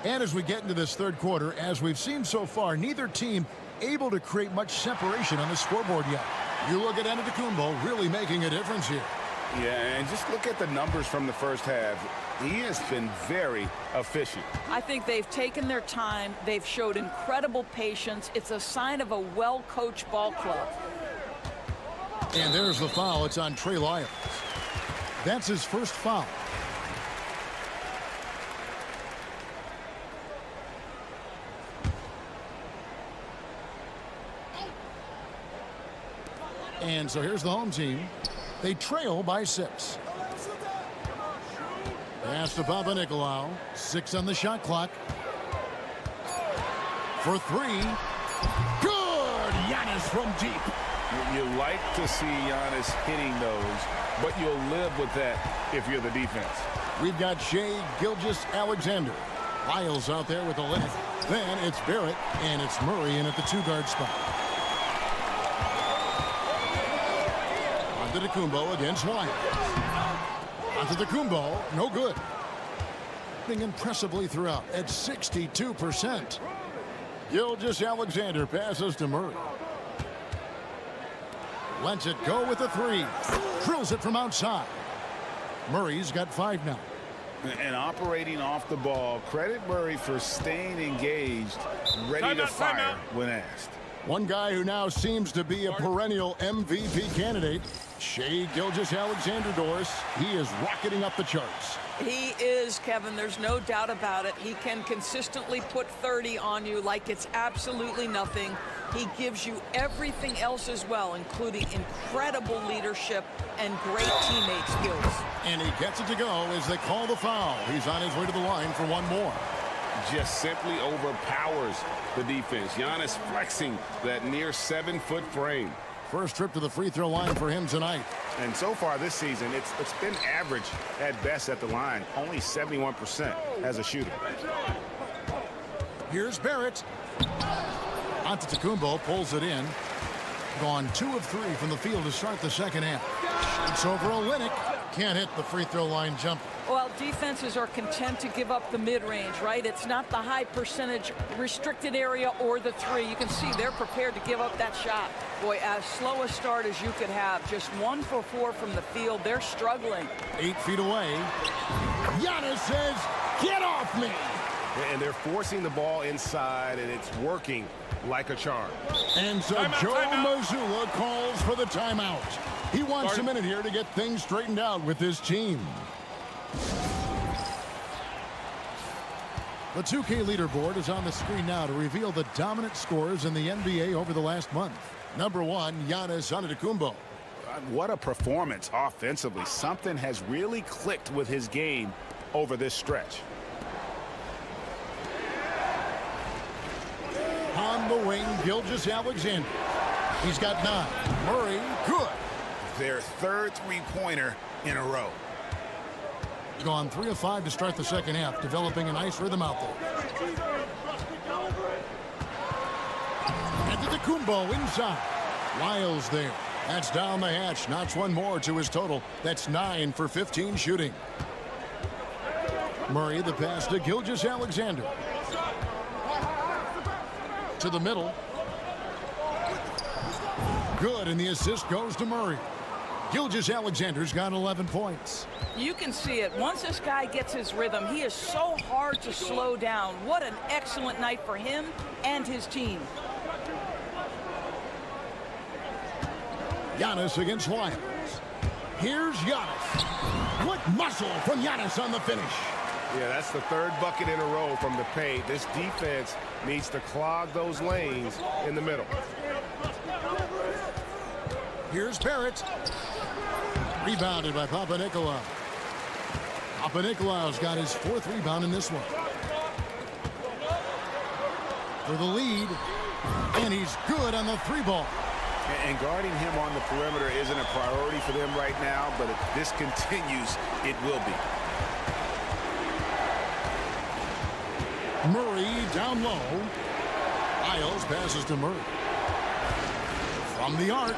And as we get into this third quarter, as we've seen so far, neither team able to create much separation on the scoreboard yet. You look at Antetokounmpo really making a difference here. Yeah, and just look at the numbers from the first half. He has been very efficient. I think they've taken their time. They've showed incredible patience. It's a sign of a well-coached ball club. And there's the foul. It's on Trey Lyles. That's his first foul. And so here's the home team. They trail by 6. Pass to Papanikolaou. 6 on the shot clock. For 3. Good! Giannis from deep. You like to see Giannis hitting those, but you'll live with that if you're the defense. We've got Shea Gilgeous-Alexander. Lyles out there with the left. Then it's Barrett, and it's Murray in at the 2-guard spot. Antetokounmpo against Lyles. Antetokounmpo, no good. Impressively throughout at 62%. Gilgeous-Alexander passes to Murray. Lets it go with a 3. Drills it from outside. Murray's got 5 now. And operating off the ball, credit Murray for staying engaged, ready to fire when asked. One guy who now seems to be a perennial MVP candidate, Shea Gilgeous-Alexander, Doris. He is rocketing up the charts. He is, Kevin. There's no doubt about it. He can consistently put 30 on you like it's absolutely nothing. He gives you everything else as well, including incredible leadership and great teammate skills. And he gets it to go as they call the foul. He's on his way to the line for one more. Just simply overpowers the defense. Giannis flexing that near 7-foot frame. First trip to the free throw line for him tonight. And so far this season, it's been average at best at the line. Only 71% as a shooter. Here's Barrett. Antetokounmpo pulls it in. Gone 2 of 3 from the field to start the second half. It's over Olynyk. Can't hit the free throw line jump. Well, defenses are content to give up the mid-range, right? It's not the high percentage restricted area or the 3. You can see they're prepared to give up that shot. Boy, as slow a start as you could have. Just 1 for 4 from the field. They're struggling. 8 feet away. Giannis says, "Get off me!" And they're forcing the ball inside, and it's working like a charm. And so Joe Mazzulla calls for the timeout. He wants a minute here to get things straightened out with his team. The 2K leaderboard is on the screen now to reveal the dominant scores in the NBA over the last month. Number 1, Giannis Antetokounmpo. What a performance offensively. Something has really clicked with his game over this stretch. On the wing, Gilgeous-Alexander. He's got 9. Murray, good. Their third three-pointer in a row. Gone 3 of 5 to start the second half, developing a nice rhythm out there. Antetokounmpo inside. Lyles there. That's down the hatch. Knocks one more to his total. That's 9 for 15 shooting. Murray the pass to Gilgeous-Alexander. To the middle. Good, and the assist goes to Murray. Gilgeous-Alexander's got 11 points. You can see it. Once this guy gets his rhythm, he is so hard to slow down. What an excellent night for him and his team. Giannis against Lyles. Here's Giannis. What muscle from Giannis on the finish. Yeah, that's the 3rd bucket in a row from the paint. This defense needs to clog those lanes in the middle. Here's Barrett. Rebounded by Papanikolaou. Papanikolaou's got his 4th rebound in this one. For the lead. And he's good on the 3-ball. And guarding him on the perimeter isn't a priority for them right now, but if this continues, it will be. Murray down low. Lyles passes to Murray. From the arc.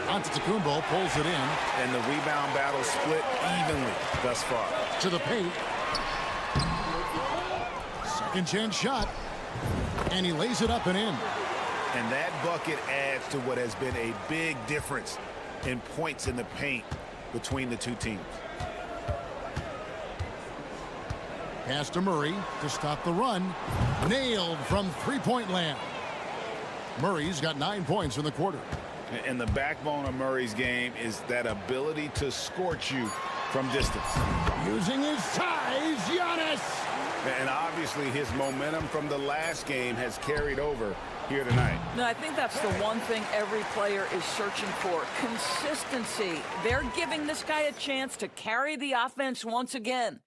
Antetokounmpo pulls it in. And the rebound battle split evenly thus far. To the paint. Second chance shot. And he lays it up and in. And that bucket adds to what has been a big difference in points in the paint between the two teams. Pass to Murray to stop the run. Nailed from three-point land. Murray's got 9 points in the quarter. And the backbone of Murray's game is that ability to scorch you from distance. Using his size, Giannis! And obviously his momentum from the last game has carried over here tonight. No, I think that's the one thing every player is searching for. Consistency. They're giving this guy a chance to carry the offense once again.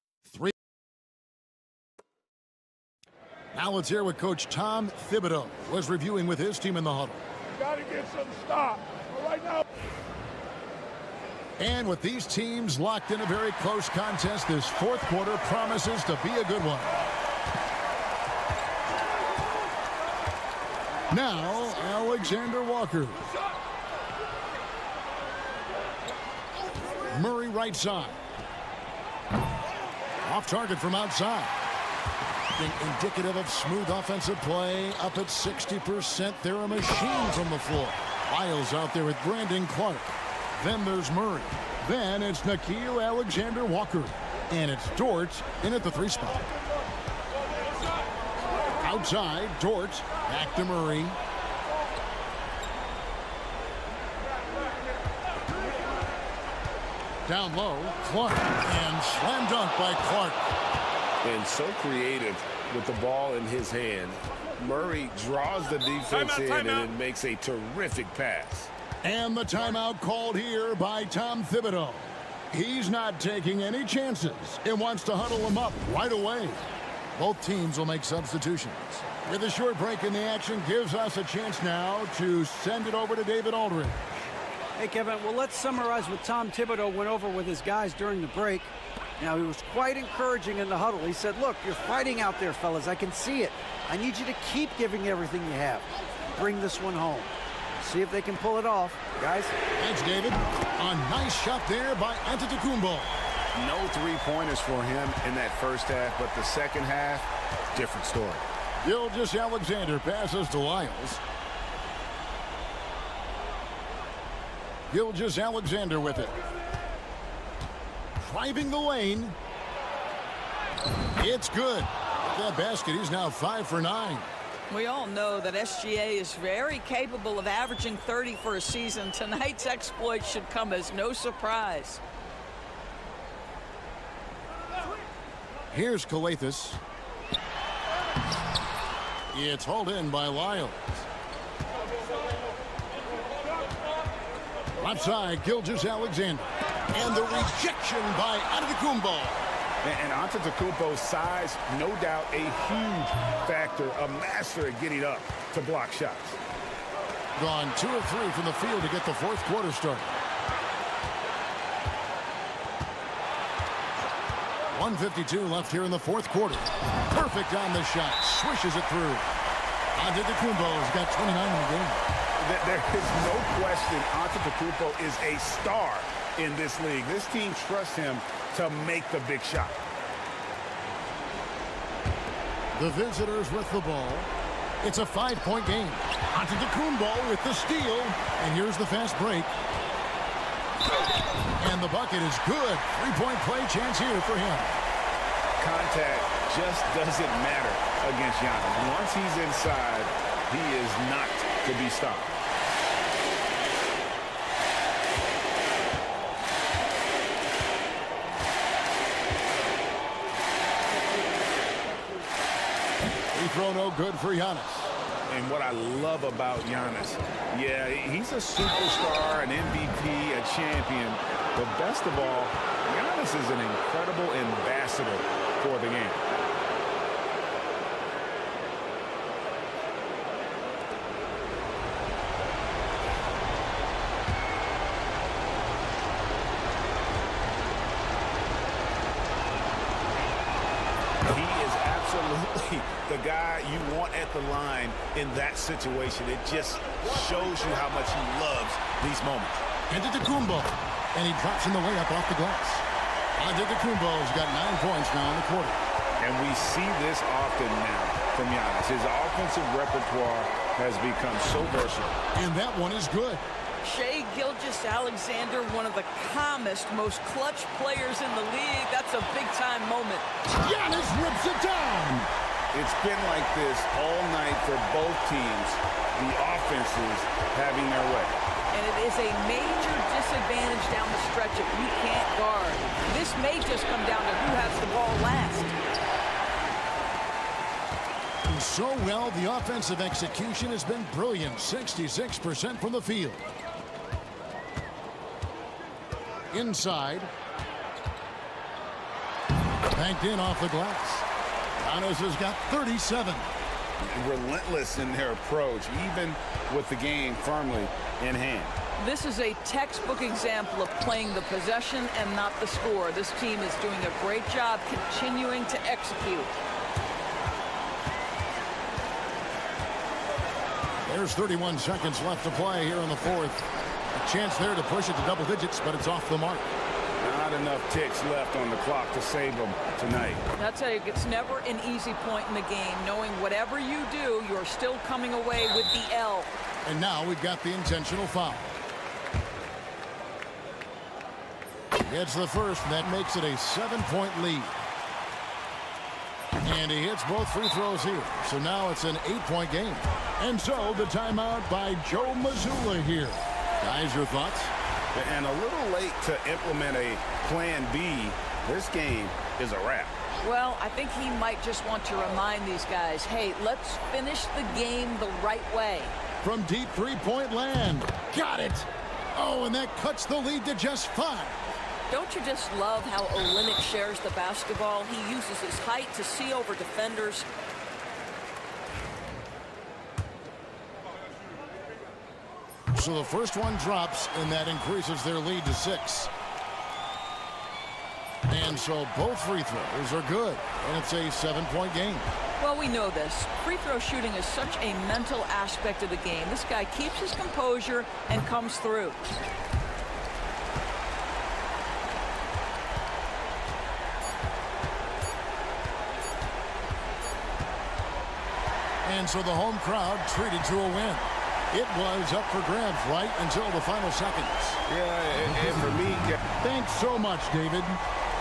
Now let's hear what Coach Tom Thibodeau was reviewing with his team in the huddle. Got to get some stop. Right now. And with these teams locked in a very close contest, this fourth quarter promises to be a good one. Now, Alexander Walker. Murray right side. Off target from outside. Indicative of smooth offensive play. Up at 60%. They're a machine from the floor. Lyles out there with Brandon Clark. Then there's Murray. Then it's Nickeil Alexander-Walker. And it's Dort in at the 3 spot. Outside, Dort. Back to Murray. Down low, Clark. And slam dunk by Clark. And so creative with the ball in his hand. Murray draws the defense in and then makes a terrific pass. And the timeout called here by Tom Thibodeau. He's not taking any chances and wants to huddle them up right away. Both teams will make substitutions. With a short break in the action, gives us a chance now to send it over to David Aldridge. Hey, Kevin, well, let's summarize what Tom Thibodeau went over with his guys during the break. Now, he was quite encouraging in the huddle. He said, look, you're fighting out there, fellas. I can see it. I need you to keep giving everything you have. Bring this one home. See if they can pull it off. Guys? Thanks, David. A nice shot there by Antetokounmpo. No three-pointers for him in that first half, but the second half, different story. Gilgeous-Alexander passes to Lyles. Gilgeous-Alexander with it. Driving the lane. It's good. With that basket, he's now 5 for 9. We all know that SGA is very capable of averaging 30 for a season. Tonight's exploit should come as no surprise. Here's Calathis. It's hauled in by Lyles. Left side, Gilgeous-Alexander. And the rejection by Antetokounmpo. And Antetokounmpo's size, no doubt a huge factor, a master at getting up to block shots. Gone 2 of 3 from the field to get the fourth quarter started. 1:52 left here in the fourth quarter. Perfect on the shot. Swishes it through. Antetokounmpo's got 29 in the game. There is no question Antetokounmpo is a star in this league. This team trusts him to make the big shot. The visitors with the ball. It's a 5-point game. Antetokounmpo with the steal. And here's the fast break. And the bucket is good. 3-point play chance here for him. Contact just doesn't matter against Giannis. Once he's inside, he is not to be stopped. Free throw no good for Giannis. And what I love about Giannis, yeah, he's a superstar, an MVP, a champion. But best of all, Giannis is an incredible ambassador for the game. The guy you want at the line in that situation. It just shows you how much he loves these moments. Antetokounmpo, and he drops in the layup off the glass. Antetokounmpo's got 9 points now in the quarter. And we see this often now from Giannis. His offensive repertoire has become so versatile. And that one is good. Shai Gilgeous-Alexander, one of the calmest, most clutch players in the league. That's a big-time moment. Giannis rips it down. It's been like this all night for both teams. The offenses having their way. And it is a major disadvantage down the stretch if you can't guard. This may just come down to who has the ball last. And so well, the offensive execution has been brilliant. 66% from the field. Inside. Banked in off the glass. Giannis has got 37. Relentless in their approach, even with the game firmly in hand. This is a textbook example of playing the possession and not the score. This team is doing a great job continuing to execute. There's 31 seconds left to play here in the fourth. A chance there to push it to double digits, but it's off the mark. Not enough ticks left on the clock to save them tonight. I'll tell you, it's never an easy point in the game, knowing whatever you do, you're still coming away with the L. And now we've got the intentional foul. It's the first, and that makes it a 7-point lead. And he hits both free throws here. So now it's an 8-point game. And so the timeout by Joe Mazzulla here. Guys, your thoughts? And a little late to implement a plan B. This game is a wrap. Well, I think he might just want to remind these guys, hey, let's finish the game the right way. From deep three-point land. Got it. Oh, and that cuts the lead to just 5. Don't you just love how Olynyk shares the basketball? He uses his height to see over defenders. So the first one drops, and that increases their lead to 6. And so both free throws are good, and it's a 7-point game. Well, we know this. Free throw shooting is such a mental aspect of the game. This guy keeps his composure and comes through. And so the home crowd treated to a win. It was up for grabs right until the final seconds. Yeah, and for me... Thanks so much, David.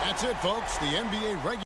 That's it, folks. The NBA regular...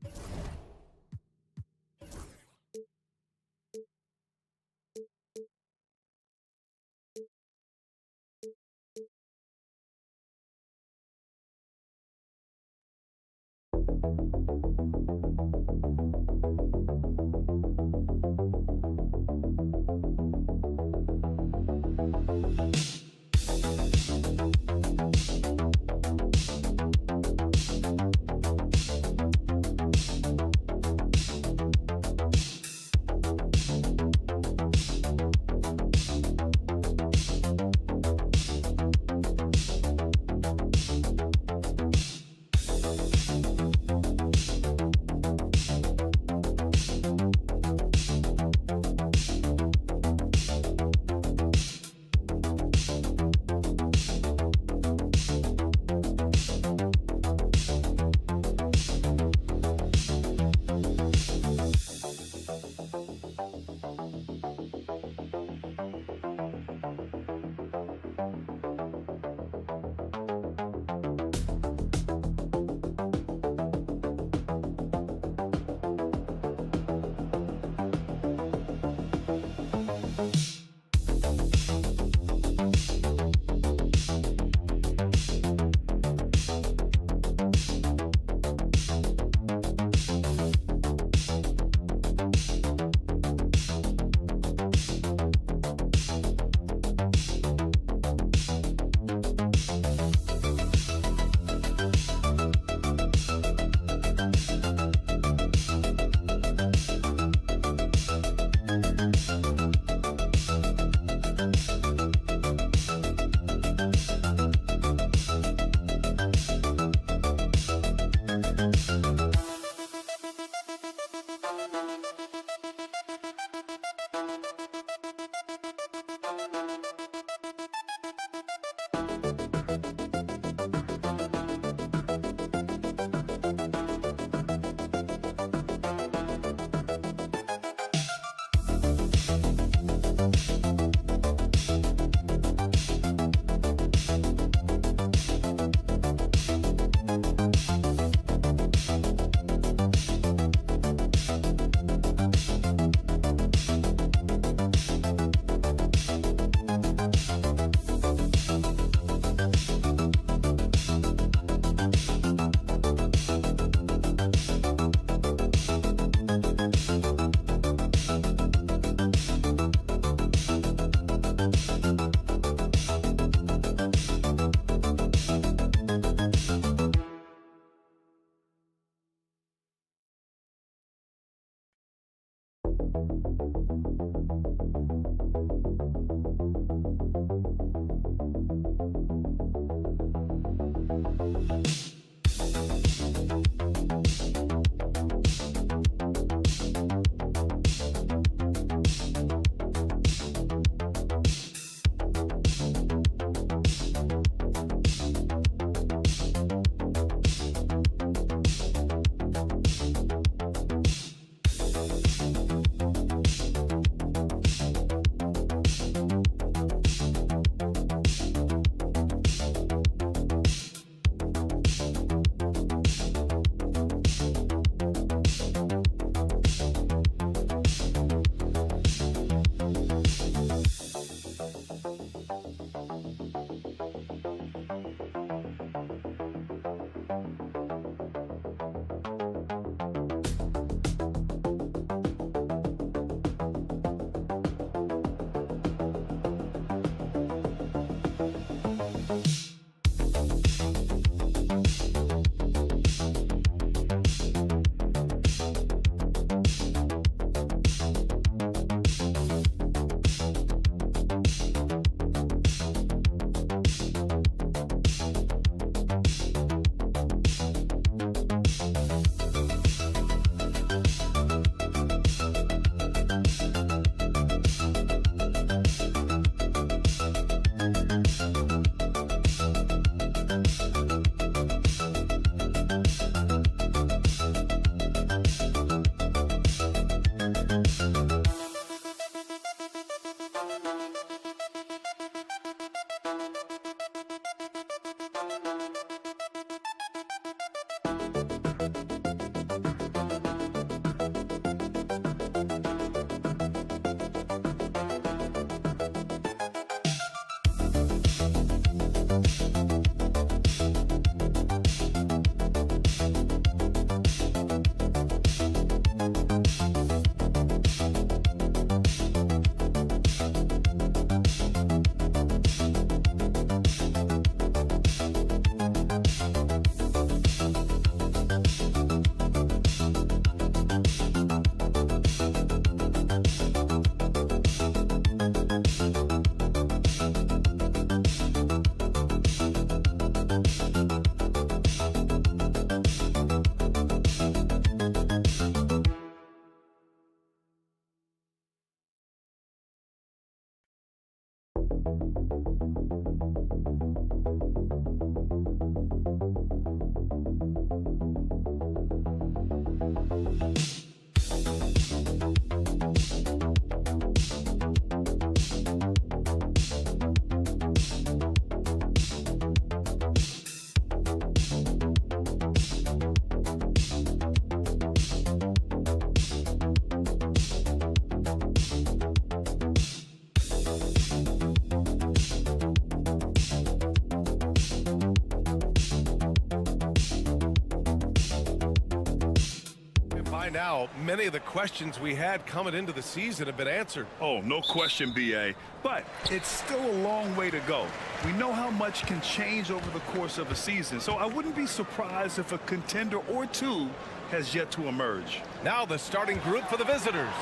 By now, many of the questions we had coming into the season have been answered. Oh, no question, B.A. But it's still a long way to go. We know how much can change over the course of a season, so I wouldn't be surprised if a contender or two has yet to emerge. Now the starting group for the visitors.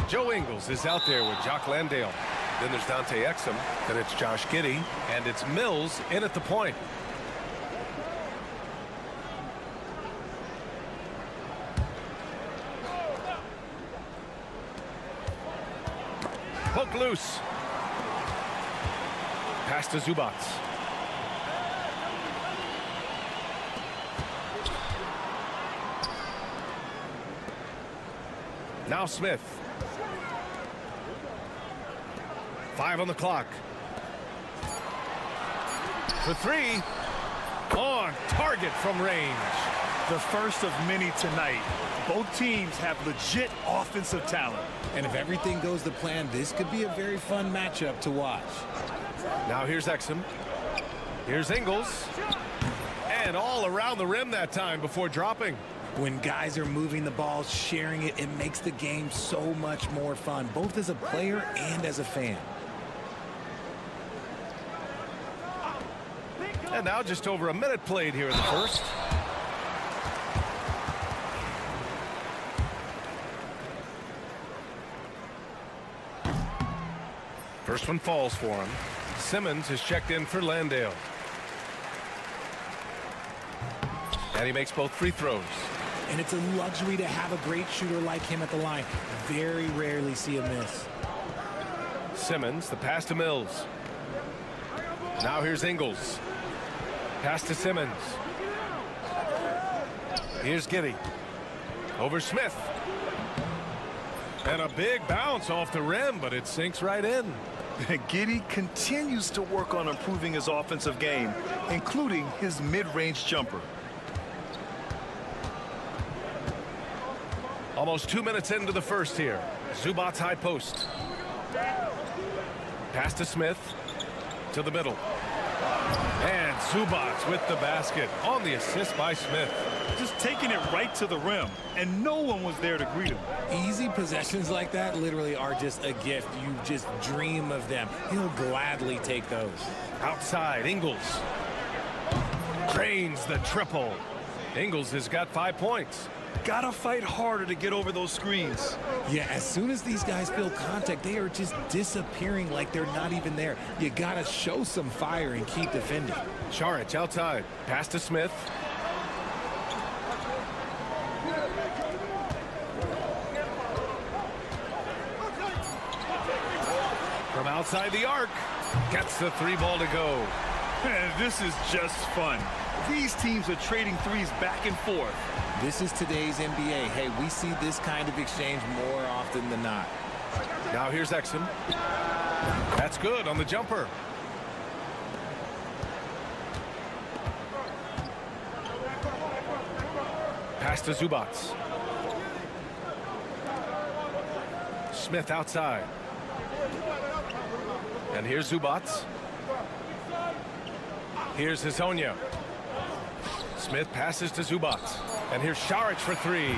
Joe Ingles is out there with Jock Landale. Then there's Dante Exum. Then it's Josh Giddey. And it's Mills in at the point. Poke loose. Pass to Zubats. Now Smith. 5 on the clock. For 3. On target from range. The first of many tonight. Both teams have legit offensive talent. And if everything goes to plan, this could be a very fun matchup to watch. Now here's Exum. Here's Ingles. And all around the rim that time before dropping. When guys are moving the ball, sharing it, it makes the game so much more fun, both as a player and as a fan. And now just over a minute played here in the first. First one falls for him. Simmons is checked in for Landale. And he makes both free throws. And it's a luxury to have a great shooter like him at the line. Very rarely see a miss. Simmons, the pass to Mills. Now here's Ingles. Pass to Simmons. Here's Giddey. Over Smith. And a big bounce off the rim, but it sinks right in. Giddey continues to work on improving his offensive game, including his mid-range jumper. Almost 2 minutes into the first here. Zubats high post. Pass to Smith. To the middle. And Zubats with the basket on the assist by Smith. Just taking it right to the rim, and no one was there to greet him. Easy possessions like that literally are just a gift. You just dream of them. He'll gladly take those. Outside, Ingles. Drains the triple. Ingles has got 5 points. Gotta fight harder to get over those screens. Yeah, as soon as these guys feel contact, they are just disappearing like they're not even there. You gotta show some fire and keep defending. Šarić outside. Pass to Smith. From outside the arc. Gets the 3 ball to go. And this is just fun. These teams are trading threes back and forth. This is today's NBA. Hey, we see this kind of exchange more often than not. Now here's Exum. That's good on the jumper. Pass to Zubats. Smith outside. And here's Zubats. Here's Hezonja. Smith passes to Zubats. And here's Šarić for 3.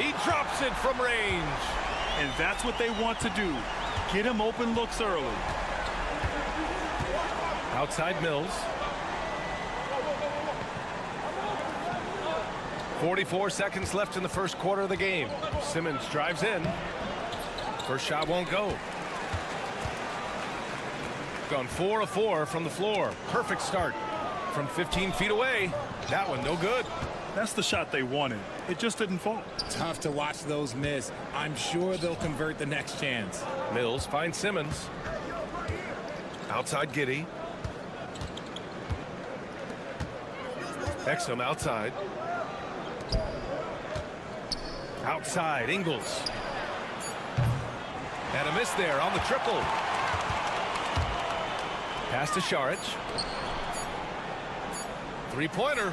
He drops it from range. And that's what they want to do. Get him open looks early. Outside Mills. 44 seconds left in the first quarter of the game. Simmons drives in. First shot won't go. Gone 4 of 4 from the floor. Perfect start. From 15 feet away. That one no good. That's the shot they wanted. It just didn't fall. Tough to watch those miss. I'm sure they'll convert the next chance. Mills finds Simmons. Outside Giddey. Exum outside. Outside Ingles. And a miss there on the triple. Pass to Šarić. 3-pointer.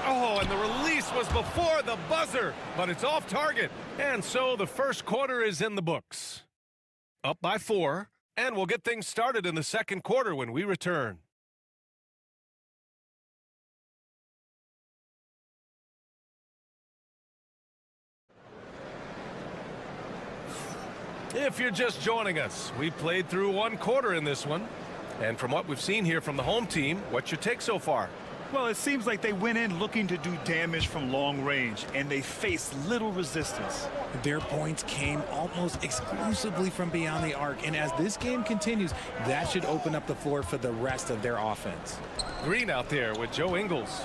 Oh, and the release was before the buzzer, but it's off target. And so the first quarter is in the books. Up by 4, and we'll get things started in the second quarter when we return. If you're just joining us, we played through one quarter in this one. And from what we've seen here from the home team, what's your take so far? Well, it seems like they went in looking to do damage from long range, and they faced little resistance. Their points came almost exclusively from beyond the arc, and as this game continues, that should open up the floor for the rest of their offense. Green out there with Joe Ingles.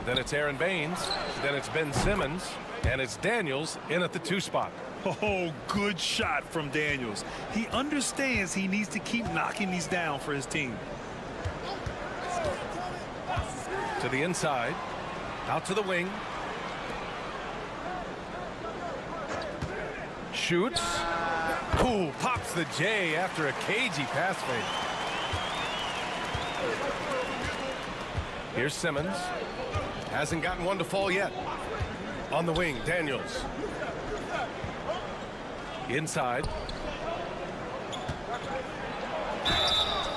Then it's Aaron Baines. Then it's Ben Simmons. And it's Daniels in at the 2 spot. Oh, good shot from Daniels. He understands he needs to keep knocking these down for his team. To the inside, out to the wing. Shoots. Ooh, pops the J after a cagey pass fake. Here's Simmons. Hasn't gotten one to fall yet. On the wing, Daniels. Inside.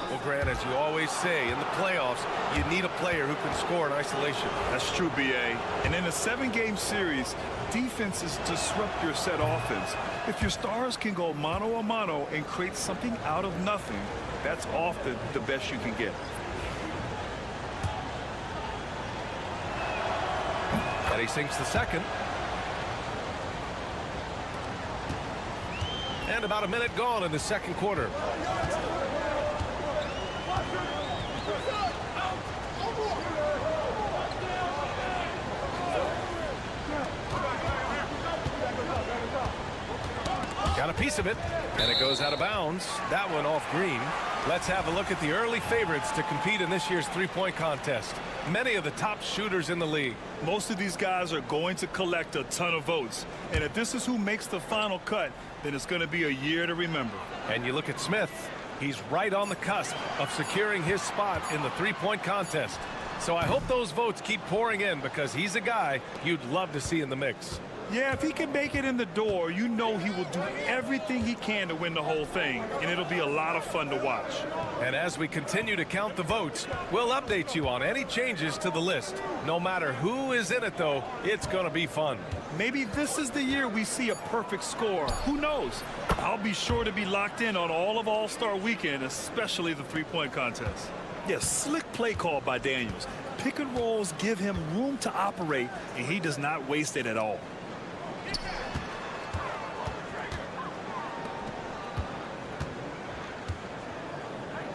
Well, Grant, as you always say, in the playoffs, you need a player who can score in isolation. That's true, B.A. And in a 7-game series, defenses disrupt your set offense. If your stars can go mano a mano and create something out of nothing, that's often the best you can get. And he sinks the second. And about a minute gone in the second quarter. Got a piece of it, and it goes out of bounds. That one off Green. Let's have a look at the early favorites to compete in this year's three-point contest. Many of the top shooters in the league. Most of these guys are going to collect a ton of votes. And if this is who makes the final cut, then it's going to be a year to remember. And you look at Smith. He's right on the cusp of securing his spot in the three-point contest. So I hope those votes keep pouring in because he's a guy you'd love to see in the mix. Yeah, if he can make it in the door, you know he will do everything he can to win the whole thing, and it'll be a lot of fun to watch. And as we continue to count the votes, we'll update you on any changes to the list. No matter who is in it, though, it's going to be fun. Maybe this is the year we see a perfect score. Who knows? I'll be sure to be locked in on all of All-Star Weekend, especially the three-point contest. Yes, slick play call by Daniels. Pick and rolls give him room to operate, and he does not waste it at all.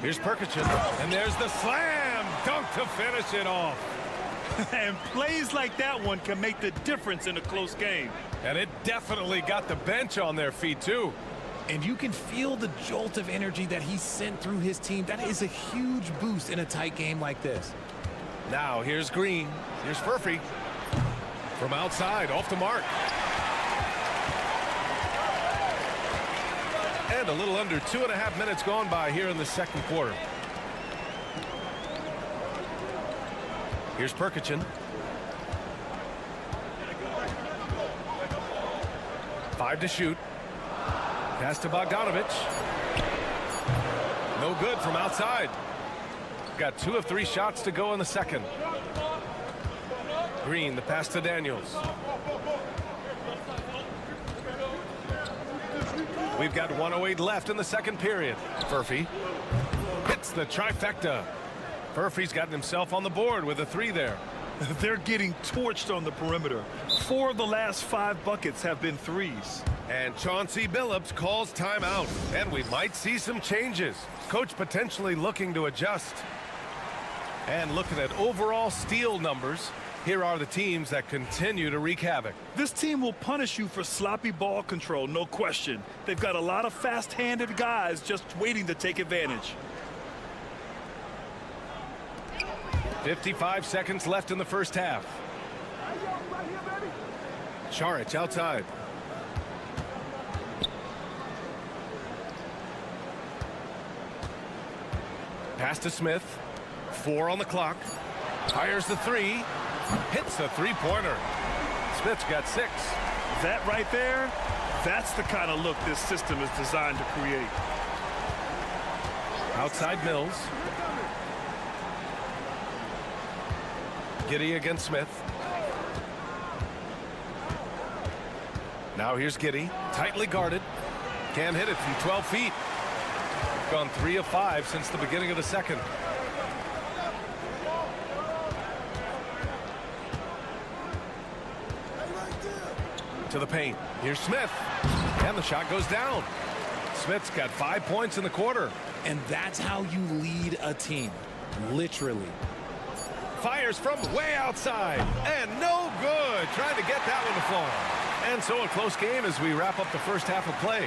Here's Perkichin, and there's the slam dunk to finish it off. And plays like that one can make the difference in a close game. And it definitely got the bench on their feet, too. And you can feel the jolt of energy that he sent through his team. That is a huge boost in a tight game like this. Now, here's Green. Here's Furphy. From outside, off the mark. And a little under 2.5 minutes gone by here in the second quarter. Here's Perkichin. 5 to shoot. Pass to Bogdanovich. No good from outside. Got 2 of 3 shots to go in the second. Green, the pass to Daniels. We've got 1:08 left in the second period. Furphy hits the trifecta. Furphy's gotten himself on the board with a 3 there. They're getting torched on the perimeter. 4 of the last 5 buckets have been threes. And Chauncey Billups calls timeout. And we might see some changes. Coach potentially looking to adjust. And looking at overall steal numbers, here are the teams that continue to wreak havoc. This team will punish you for sloppy ball control, no question. They've got a lot of fast-handed guys just waiting to take advantage. 55 seconds left in the first half. Charic outside. Pass to Smith. 4 on the clock. Fires the 3. Hits the three-pointer. Smith's got 6. That right there, that's the kind of look this system is designed to create. Outside Mills. Giddey against Smith. Now here's Giddey. Tightly guarded. Can't hit it from 12 feet. Gone 3 of 5 since the beginning of the second. To the paint. Here's Smith. And the shot goes down. Smith's got 5 points in the quarter. And that's how you lead a team. Literally. Fires from way outside. And no good. Trying to get that one to fall. And so a close game as we wrap up the first half of play.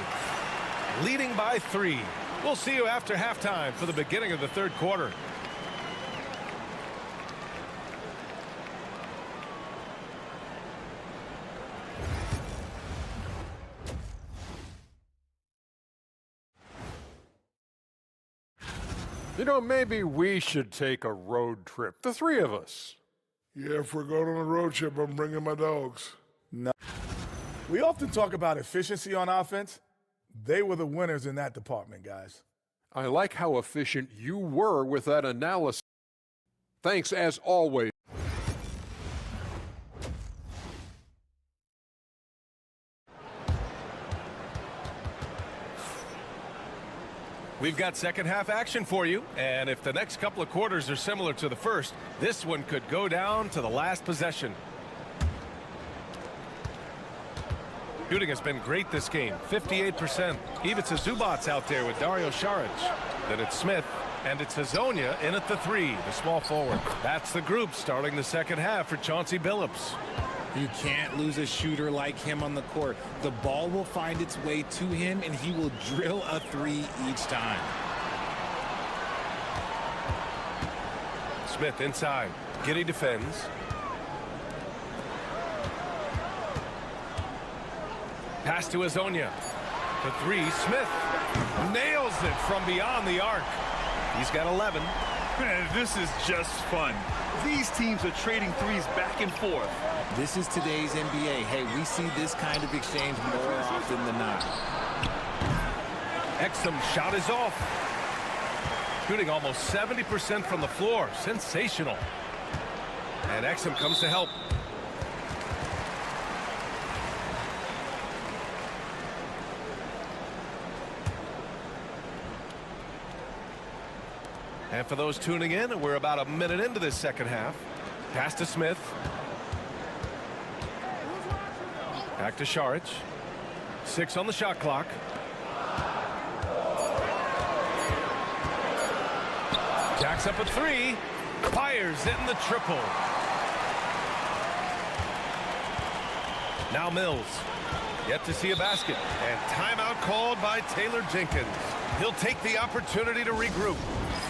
Leading by 3. We'll see you after halftime for the beginning of the third quarter. You know, maybe we should take a road trip, the 3 of us. Yeah, if we're going on a road trip, I'm bringing my dogs. No. We often talk about efficiency on offense. They were the winners in that department, guys. I like how efficient you were with that analysis. Thanks, as always. We've got second half action for you, and if the next couple of quarters are similar to the first, this one could go down to the last possession. Shooting has been great this game, 58%. Ivica Zubac's out there with Dario Saric. Then it's Smith, and it's Hazonia in at the 3, the small forward. That's the group starting the second half for Chauncey Billups. You can't lose a shooter like him on the court. The ball will find its way to him, and he will drill a 3 each time. Smith inside. Giddey defends. Pass to Hazonia. The 3, Smith nails it from beyond the arc. He's got 11. Man, this is just fun. These teams are trading threes back and forth. This is today's NBA. Hey, we see this kind of exchange more often than not. Exum's shot is off. Shooting almost 70% from the floor. Sensational. And Exum comes to help. And for those tuning in, we're about a minute into this second half. Pass to Smith. Back to Saric. 6 on the shot clock. Jacks up a 3. Fires in the triple. Now Mills. Yet to see a basket. And timeout called by Taylor Jenkins. He'll take the opportunity to regroup.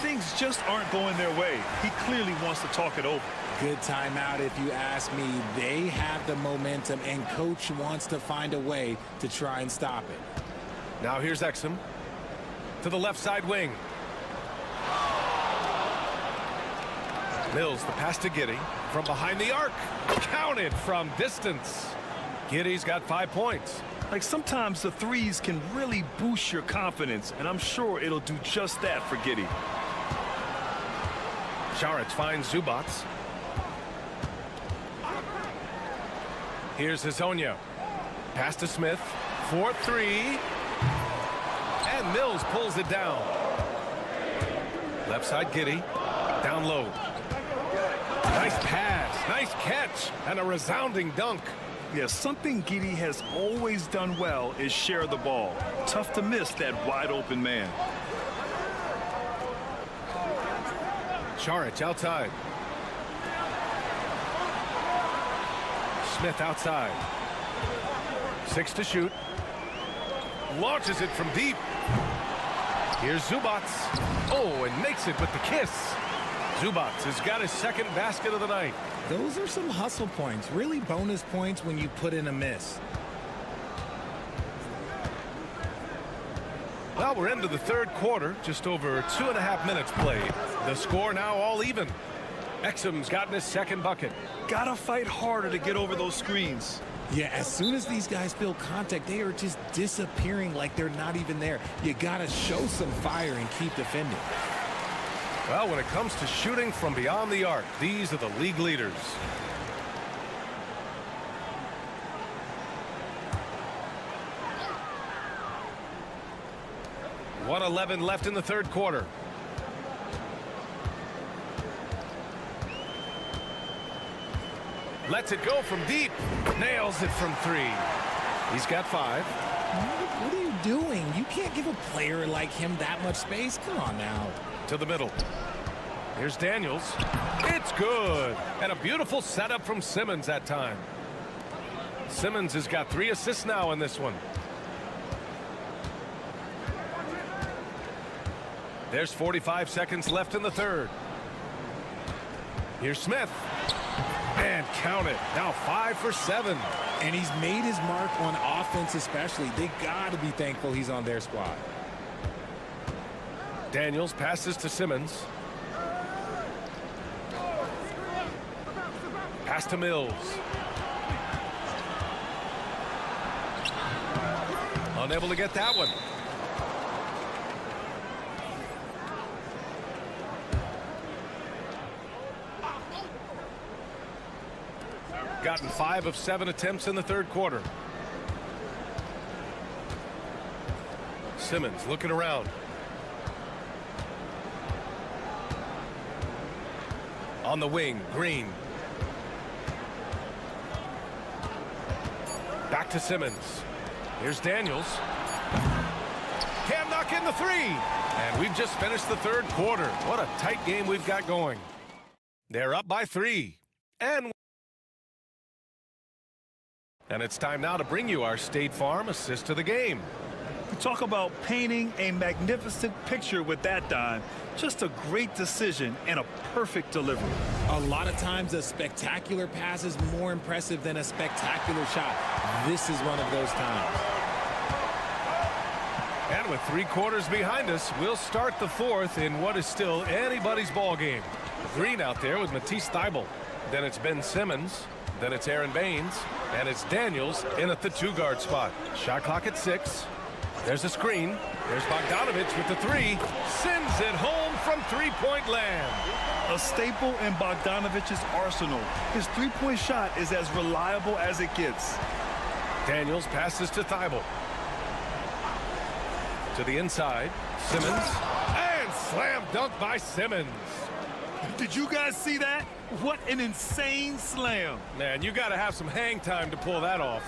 Things just aren't going their way. He clearly wants to talk it over. Good timeout if you ask me. They have the momentum, and coach wants to find a way to try and stop it. Now here's Exum to the left side wing. Mills, the pass to Giddey from behind the arc. Counted from distance. Giddey's got 5 points. Like, sometimes the threes can really boost your confidence, and I'm sure it'll do just that for Giddey. Saric finds Zubac. Here's Hazonia. Pass to Smith. 4-3. And Mills pulls it down. Left side Giddey. Down low. Nice pass. Nice catch. And a resounding dunk. Yeah, something Giddey has always done well is share the ball. Tough to miss that wide open man. Saric outside. Smith outside. 6 to shoot. Launches it from deep. Here's Zubac. Oh, and makes it with the kiss. Zubac has got his second basket of the night. Those are some hustle points, really bonus points when you put in a miss. Well, we're into the third quarter, just over 2.5 minutes played. The score now all even. Exum's gotten his second bucket. Gotta fight harder to get over those screens. Yeah, as soon as these guys feel contact, they are just disappearing like they're not even there. You gotta show some fire and keep defending. Well, when it comes to shooting from beyond the arc, these are the league leaders. 1:11 left in the third quarter. Lets it go from deep. Nails it from 3. He's got 5. What are you doing? You can't give a player like him that much space. Come on now. To the middle. Here's Daniels. It's good. And a beautiful setup from Simmons that time. Simmons has got 3 assists now in this one. There's 45 seconds left in the third. Here's Smith. And count it. Now 5 for 7. And he's made his mark on offense especially. They got to be thankful he's on their squad. Daniels passes to Simmons. Pass to Mills. Unable to get that one. Gotten 5 of 7 attempts in the third quarter. Simmons looking around. On the wing, Green. Back to Simmons. Here's Daniels. Can't knock in the 3. And we've just finished the third quarter. What a tight game we've got going. They're up by 3. And it's time now to bring you our State Farm assist of the game. We talk about painting a magnificent picture with that dime. Just a great decision and a perfect delivery. A lot of times a spectacular pass is more impressive than a spectacular shot. This is one of those times. And with 3 quarters behind us, we'll start the fourth in what is still anybody's ball game. Green out there with Matisse Thybulle. Then it's Ben Simmons. Then it's Aaron Baines. And it's Daniels in at the 2-guard spot. Shot clock at 6. There's a screen. There's Bogdanovich with the 3. Sends it home from 3-point land. A staple in Bogdanovich's arsenal. His 3-point shot is as reliable as it gets. Daniels passes to Thybulle. To the inside. Simmons. And slam dunk by Simmons. Did you guys see that? What an insane slam. Man, you got to have some hang time to pull that off.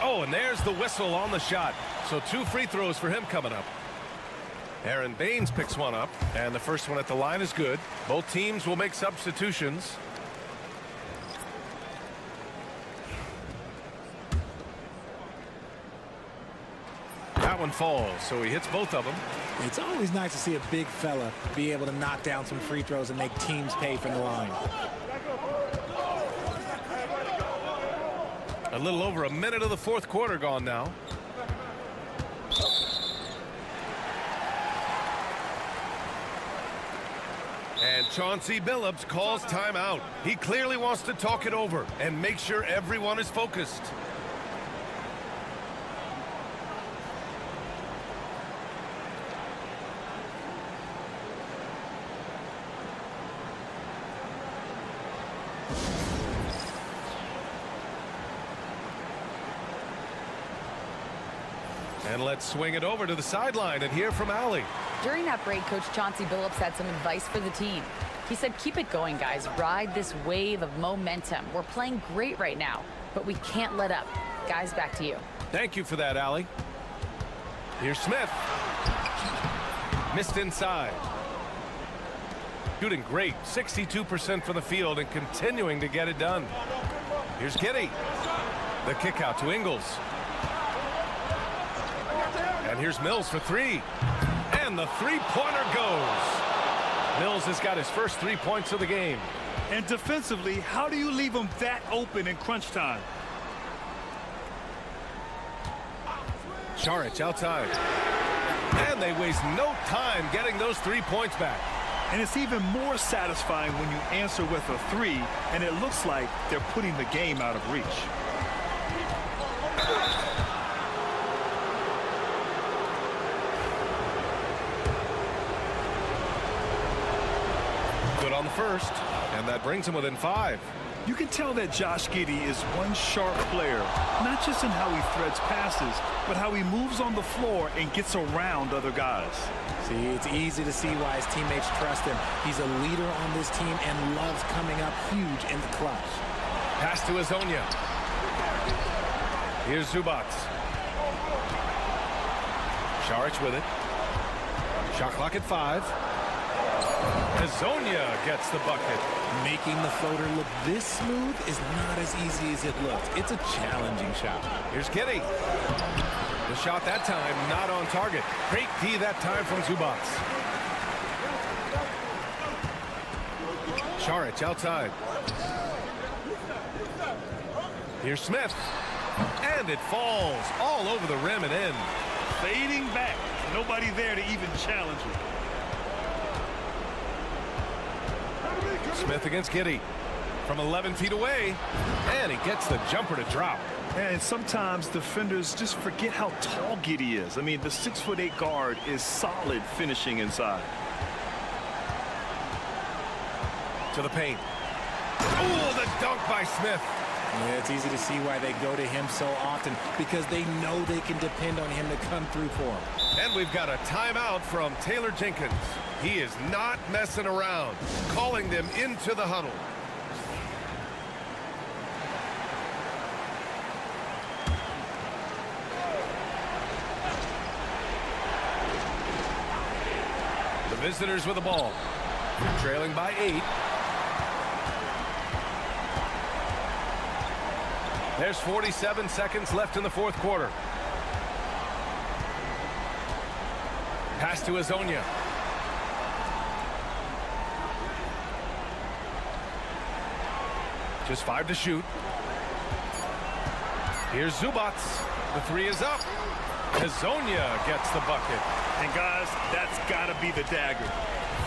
Oh, and there's the whistle on the shot. So 2 free throws for him coming up. Aaron Baines picks one up, and the first one at the line is good. Both teams will make substitutions. That one falls, so he hits both of them. It's always nice to see a big fella be able to knock down some free throws and make teams pay from the line. A little over a minute of the fourth quarter gone now. And Chauncey Billups calls timeout. He clearly wants to talk it over and make sure everyone is focused. And let's swing it over to the sideline and hear from Allie. During that break, Coach Chauncey Billups had some advice for the team. He said, keep it going, guys. Ride this wave of momentum. We're playing great right now, but we can't let up. Guys, back to you. Thank you for that, Allie. Here's Smith. Missed inside. Shooting great. 62% from the field and continuing to get it done. Here's Giddey. The kick out to Ingles. And here's Mills for 3. And the 3-pointer goes. Mills has got his first 3 points of the game. And defensively, how do you leave him that open in crunch time? Saric outside. And they waste no time getting those 3 points back. And it's even more satisfying when you answer with a 3, and it looks like they're putting the game out of reach. Good on the first, and that brings him within 5. You can tell that Josh Giddey is one sharp player, not just in how he threads passes, but how he moves on the floor and gets around other guys. See, it's easy to see why his teammates trust him. He's a leader on this team and loves coming up huge in the clutch. Pass to Azonia. Here's Zubac. Saric with it. Shot clock at 5. Azonia gets the bucket. Making the floater look this smooth is not as easy as it looks. It's a challenging shot. Here's Giddey. The shot that time not on target. Great D that time from Zubac. Saric outside. Here's Smith. And it falls all over the rim and in. Fading back. Nobody there to even challenge him. Smith against Giddey from 11 feet away, and he gets the jumper to drop. And sometimes defenders just forget how tall Giddey is. I mean, the 6'8" guard is solid finishing inside. To the paint. Oh, the dunk by Smith. Yeah, it's easy to see why they go to him so often, because they know they can depend on him to come through for them. And we've got a timeout from Taylor Jenkins. He is not messing around, calling them into the huddle. The visitors with the ball, trailing by 8. There's 47 seconds left in the fourth quarter. Pass to Azonia. Just 5 to shoot. Here's Zubac. The 3 is up. Azonia gets the bucket. And guys, that's got to be the dagger.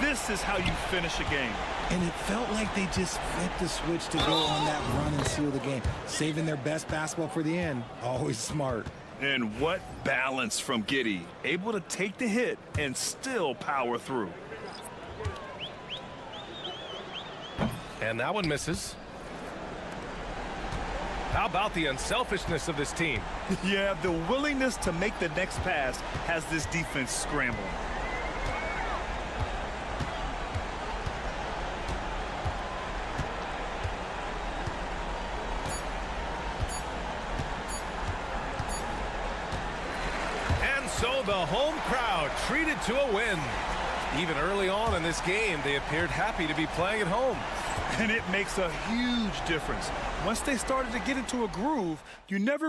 This is how you finish a game. And it felt like they just flipped the switch to go on that run and seal the game. Saving their best basketball for the end. Always smart. And what balance from Giddey. Able to take the hit and still power through. And that one misses. How about the unselfishness of this team? Yeah, the willingness to make the next pass has this defense scrambling. So the home crowd treated to a win. Even early on in this game, they appeared happy to be playing at home. And it makes a huge difference. Once they started to get into a groove, you never...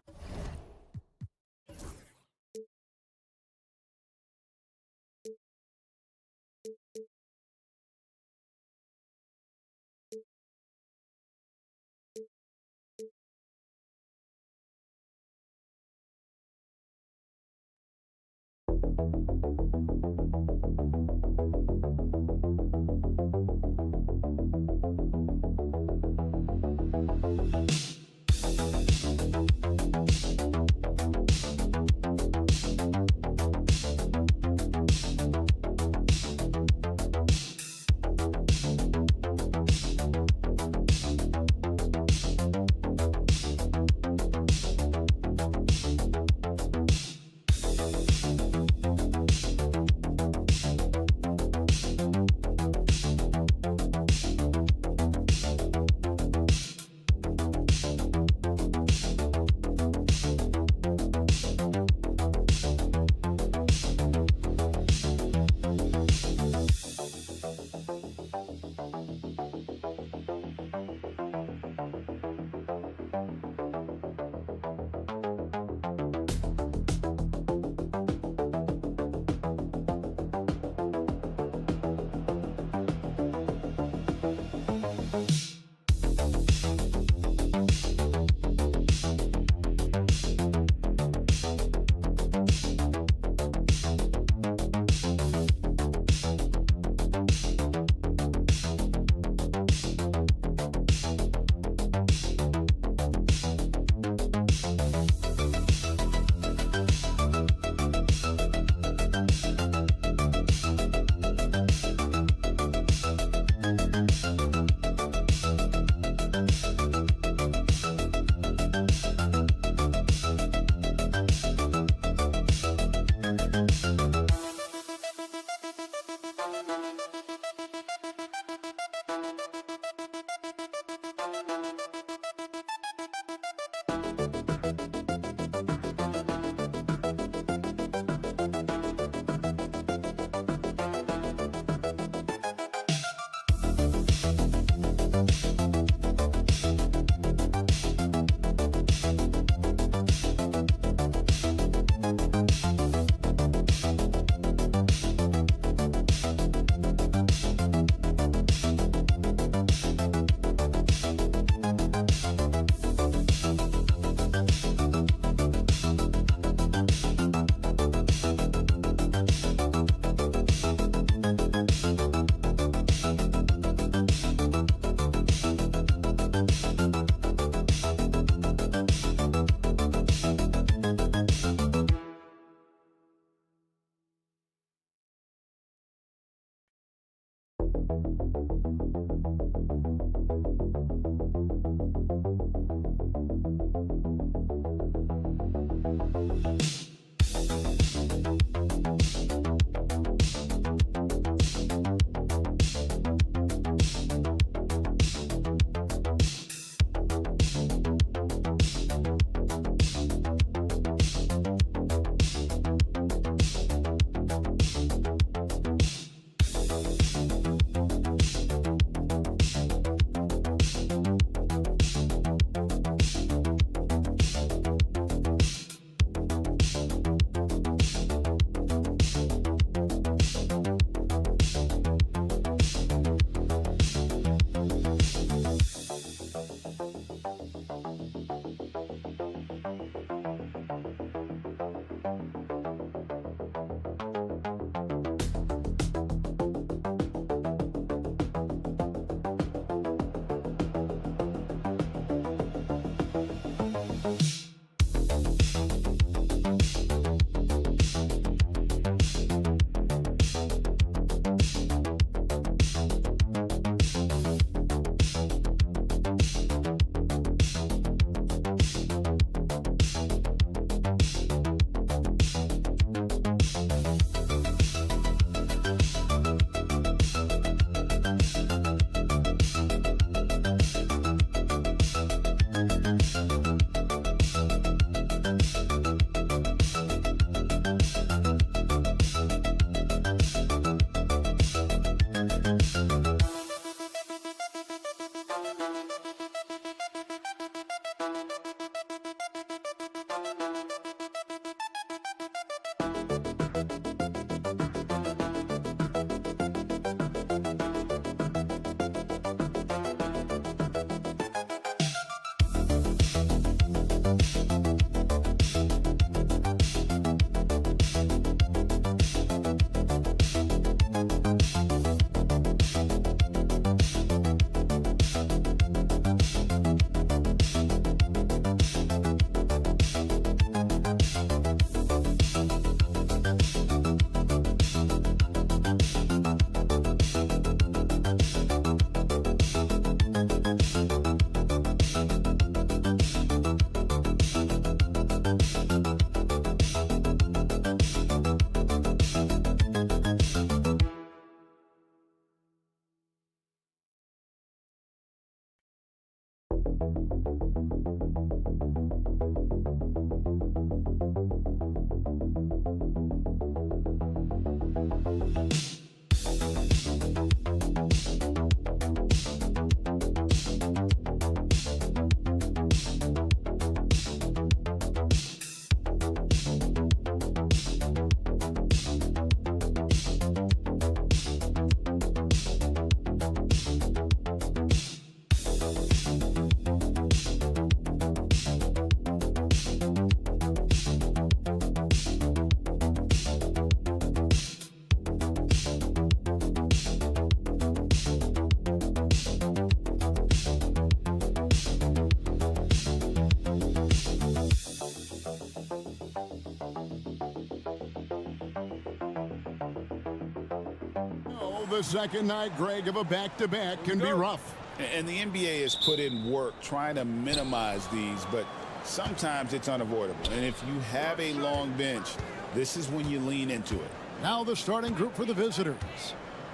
The second night, Greg, of a back-to-back can be rough. And the NBA has put in work trying to minimize these, but sometimes it's unavoidable. And if you have a long bench, This is when you lean into it. Now the starting group for the visitors.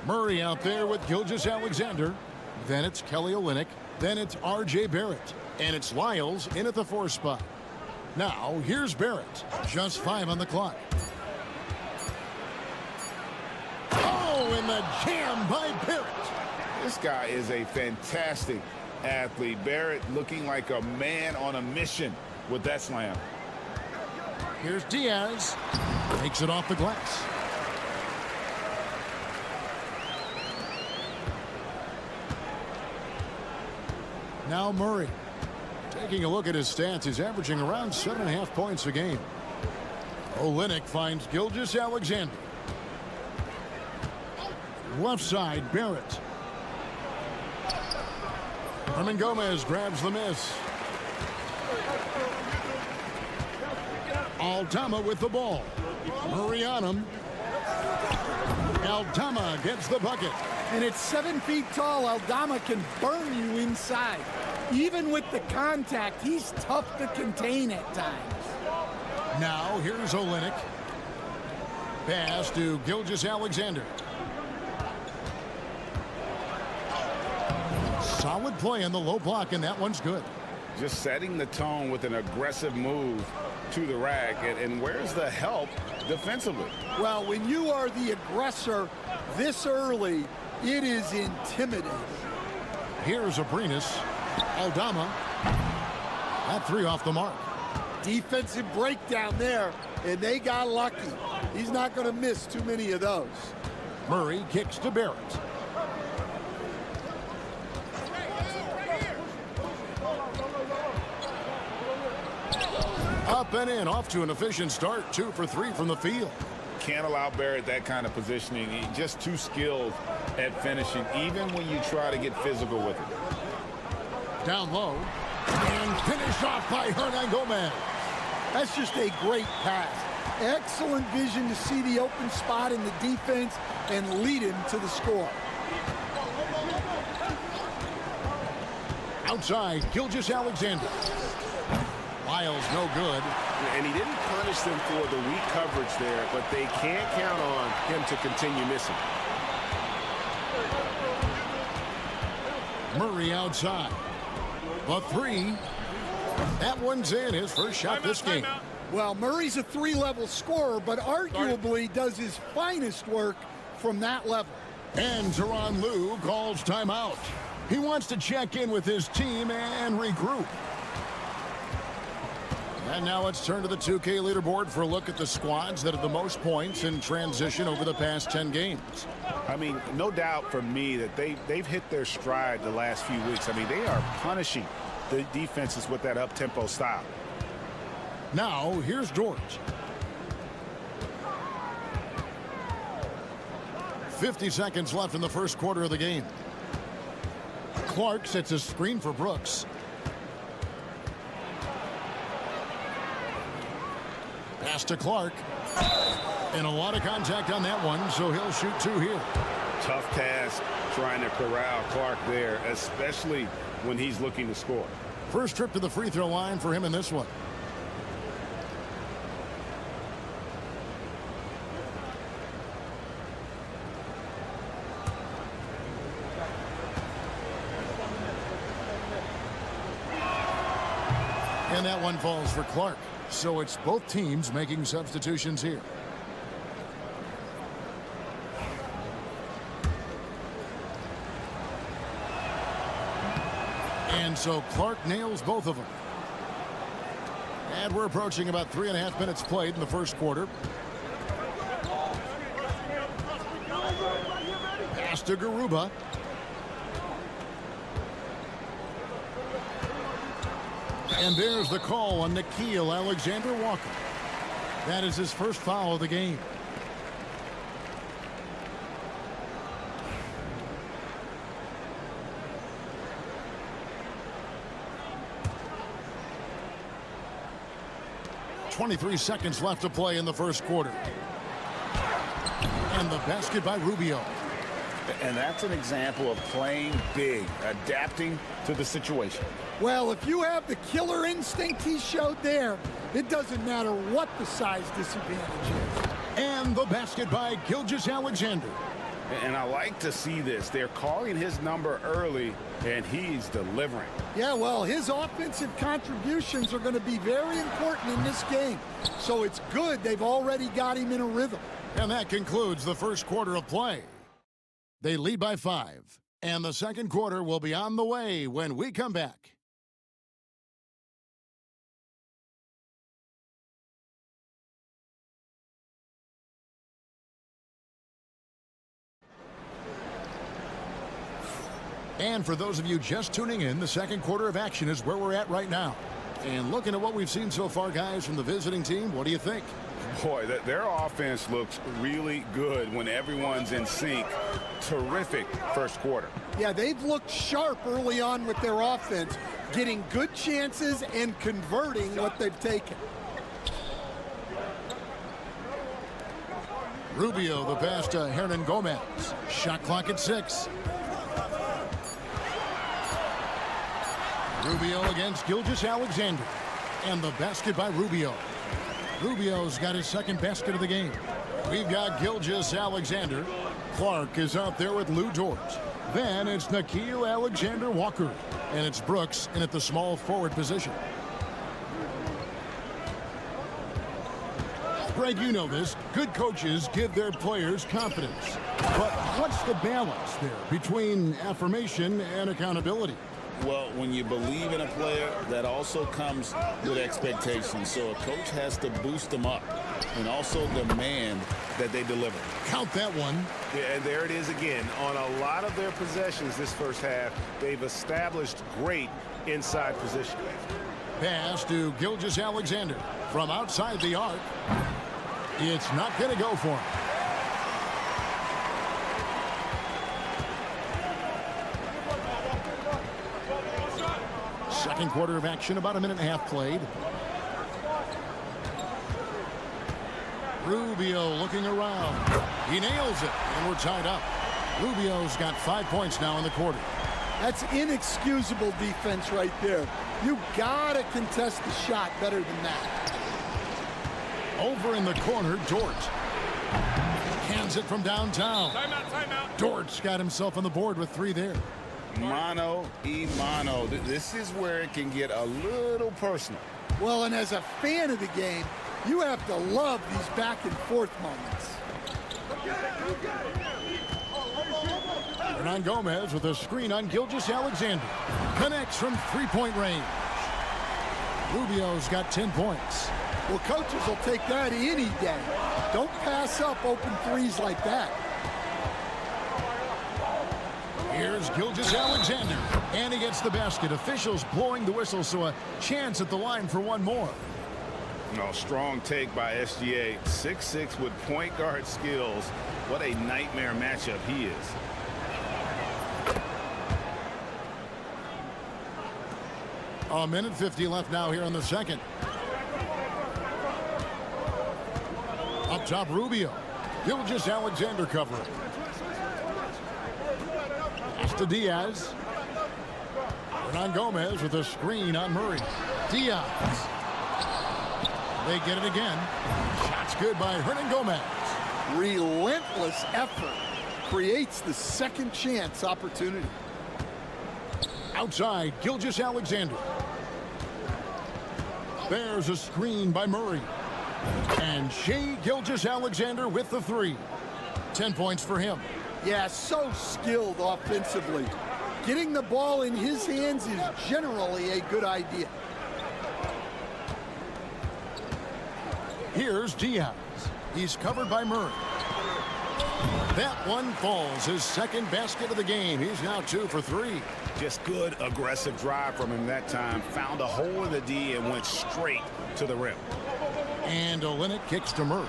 Murray out there with Gilgeous-Alexander. Then it's Kelly Olynyk. Then it's R.J. Barrett. And it's Lyles in at the 4 spot. Now here's Barrett. Just 5 on the clock. Oh, and the jam by Barrett. This guy is a fantastic athlete. Barrett looking like a man on a mission with that slam. Here's Diaz. Takes it off the glass. Now Murray. Taking a look at his stats, he's averaging around 7.5 points a game. Olynyk finds Gilgeous-Alexander. Left side, Barrett. Herman Gomez grabs the miss. Aldama with the ball. Murray on him. Aldama gets the bucket. And it's 7 feet tall. Aldama can burn you inside. Even with the contact, he's tough to contain at times. Now here's Olynyk. Pass to Gilgeous-Alexander. Solid play in the low block, and that one's good. Just setting the tone with an aggressive move to the rack. And where's the help defensively? Well, when you are the aggressor this early, it is intimidating. Here's Abrinas. Aldama. That 3 off the mark. Defensive breakdown there, and they got lucky. He's not going to miss too many of those. Murray kicks to Barrett. Up and in, off to an efficient start. 2 for 3 from the field. Can't allow Barrett that kind of positioning. He's just too skilled at finishing, even when you try to get physical with it. Down low. And finished off by Hernan Gomez. That's just a great pass. Excellent vision to see the open spot in the defense and lead him to the score. Outside, Gilgeous-Alexander. Lyles no good. And he didn't punish them for the weak coverage there, but they can't count on him to continue missing. Murray outside. The 3. That one's in, his first shot this game. Well, Murray's a 3-level scorer, but arguably does his finest work from that level. And Tyronn Lue calls timeout. He wants to check in with his team and regroup. And now let's turn to the 2K leaderboard for a look at the squads that have the most points in transition over the past 10 games. I mean, no doubt for me that they've hit their stride the last few weeks. I mean, they are punishing the defenses with that up-tempo style. Now, here's George. 50 seconds left in the first quarter of the game. Clark sets a screen for Brooks. Pass to Clark. And a lot of contact on that one, so he'll shoot 2 here. Tough task trying to corral Clark there, especially when he's looking to score. First trip to the free throw line for him in this one. And that one falls for Clark. So it's both teams making substitutions here. And so Clark nails both of them. And we're approaching about 3.5 minutes played in the first quarter. Pass to Garuba. And there's the call on Nickeil Alexander-Walker. That is his first foul of the game. .23 seconds left to play in the first quarter. And the basket by Rubio. And that's an example of playing big, adapting to the situation. Well, if you have the killer instinct he showed there, It doesn't matter what the size disadvantage is. And the basket by Gilgeous-Alexander. And I like to see this. They're calling his number early, and he's delivering. Yeah, well, his offensive contributions are going to be very important in this game. So it's good they've already got him in a rhythm. And that concludes the first quarter of play. They lead by 5. And the second quarter will be on the way when we come back. And for those of you just tuning in, the second quarter of action is where we're at right now. And looking at what we've seen so far, guys, from the visiting team, what do you think? Boy, their offense looks really good when everyone's in sync. Terrific first quarter. Yeah, they've looked sharp early on with their offense, getting good chances and converting what they've taken. Rubio, the pass to Hernan Gomez. Shot clock at 6. Rubio against Gilgeous-Alexander. And the basket by Rubio. Rubio's got his second basket of the game. We've got Gilgeous-Alexander. Clark is out there with Lou Dort. Then it's Nickeil Alexander-Walker. And it's Brooks in at the small forward position. Greg, you know this. Good coaches give their players confidence. But what's the balance there between affirmation and accountability? Well, when you believe in a player, that also comes with expectations. So a coach has to boost them up and also demand that they deliver. Count that one. Yeah, and there it is again. On a lot of their possessions this first half, they've established great inside position. Pass to Gilgeous-Alexander from outside the arc. It's not going to go for him. Second quarter of action, about a minute and a half played. Rubio looking around. He nails it, and we're tied up. Rubio's got 5 points now in the quarter. That's inexcusable defense right there. You gotta contest the shot better than that. Over in the corner, Dort. Hands it from downtown. Timeout, timeout. Dort's got himself on the board with 3 there. Mano y mano. This is where it can get a little personal. Well, and as a fan of the game, you have to love these back and forth moments. Hernan Gomez with a screen on Gilgeous-Alexander. Connects from 3-point range. Rubio's got 10 points. Well, coaches will take that any day. Don't pass up open threes like that. Here's Gilgeous-Alexander, and he gets the basket. Officials blowing the whistle, so a chance at the line for one more. No, strong take by SGA. 6'6" with point guard skills. What a nightmare matchup he is. A minute 50 left now here in the second. Up top, Rubio. Gilgeous-Alexander covering. Pass to Diaz. Hernan Gomez with a screen on Murray. Diaz. They get it again. Shot's good by Hernan Gomez. Relentless effort creates the second chance opportunity. Outside, Gilgeous-Alexander. There's a screen by Murray. And Shai Gilgeous-Alexander with the 3. 10 points for him. Yeah, so skilled offensively. Getting the ball in his hands is generally a good idea. Here's Diaz. He's covered by Murray. That one falls. His second basket of the game. He's now 2 for 3. Just good aggressive drive from him that time. Found a hole in the D and went straight to the rim. And Olynyk kicks to Murray.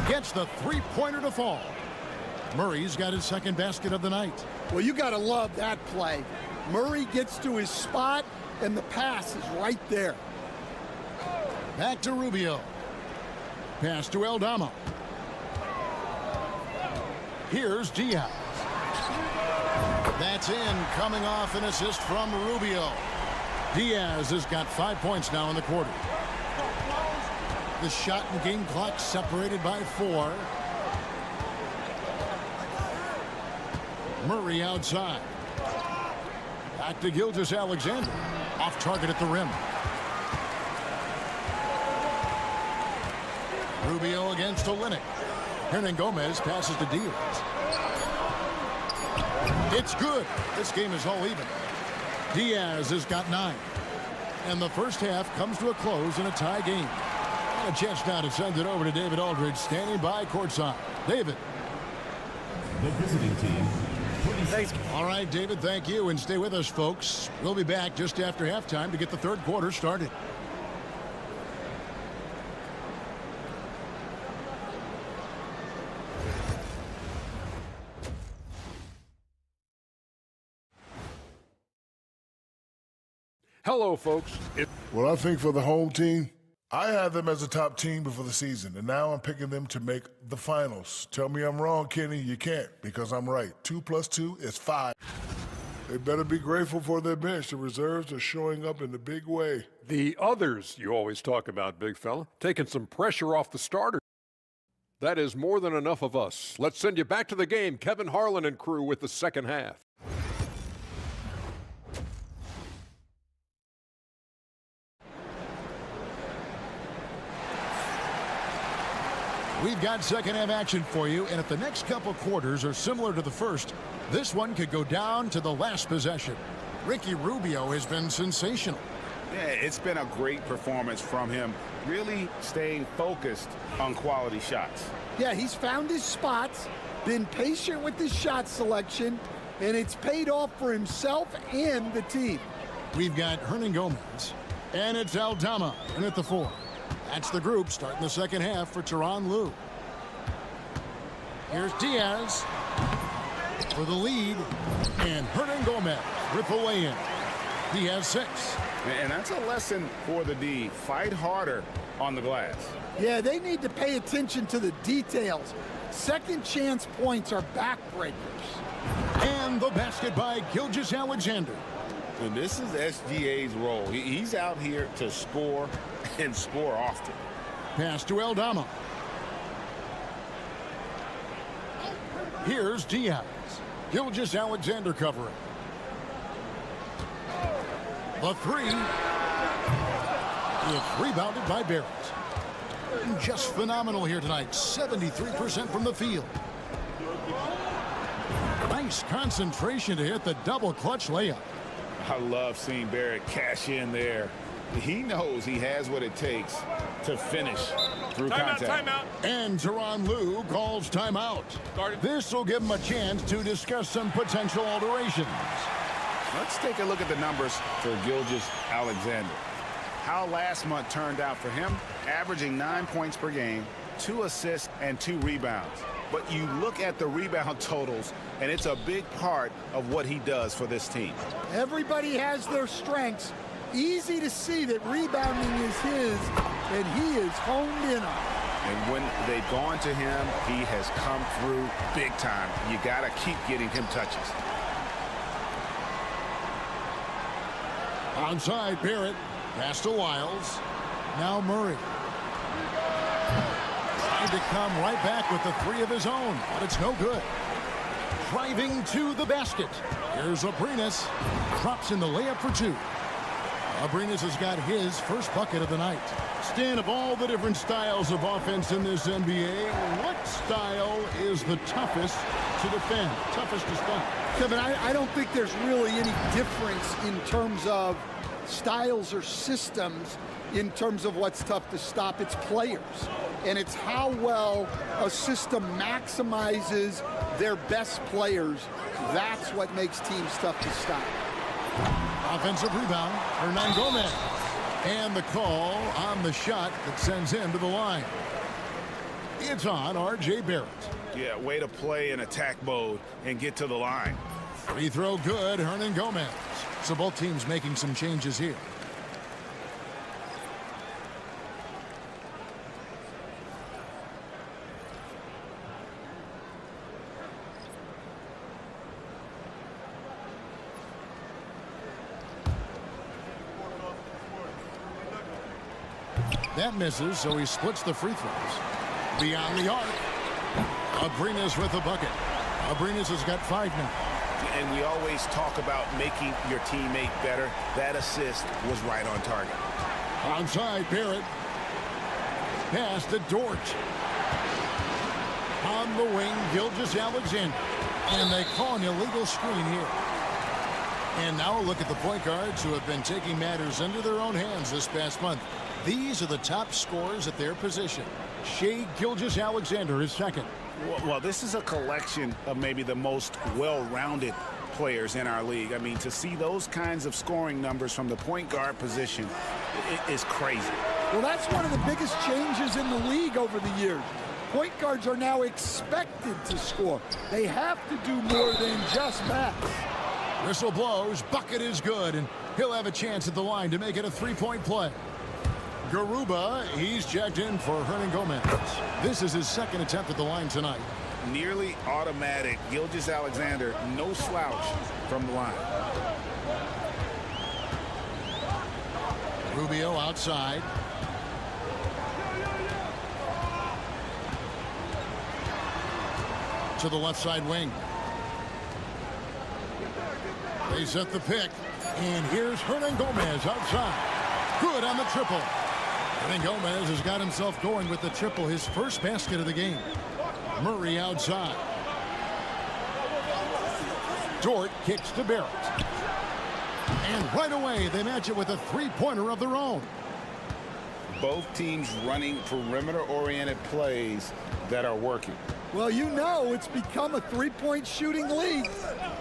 Gets the 3-pointer to fall. Murray's got his second basket of the night. Well, you got to love that play. Murray gets to his spot, and the pass is right there. Back to Rubio. Pass to Aldama. Here's Diaz. That's in, coming off an assist from Rubio. Diaz has got 5 points now in the quarter. The shot and game clock separated by 4. Murray outside. Back to Gilgeous-Alexander. Off target at the rim. Rubio against Olynyk. Hernangomez passes to Diaz. It's good. This game is all even. Diaz has got 9. And the first half comes to a close in a tie game. And a chance now to send it over to David Aldridge, standing by courtside. David. The visiting team. Thanks. All right, David, thank you. And stay with us, folks. We'll be back just after halftime to get the third quarter started. Hello, folks. Well, I think for the home team, I had them as a top team before the season, and now I'm picking them to make the finals. Tell me I'm wrong, Kenny. You can't, because I'm right. 2 + 2 is 5. They better be grateful for their bench. The reserves are showing up in a big way. The others you always talk about, big fella, taking some pressure off the starter. That is more than enough of us. Let's send you back to the game. Kevin Harlan and crew with the second half. We've got second half action for you, and if the next couple quarters are similar to the first, this one could go down to the last possession. Ricky Rubio has been sensational. Yeah, it's been a great performance from him, really staying focused on quality shots. Yeah, he's found his spots, been patient with his shot selection, and it's paid off for himself and the team. We've got Hernangomez, and it's Aldama in at the 4. That's the group starting the second half for Tyronn Lue. Here's Diaz for the lead, and Hernangomez with the lay-in. He has 6. And that's a lesson for the D. Fight harder on the glass. Yeah, they need to pay attention to the details. Second chance points are backbreakers. And the basket by Gilgeous-Alexander. And this is SGA's role. He's out here to score and score often. Pass to Aldama. Here's Diaz. Gilgeous-Alexander covering. The 3. It's rebounded by Barrett. Just phenomenal here tonight. 73% from the field. Nice concentration to hit the double clutch layup. I love seeing Barrett cash in there. He knows he has what it takes to finish through contact. Timeout. And Tyronn Lue calls timeout. This will give him a chance to discuss some potential alterations. Let's take a look at the numbers for Gilgeous-Alexander. How last month turned out for him, averaging 9 points per game, 2 assists, and 2 rebounds. But you look at the rebound totals, and it's a big part of what he does for this team. Everybody has their strengths. Easy to see that rebounding is his, and he is honed in on. And when they've gone to him, he has come through big time. You got to keep getting him touches. Onside, Barrett. Pass to Wiles. Now Murray. Trying to come right back with the 3 of his own, but it's no good. Driving to the basket. Here's Abrines. Drops in the layup for 2. Abrines has got his first bucket of the night. Stan, of all the different styles of offense in this NBA, what style is the toughest to defend, toughest to stop? Kevin, I don't think there's really any difference in terms of styles or systems in terms of what's tough to stop. It's players, and it's how well a system maximizes their best players. That's what makes teams tough to stop. Offensive rebound, Hernangomez. And the call on the shot that sends him to the line. It's on R.J. Barrett. Yeah, way to play in attack mode and get to the line. Free throw good, Hernangomez. So both teams making some changes here. That misses, so he splits the free throws. Beyond the arc. Abrinas with a bucket. Abrinas has got 5 now. And we always talk about making your teammate better. That assist was right on target. Onside, Barrett. Pass to Dort. On the wing, Gilgeous-Alexander. And they call an illegal screen here. And now look at the point guards who have been taking matters into their own hands this past month. These are the top scorers at their position. Shai Gilgeous-Alexander is second. Well, this is a collection of maybe the most well-rounded players in our league. I mean, to see those kinds of scoring numbers from the point guard position is crazy. Well, that's one of the biggest changes in the league over the years. Point guards are now expected to score. They have to do more than just pass. Whistle blows, bucket is good, and he'll have a chance at the line to make it a 3-point play. Garuba, he's checked in for Hernan Gomez. This is his second attempt at the line tonight. Nearly automatic. Gilgeous-Alexander, no slouch from the line. Rubio outside. To the left side wing. They set the pick. And here's Hernan Gomez outside. Good on the triple. Hernan Gomez has got himself going with the triple, his first basket of the game. Murray outside. Dort kicks to Barrett. And right away, they match it with a three-pointer of their own. Both teams running perimeter-oriented plays that are working. Well, you know it's become a three-point shooting league.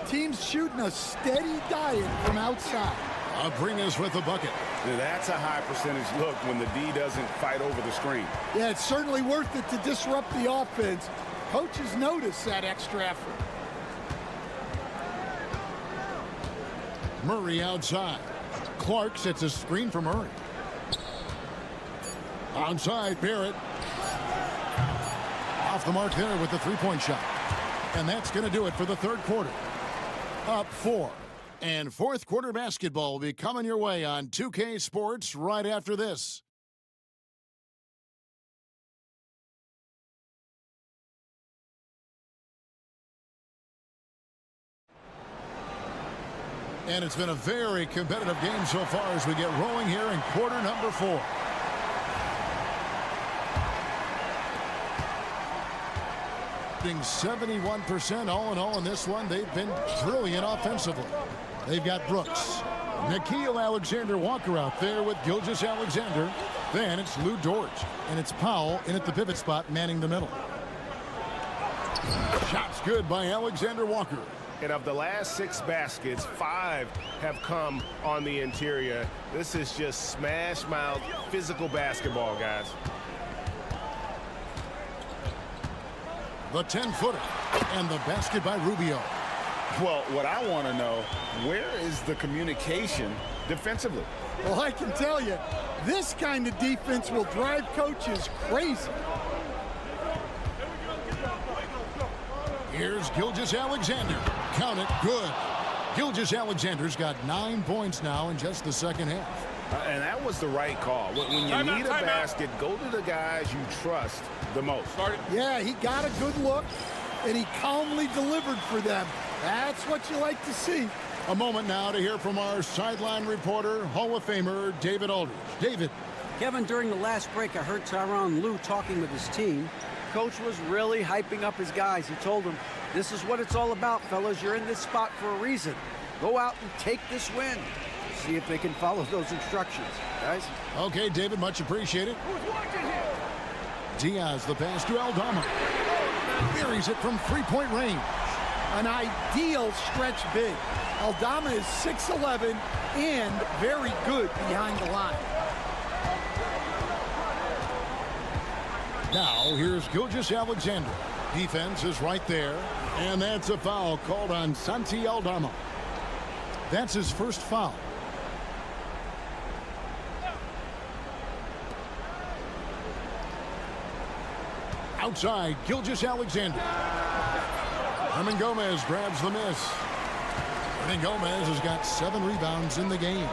Teams shooting a steady diet from outside. Abrinas with the bucket. Now, that's a high percentage look when the D doesn't fight over the screen. Yeah, it's certainly worth it to disrupt the offense. Coaches notice that extra effort. Murray outside. Clark sets a screen for Murray. Onside, Barrett. Off the mark there with the three-point shot. And that's going to do it for the third quarter. Up 4. And fourth quarter basketball will be coming your way on 2K Sports right after this. And it's been a very competitive game so far as we get rolling here in quarter number 4. Shooting 71% all in all in this one. They've been brilliant offensively. They've got Brooks. Nickeil Alexander-Walker out there with Gilgeous-Alexander. Then it's Lou Dort. And it's Powell in at the pivot spot manning the middle. Shots good by Alexander-Walker. And of the last 6 baskets, 5 have come on the interior. This is just smash-mouth physical basketball, guys. The 10-footer and the basket by Rubio. Well, what I want to know, where is the communication defensively? Well, I can tell you, this kind of defense will drive coaches crazy. Here's Gilgeous-Alexander. Count it, good. Gilgeous-Alexander's got 9 points now in just the second half. And that was the right call. When you need a basket, go to the guys you trust the most. Yeah, he got a good look, and he calmly delivered for them. That's what you like to see. A moment now to hear from our sideline reporter, Hall of Famer David Aldridge. David. Kevin, during the last break, I heard Tyronn Lue talking with his team. Coach was really hyping up his guys. He told them, this is what it's all about, fellas. You're in this spot for a reason. Go out and take this win. See if they can follow those instructions, guys. Okay, David, much appreciated. Diaz, the pass to Aldama. Buries it from three-point range. An ideal stretch big. Aldama is 6'11" and very good behind the line. Now, here's Gilgeous-Alexander. Defense is right there. And that's a foul called on Santi Aldama. That's his first foul. Outside, Gilgeous-Alexander. Hernan Gomez grabs the miss. Hernan Gomez has got 7 rebounds in the game.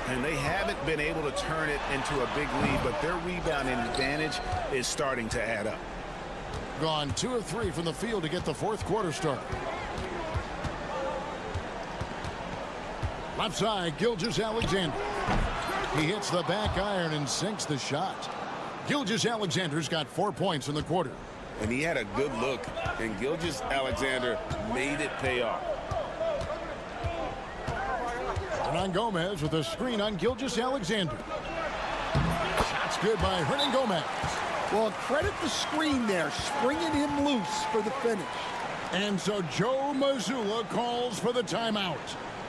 And they haven't been able to turn it into a big lead, but their rebounding advantage is starting to add up. Gone 2 of 3 from the field to get the fourth quarter started. Left side, Gilgeous-Alexander. He hits the back iron and sinks the shot. Gilgeous-Alexander's got 4 points in the quarter. And he had a good look, and Gilgeous-Alexander made it pay off. Hernan Gomez with a screen on Gilgeous-Alexander. Shot's good by Hernan Gomez. Well, credit the screen there, springing him loose for the finish. And so Joe Mazzulla calls for the timeout.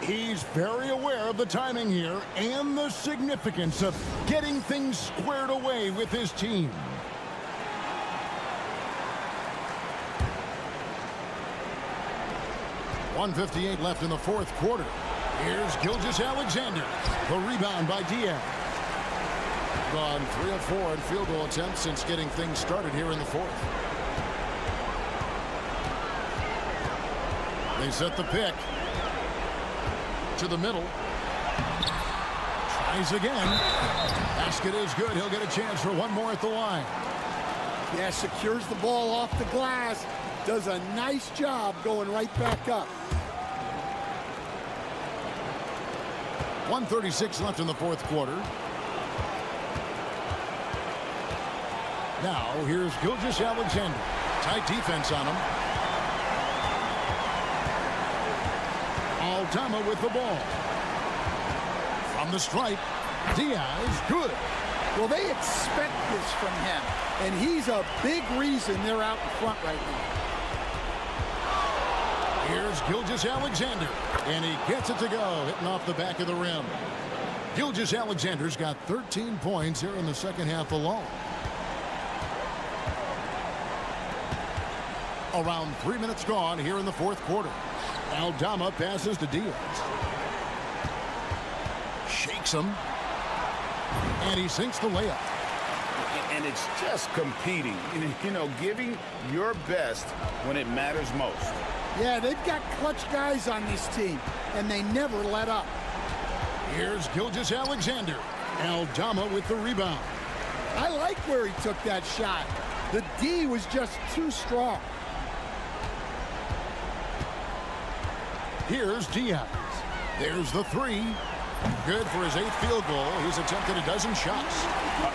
He's very aware of the timing here and the significance of getting things squared away with his team. .158 left in the fourth quarter. Here's Gilgeous-Alexander. The rebound by Diaz. Gone 3 of 4 in field goal attempts since getting things started here in the fourth. They set the pick. To the middle. Tries again. Basket is good. He'll get a chance for one more at the line. Yeah, secures the ball off the glass. Does a nice job going right back up. 1:36 left in the fourth quarter. Now, here's Gilgeous-Alexander. Tight defense on him. Aldama with the ball. From the stripe, Diaz, good. Well, they expect this from him, and he's a big reason they're out in front right now. Here's Gilgeous-Alexander, and he gets it to go, hitting off the back of the rim. Gilgeous-Alexander's got 13 points here in the second half alone. Around 3 minutes gone here in the fourth quarter. Aldama passes to Diaz. Shakes him. And he sinks the layup. And it's just competing, you know, giving your best when it matters most. Yeah, they've got clutch guys on this team, and they never let up. Here's Gilgeous-Alexander. Aldama with the rebound. I like where he took that shot. The D was just too strong. Here's Diaz. There's the three. Good for his 8th field goal. He's attempted a dozen shots.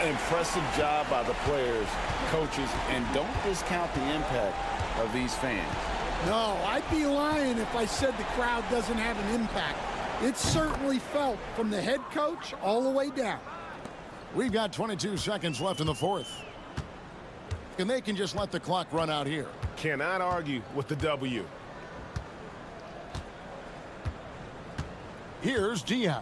Impressive job by the players, coaches, and don't discount the impact of these fans. No, I'd be lying if I said the crowd doesn't have an impact. It's certainly felt from the head coach all the way down. We've got 22 seconds left in the fourth. And they can just let the clock run out here. Cannot argue with the W. Here's Diaz.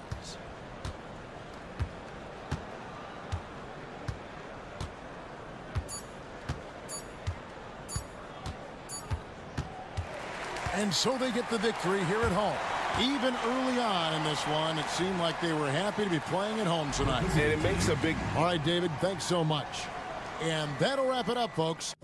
And so they get the victory here at home. Even early on in this one, it seemed like they were happy to be playing at home tonight. And it makes a big... All right, David, thanks so much. And that'll wrap it up, folks.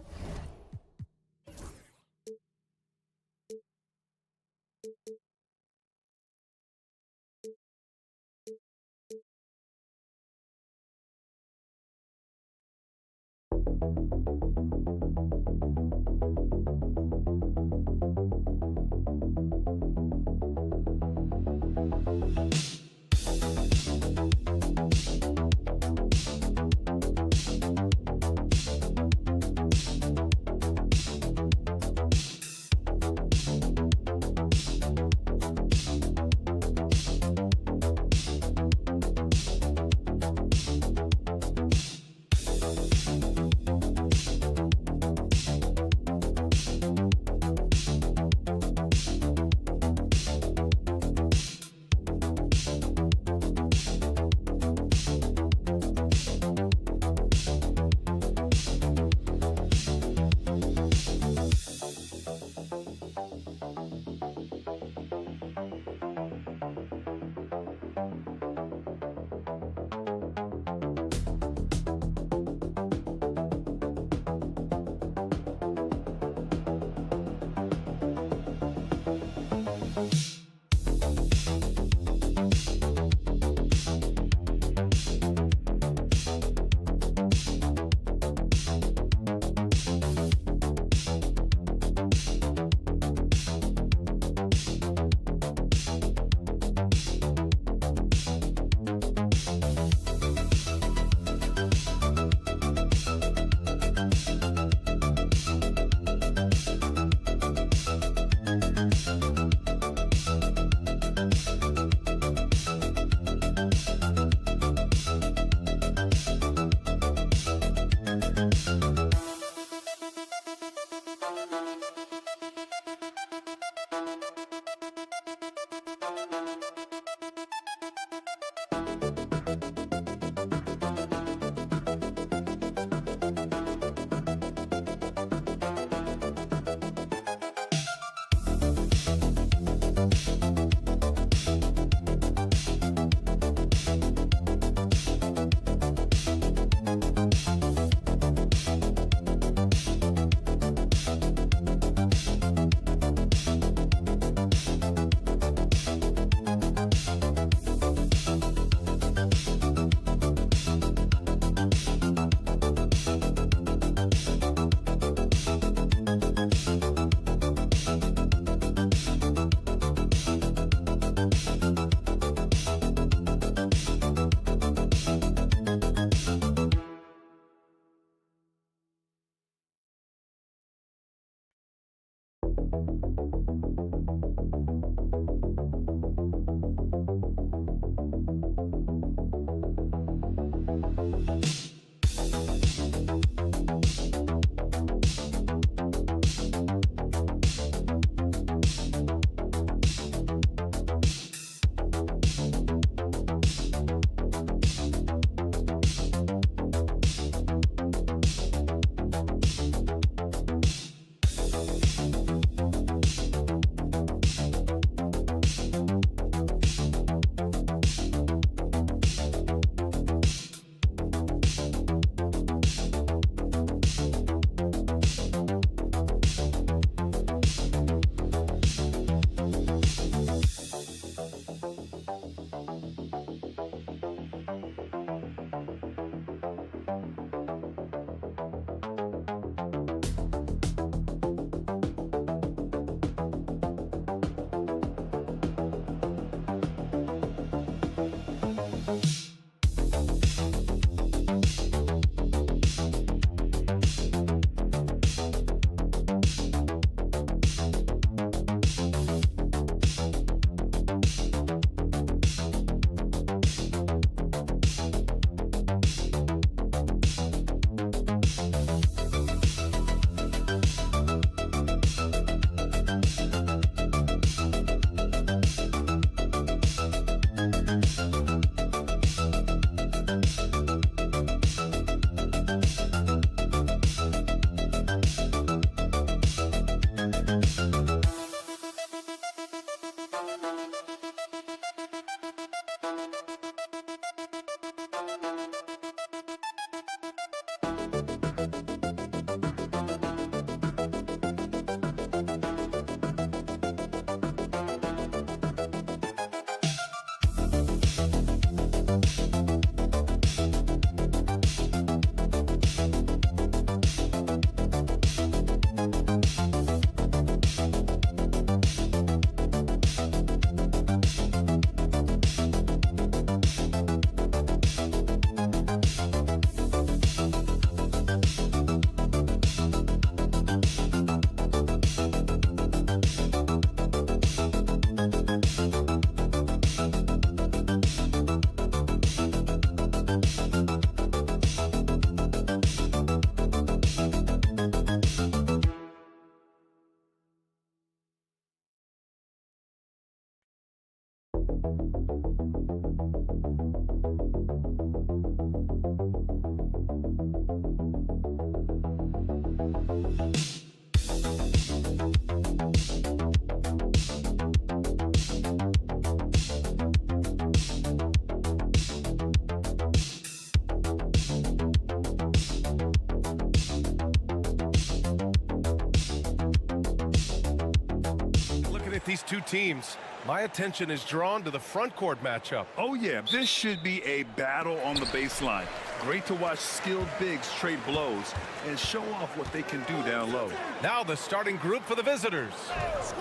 These two teams, my attention is drawn to the front court matchup. Oh yeah, this should be a battle on the baseline. Great to watch skilled bigs trade blows and show off what they can do down low. Now the starting group for the visitors.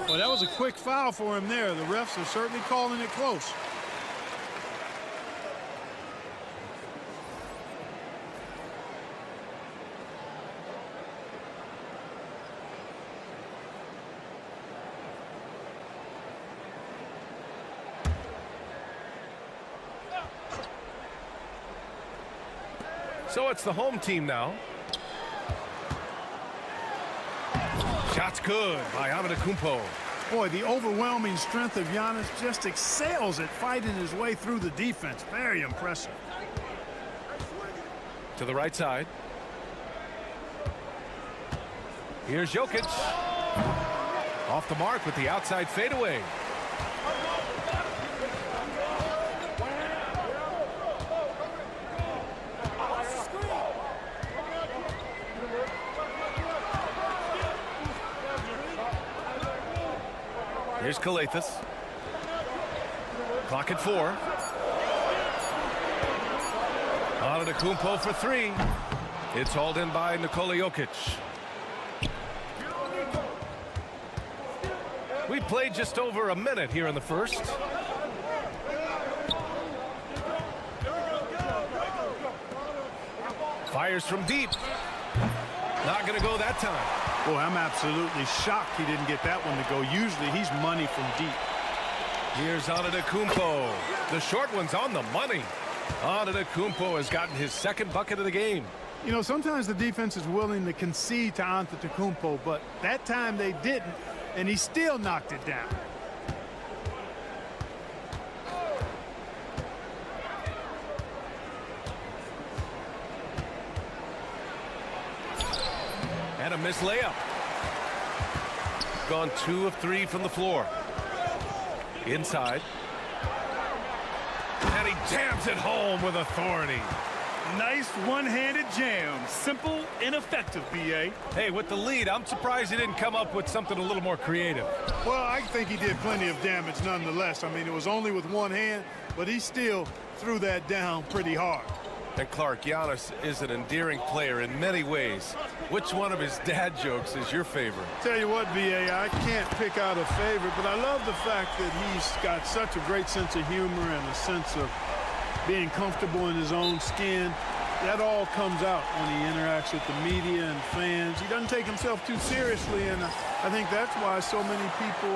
Well, that was a quick foul for him there. The refs are certainly calling it close. So it's the home team now. Shot Shot's good by Antetokounmpo. Boy, the overwhelming strength of Giannis just excels at fighting his way through the defense. Very impressive. To the right side. Here's Jokic. Off the mark with the outside fadeaway. Here's Kalathis. Clock at 4. Antetokounmpo for 3. It's hauled in by Nikola Jokic. We played just over a minute here in the first. Fires from deep. Not going to go that time. Boy, I'm absolutely shocked he didn't get that one to go. Usually he's money from deep. Here's Antetokounmpo. The short one's on the money. Antetokounmpo has gotten his second bucket of the game. You know, sometimes the defense is willing to concede to Antetokounmpo, but that time they didn't, and he still knocked it down. And a missed layup. Gone 2 of 3 from the floor. Inside. And he jams it home with authority. Nice one-handed jam. Simple and effective, B.A. Hey, with the lead, I'm surprised he didn't come up with something a little more creative. Well, I think he did plenty of damage nonetheless. I mean, it was only with one hand, but he still threw that down pretty hard. And Clark, Giannis is an endearing player in many ways. Which one of his dad jokes is your favorite? Tell you what, B.A., I can't pick out a favorite, but I love the fact that he's got such a great sense of humor and a sense of being comfortable in his own skin. That all comes out when he interacts with the media and fans. He doesn't take himself too seriously, and I think that's why so many people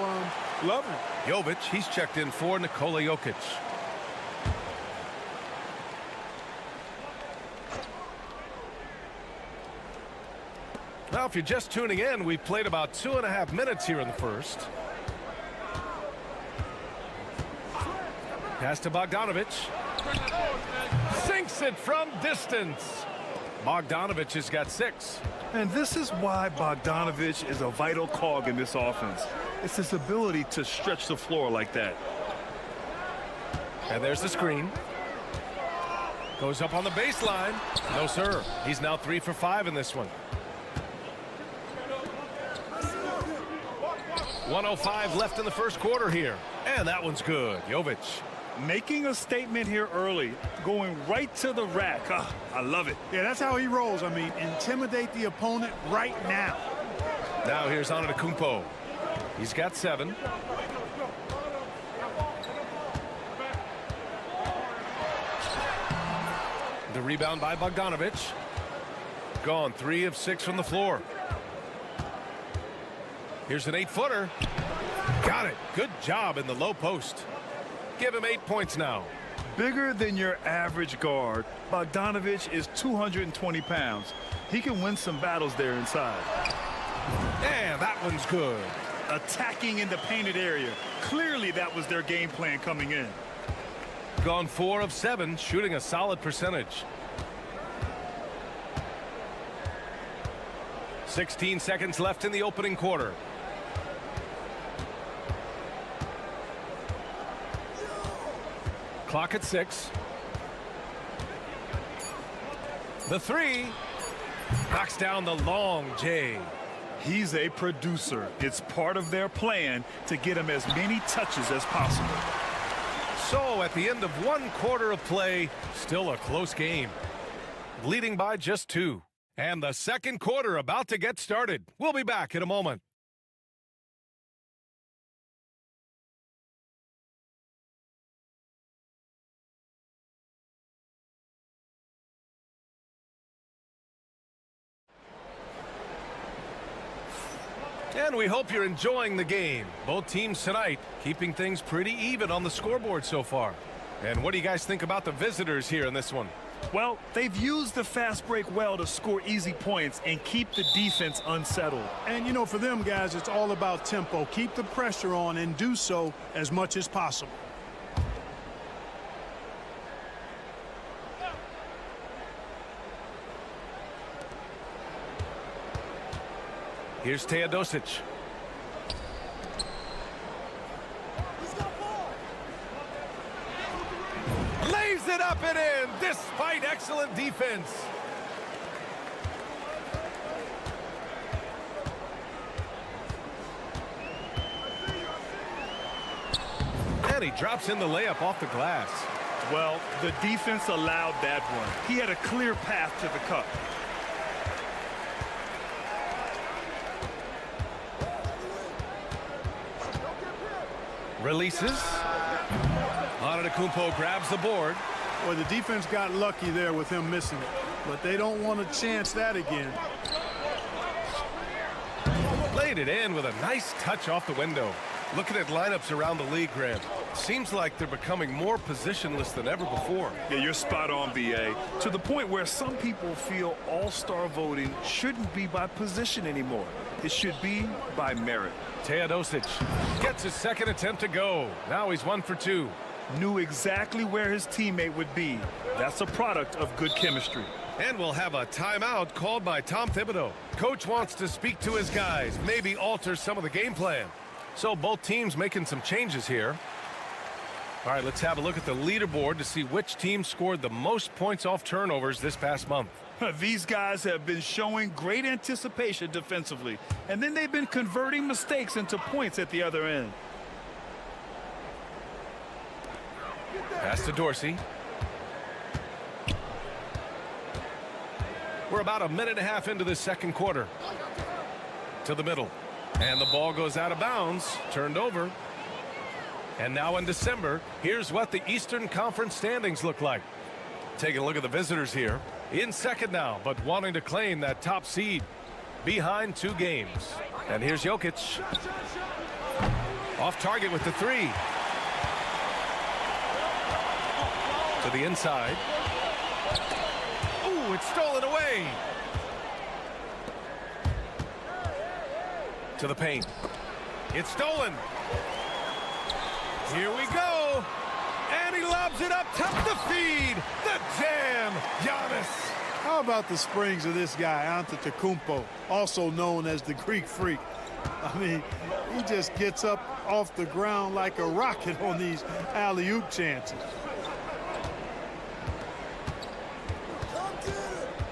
love him. Jovic, he's checked in for Nikola Jokic. Now, if you're just tuning in, we've played about 2.5 minutes here in the first. Pass to Bogdanovic. Sinks it from distance. Bogdanovic has got 6. And this is why Bogdanovic is a vital cog in this offense. It's his ability to stretch the floor like that. And there's the screen. Goes up on the baseline. No, sir. He's now 3 for 5 in this one. 1:05 left in the first quarter here. And that one's good. Jovic. Making a statement here early. Going right to the rack. I love it. Yeah, that's how he rolls. I mean, intimidate the opponent right now. Now here's Antetokounmpo. He's got 7. The rebound by Bogdanovic. Gone 3 of 6 from the floor. Here's an 8-footer. Got it. Good job in the low post. Give him 8 points now. Bigger than your average guard, Bogdanovic is 220 pounds. He can win some battles there inside. And that one's good. Attacking in the painted area. Clearly that was their game plan coming in. Gone 4 of 7, shooting a solid percentage. 16 seconds left in the opening quarter. Clock at 6. The 3 knocks down the long J. He's a producer. It's part of their plan to get him as many touches as possible. So at the end of 1 quarter of play, still a close game. Leading by just 2. And the second quarter about to get started. We'll be back in a moment. And we hope you're enjoying the game. Both teams tonight keeping things pretty even on the scoreboard so far. And what do you guys think about the visitors here in this one? Well, they've used the fast break well to score easy points and keep the defense unsettled. And, you know, for them guys, it's all about tempo. Keep the pressure on and do so as much as possible. Here's Teodosic. Lays it up and in, despite excellent defense. And he drops in the layup off the glass. Well, the defense allowed that one. He had a clear path to the cup. Releases. Antetokounmpo grabs the board. Well, the defense got lucky there with him missing it, but they don't want to chance that again. Laid it in with a nice touch off the window. Looking at lineups around the league, Grant, seems like they're becoming more positionless than ever before. Yeah, you're spot on, BA. To the point where some people feel all-star voting shouldn't be by position anymore. It should be by merit. Teodosic gets his second attempt to go. Now he's 1 for 2. Knew exactly where his teammate would be. That's a product of good chemistry. And we'll have a timeout called by Tom Thibodeau. Coach wants to speak to his guys, maybe alter some of the game plan. So both teams making some changes here. All right, let's have a look at the leaderboard to see which team scored the most points off turnovers this past month. These guys have been showing great anticipation defensively, and then they've been converting mistakes into points at the other end. Pass to Dorsey. We're about a minute and a half into the second quarter. To the middle. And the ball goes out of bounds. Turned over. And now in December, here's what the Eastern Conference standings look like. Taking a look at the visitors here. In second now, but wanting to claim that top seed. Behind 2 games. And here's Jokic. Off target with the 3. To the inside. Ooh, it's stolen away. To the paint. It's stolen. Here we go. And he lobs it up top the feed. The jam. Giannis. How about the springs of this guy, Antetokounmpo, also known as the Greek Freak? I mean, he just gets up off the ground like a rocket on these alley-oop chances.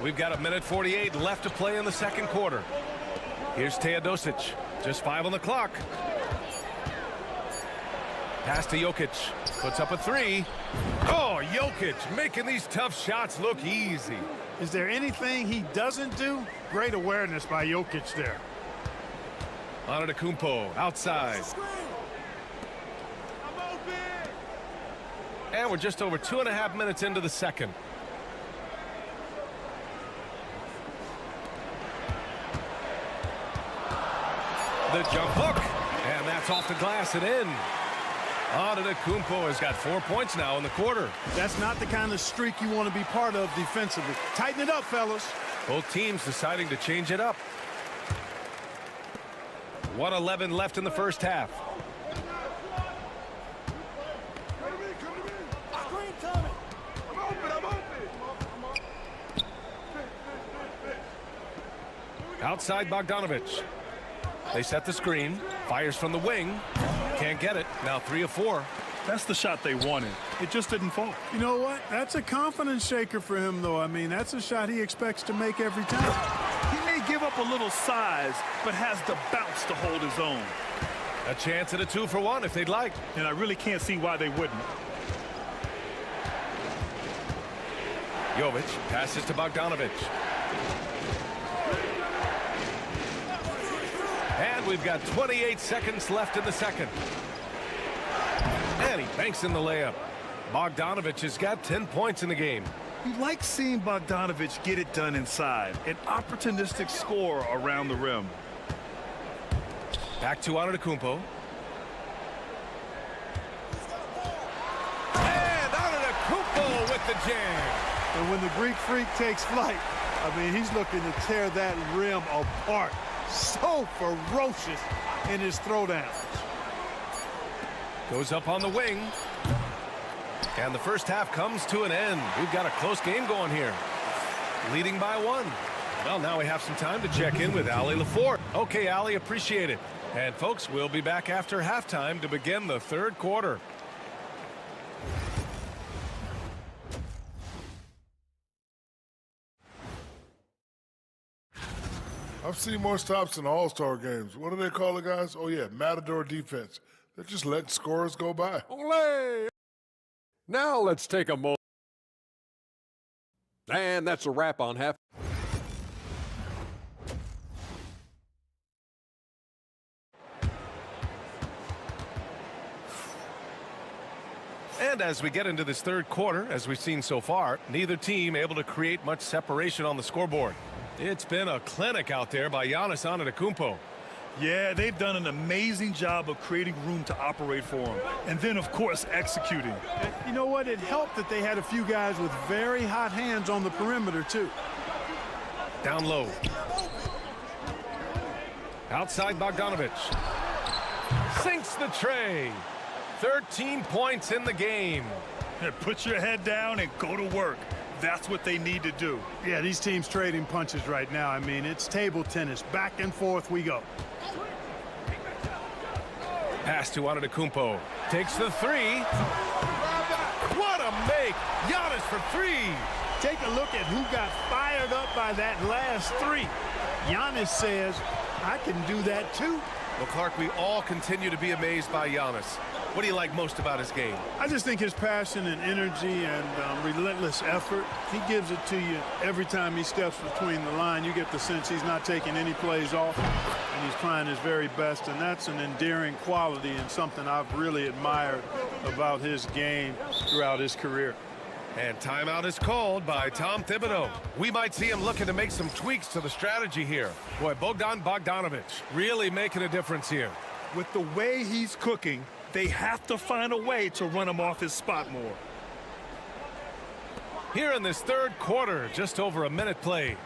We've got a minute 48 left to play in the second quarter. Here's Teodosic. Just 5 on the clock. Pass to Jokic. Puts up a 3. Oh, Jokic making these tough shots look easy. Is there anything he doesn't do? Great awareness by Jokic there. Antetokounmpo outside. And we're just over 2.5 minutes into the second. The jump hook. And that's off the glass and in. Antetokounmpo has got 4 points now in the quarter. That's not the kind of streak you want to be part of defensively. Tighten it up, fellas. Both teams deciding to change it up. 1:11 left in the first half. Outside Bogdanovic. They set the screen. Fires from the wing. Can't get it. Now 3 of 4. That's the shot they wanted. It just didn't fall. You know what? That's a confidence shaker for him, though. I mean, that's a shot he expects to make every time. He may give up a little size, but has the bounce to hold his own. A chance at a 2 for 1 if they'd like. And I really can't see why they wouldn't. Jovic passes to Bogdanovic. And we've got 28 seconds left in the second. And he banks in the layup. Bogdanovic has got 10 points in the game. You like seeing Bogdanovic get it done inside. An opportunistic score around the rim. Back to Antetokounmpo. And Antetokounmpo with the jam. And when the Greek Freak takes flight, I mean, he's looking to tear that rim apart. So ferocious in his throwdowns. Goes up on the wing. And the first half comes to an end. We've got a close game going here. Leading by 1. Well, now we have some time to check in with Allie LaForte. Okay, Allie, appreciate it. And folks, we'll be back after halftime to begin the third quarter. I've seen more stops in All-Star games. What do they call it, guys? Oh, yeah, Matador defense. They're just letting scorers go by. Olé! Now let's take a moment. And that's a wrap on half. And as we get into this third quarter, as we've seen so far, neither team able to create much separation on the scoreboard. It's been a clinic out there by Giannis Antetokounmpo. Yeah, they've done an amazing job of creating room to operate for him. And then, of course, executing. You know what? It helped that they had a few guys with very hot hands on the perimeter, too. Down low. Outside Bogdanovic. Sinks the tray. 13 points in the game. Put your head down and go to work. That's what they need to do. Yeah, these teams trading punches right now. I mean, it's table tennis. Back and forth we go. Pass to Antetokounmpo. Takes the 3. What a make! Giannis for 3. Take a look at who got fired up by that last 3. Giannis says, I can do that too. Well, Clark, we all continue to be amazed by Giannis. What do you like most about his game? I just think his passion and energy and relentless effort. He gives it to you every time he steps between the line. You get the sense he's not taking any plays off, and he's trying his very best, and that's an endearing quality and something I've really admired about his game throughout his career. And timeout is called by Tom Thibodeau. We might see him looking to make some tweaks to the strategy here. Boy, Bogdan Bogdanovic really making a difference here. With the way he's cooking, they have to find a way to run him off his spot more. Here in this third quarter, just over a minute played.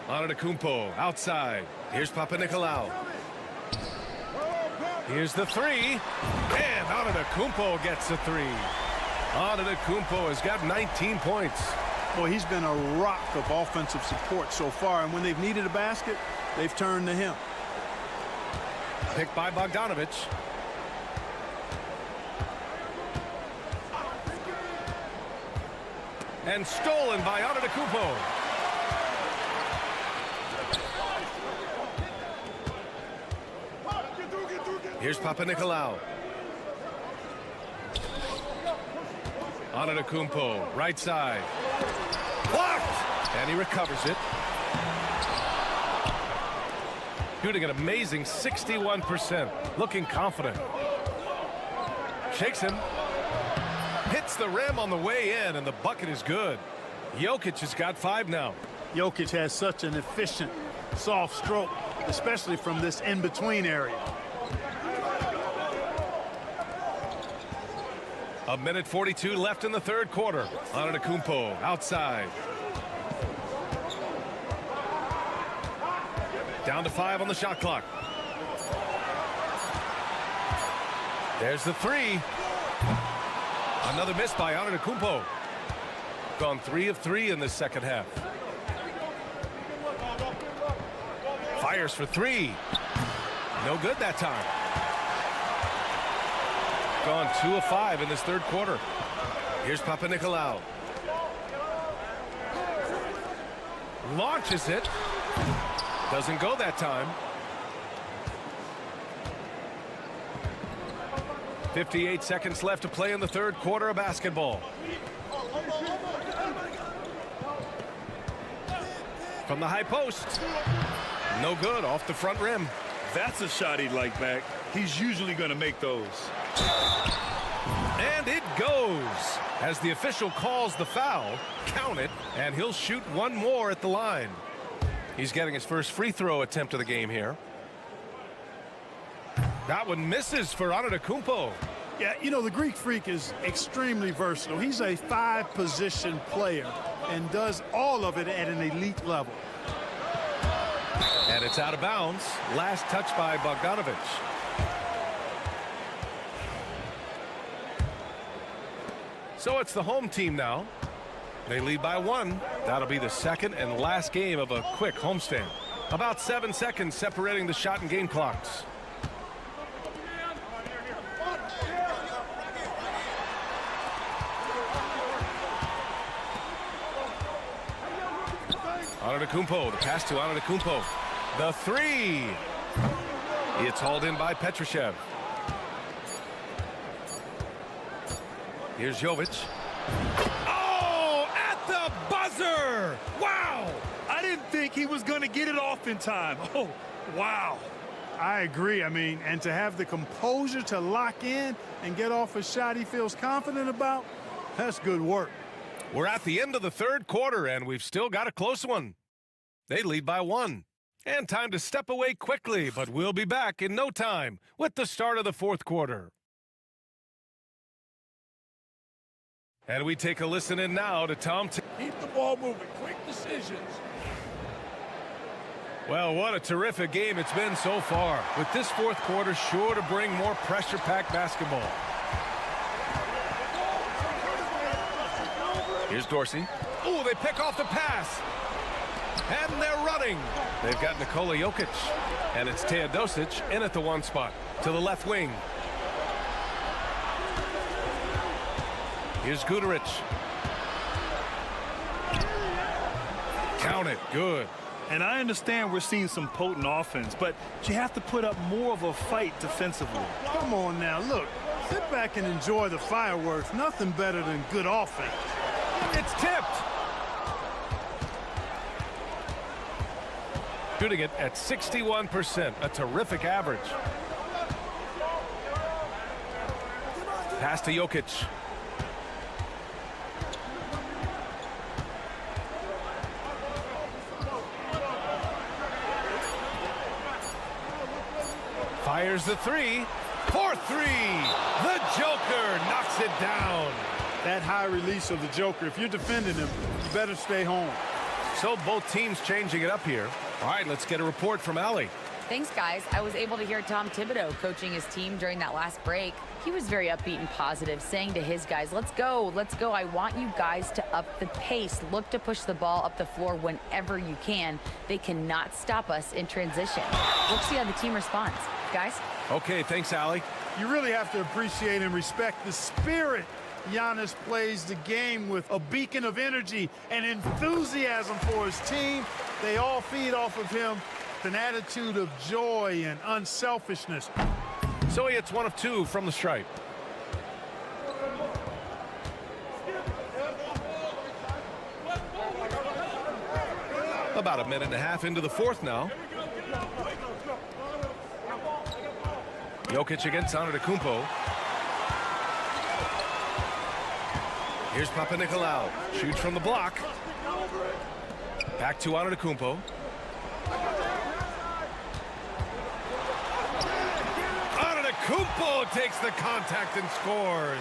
Antetokounmpo outside. Here's Papanikolaou. Here's the 3. And Antetokounmpo gets the 3. Antetokounmpo has got 19 points. Boy, he's been a rock of offensive support so far, and when they've needed a basket, they've turned to him. Picked by Bogdanovic. And stolen by Antetokounmpo. Here's Papanikolaou. Antetokounmpo, right side. Blocked! And he recovers it. Shooting an amazing 61%. Looking confident. Shakes him. Hits the rim on the way in, and the bucket is good. Jokic has got 5 now. Jokic has such an efficient, soft stroke, especially from this in-between area. A minute 42 left in the third quarter. Antetokounmpo outside. Down to 5 on the shot clock. There's the 3. Another miss by Antetokounmpo. Gone 3 of 3 in this second half. Fires for 3. No good that time. Gone 2 of 5 in this third quarter. Here's Papanikolaou. Launches it. Doesn't go that time. 58 seconds left to play in the third quarter of basketball. From the high post. No good, off the front rim. That's a shot he'd like back. He's usually going to make those. And it goes. As the official calls the foul, count it, and he'll shoot one more at the line. He's getting his first free throw attempt of the game here. That one misses for Antetokounmpo. Yeah, you know, the Greek Freak is extremely versatile. He's a 5-position player and does all of it at an elite level. And it's out of bounds. Last touch by Bogdanovic. So it's the home team now. They lead by 1. That'll be the second and last game of a quick homestand. About 7 seconds separating the shot and game clocks. Antetokounmpo, the pass to Antetokounmpo. The 3. It's hauled in by Petrushev. Here's Jovic. Oh, at the buzzer! Wow! I didn't think he was going to get it off in time. Oh, wow. I agree. I mean, and to have the composure to lock in and get off a shot he feels confident about, that's good work. We're at the end of the third quarter, and we've still got a close one. They lead by 1. And time to step away quickly, but we'll be back in no time with the start of the fourth quarter. And we take a listen in now to Tom. Keep the ball moving. Quick decisions. Well, what a terrific game it's been so far, with this fourth quarter sure to bring more pressure-packed basketball. Here's Dorsey. Oh, they pick off the pass. And they're running. They've got Nikola Jokic. And it's Teodosic in at the 1 spot. To the left wing. Here's Guduric. Count it. Good. And I understand we're seeing some potent offense, but you have to put up more of a fight defensively. Come on now, look. Sit back and enjoy the fireworks. Nothing better than good offense. It's tipped. Shooting it at 61%, a terrific average. Pass to Jokic. Fires the 3. For 3. The Joker knocks it down. That high release of the Joker, if you're defending him, you better stay home. So both teams changing it up here. All right, let's get a report from Allie. Thanks, guys. I was able to hear Tom Thibodeau coaching his team during that last break. He was very upbeat and positive, saying to his guys, let's go, let's go. I want you guys to up the pace. Look to push the ball up the floor whenever you can. They cannot stop us in transition. We'll see how the team responds. Guys? Okay, thanks, Allie. You really have to appreciate and respect the spirit Giannis plays the game with, a beacon of energy and enthusiasm for his team. They all feed off of him with an attitude of joy and unselfishness. So he hits 1 of 2 from the stripe. About a minute and a half into the fourth now. Jokic against Antetokounmpo. Here's Papanikolaou. Shoots from the block. Back to Antetokounmpo. Antetokounmpo takes the contact and scores.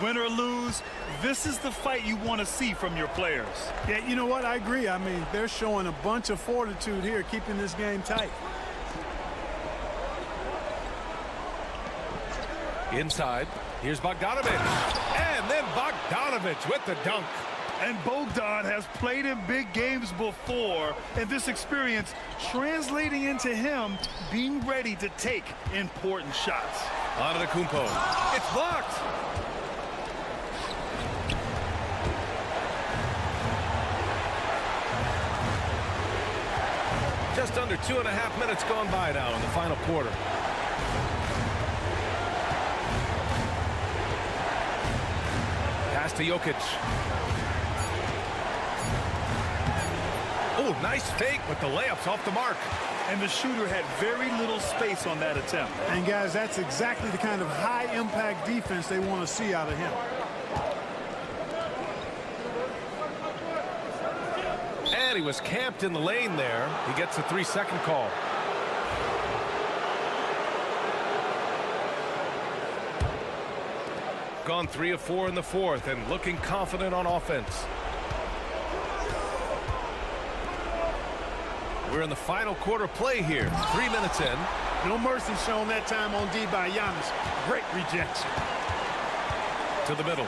Win or lose, this is the fight you want to see from your players. Yeah, you know what? I agree. I mean, they're showing a bunch of fortitude here, keeping this game tight. Inside, here's Bogdanovic. And then Bogdanovic with the dunk. And Bogdan has played in big games before, and this experience translating into him being ready to take important shots. Antetokounmpo. It's blocked. Just under 2.5 minutes gone by now in the final quarter. Pass to Jokic. Oh, nice fake, but the layup's off the mark. And the shooter had very little space on that attempt. And guys, that's exactly the kind of high-impact defense they want to see out of him. And he was camped in the lane there. He gets a 3-second call. Gone 3 of 4 in the fourth and looking confident on offense. We're in the final quarter play here. 3 minutes in. No mercy shown that time on D by Giannis. Great rejection. To the middle.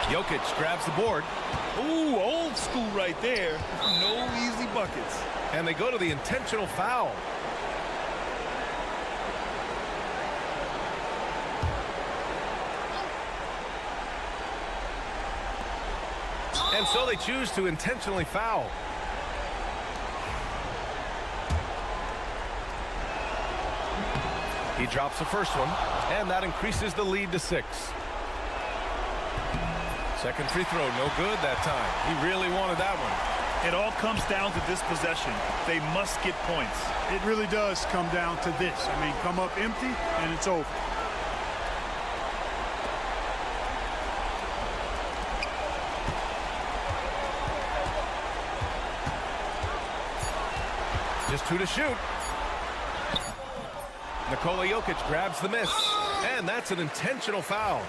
Jokic grabs the board. Ooh, old school right there. No easy buckets. And they go to the intentional foul. And so they choose to intentionally foul. He drops the first one, and that increases the lead to 6. Second free throw, no good that time. He really wanted that one. It all comes down to this possession. They must get points. It really does come down to this. I mean, come up empty, and it's over. Just 2 to shoot. Nikola Jokic grabs the miss, and that's an intentional foul.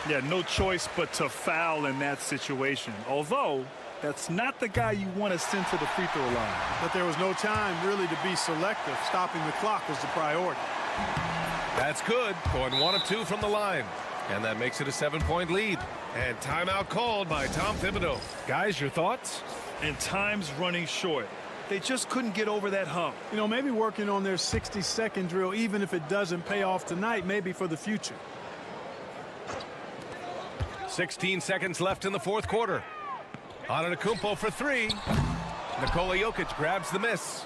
Yeah, no choice but to foul in that situation. Although, that's not the guy you want to send to the free throw line. But there was no time really to be selective. Stopping the clock was the priority. That's good. Going 1 of 2 from the line. And that makes it a 7-point lead. And timeout called by Tom Thibodeau. Guys, your thoughts? And time's running short. They just couldn't get over that hump. You know, maybe working on their 60-second drill, even if it doesn't pay off tonight, maybe for the future. 16 seconds left in the fourth quarter. Antetokounmpo for 3. Nikola Jokic grabs the miss.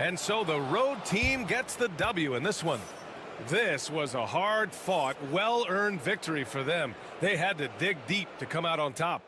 And so the road team gets the W in this one. This was a hard-fought, well-earned victory for them. They had to dig deep to come out on top.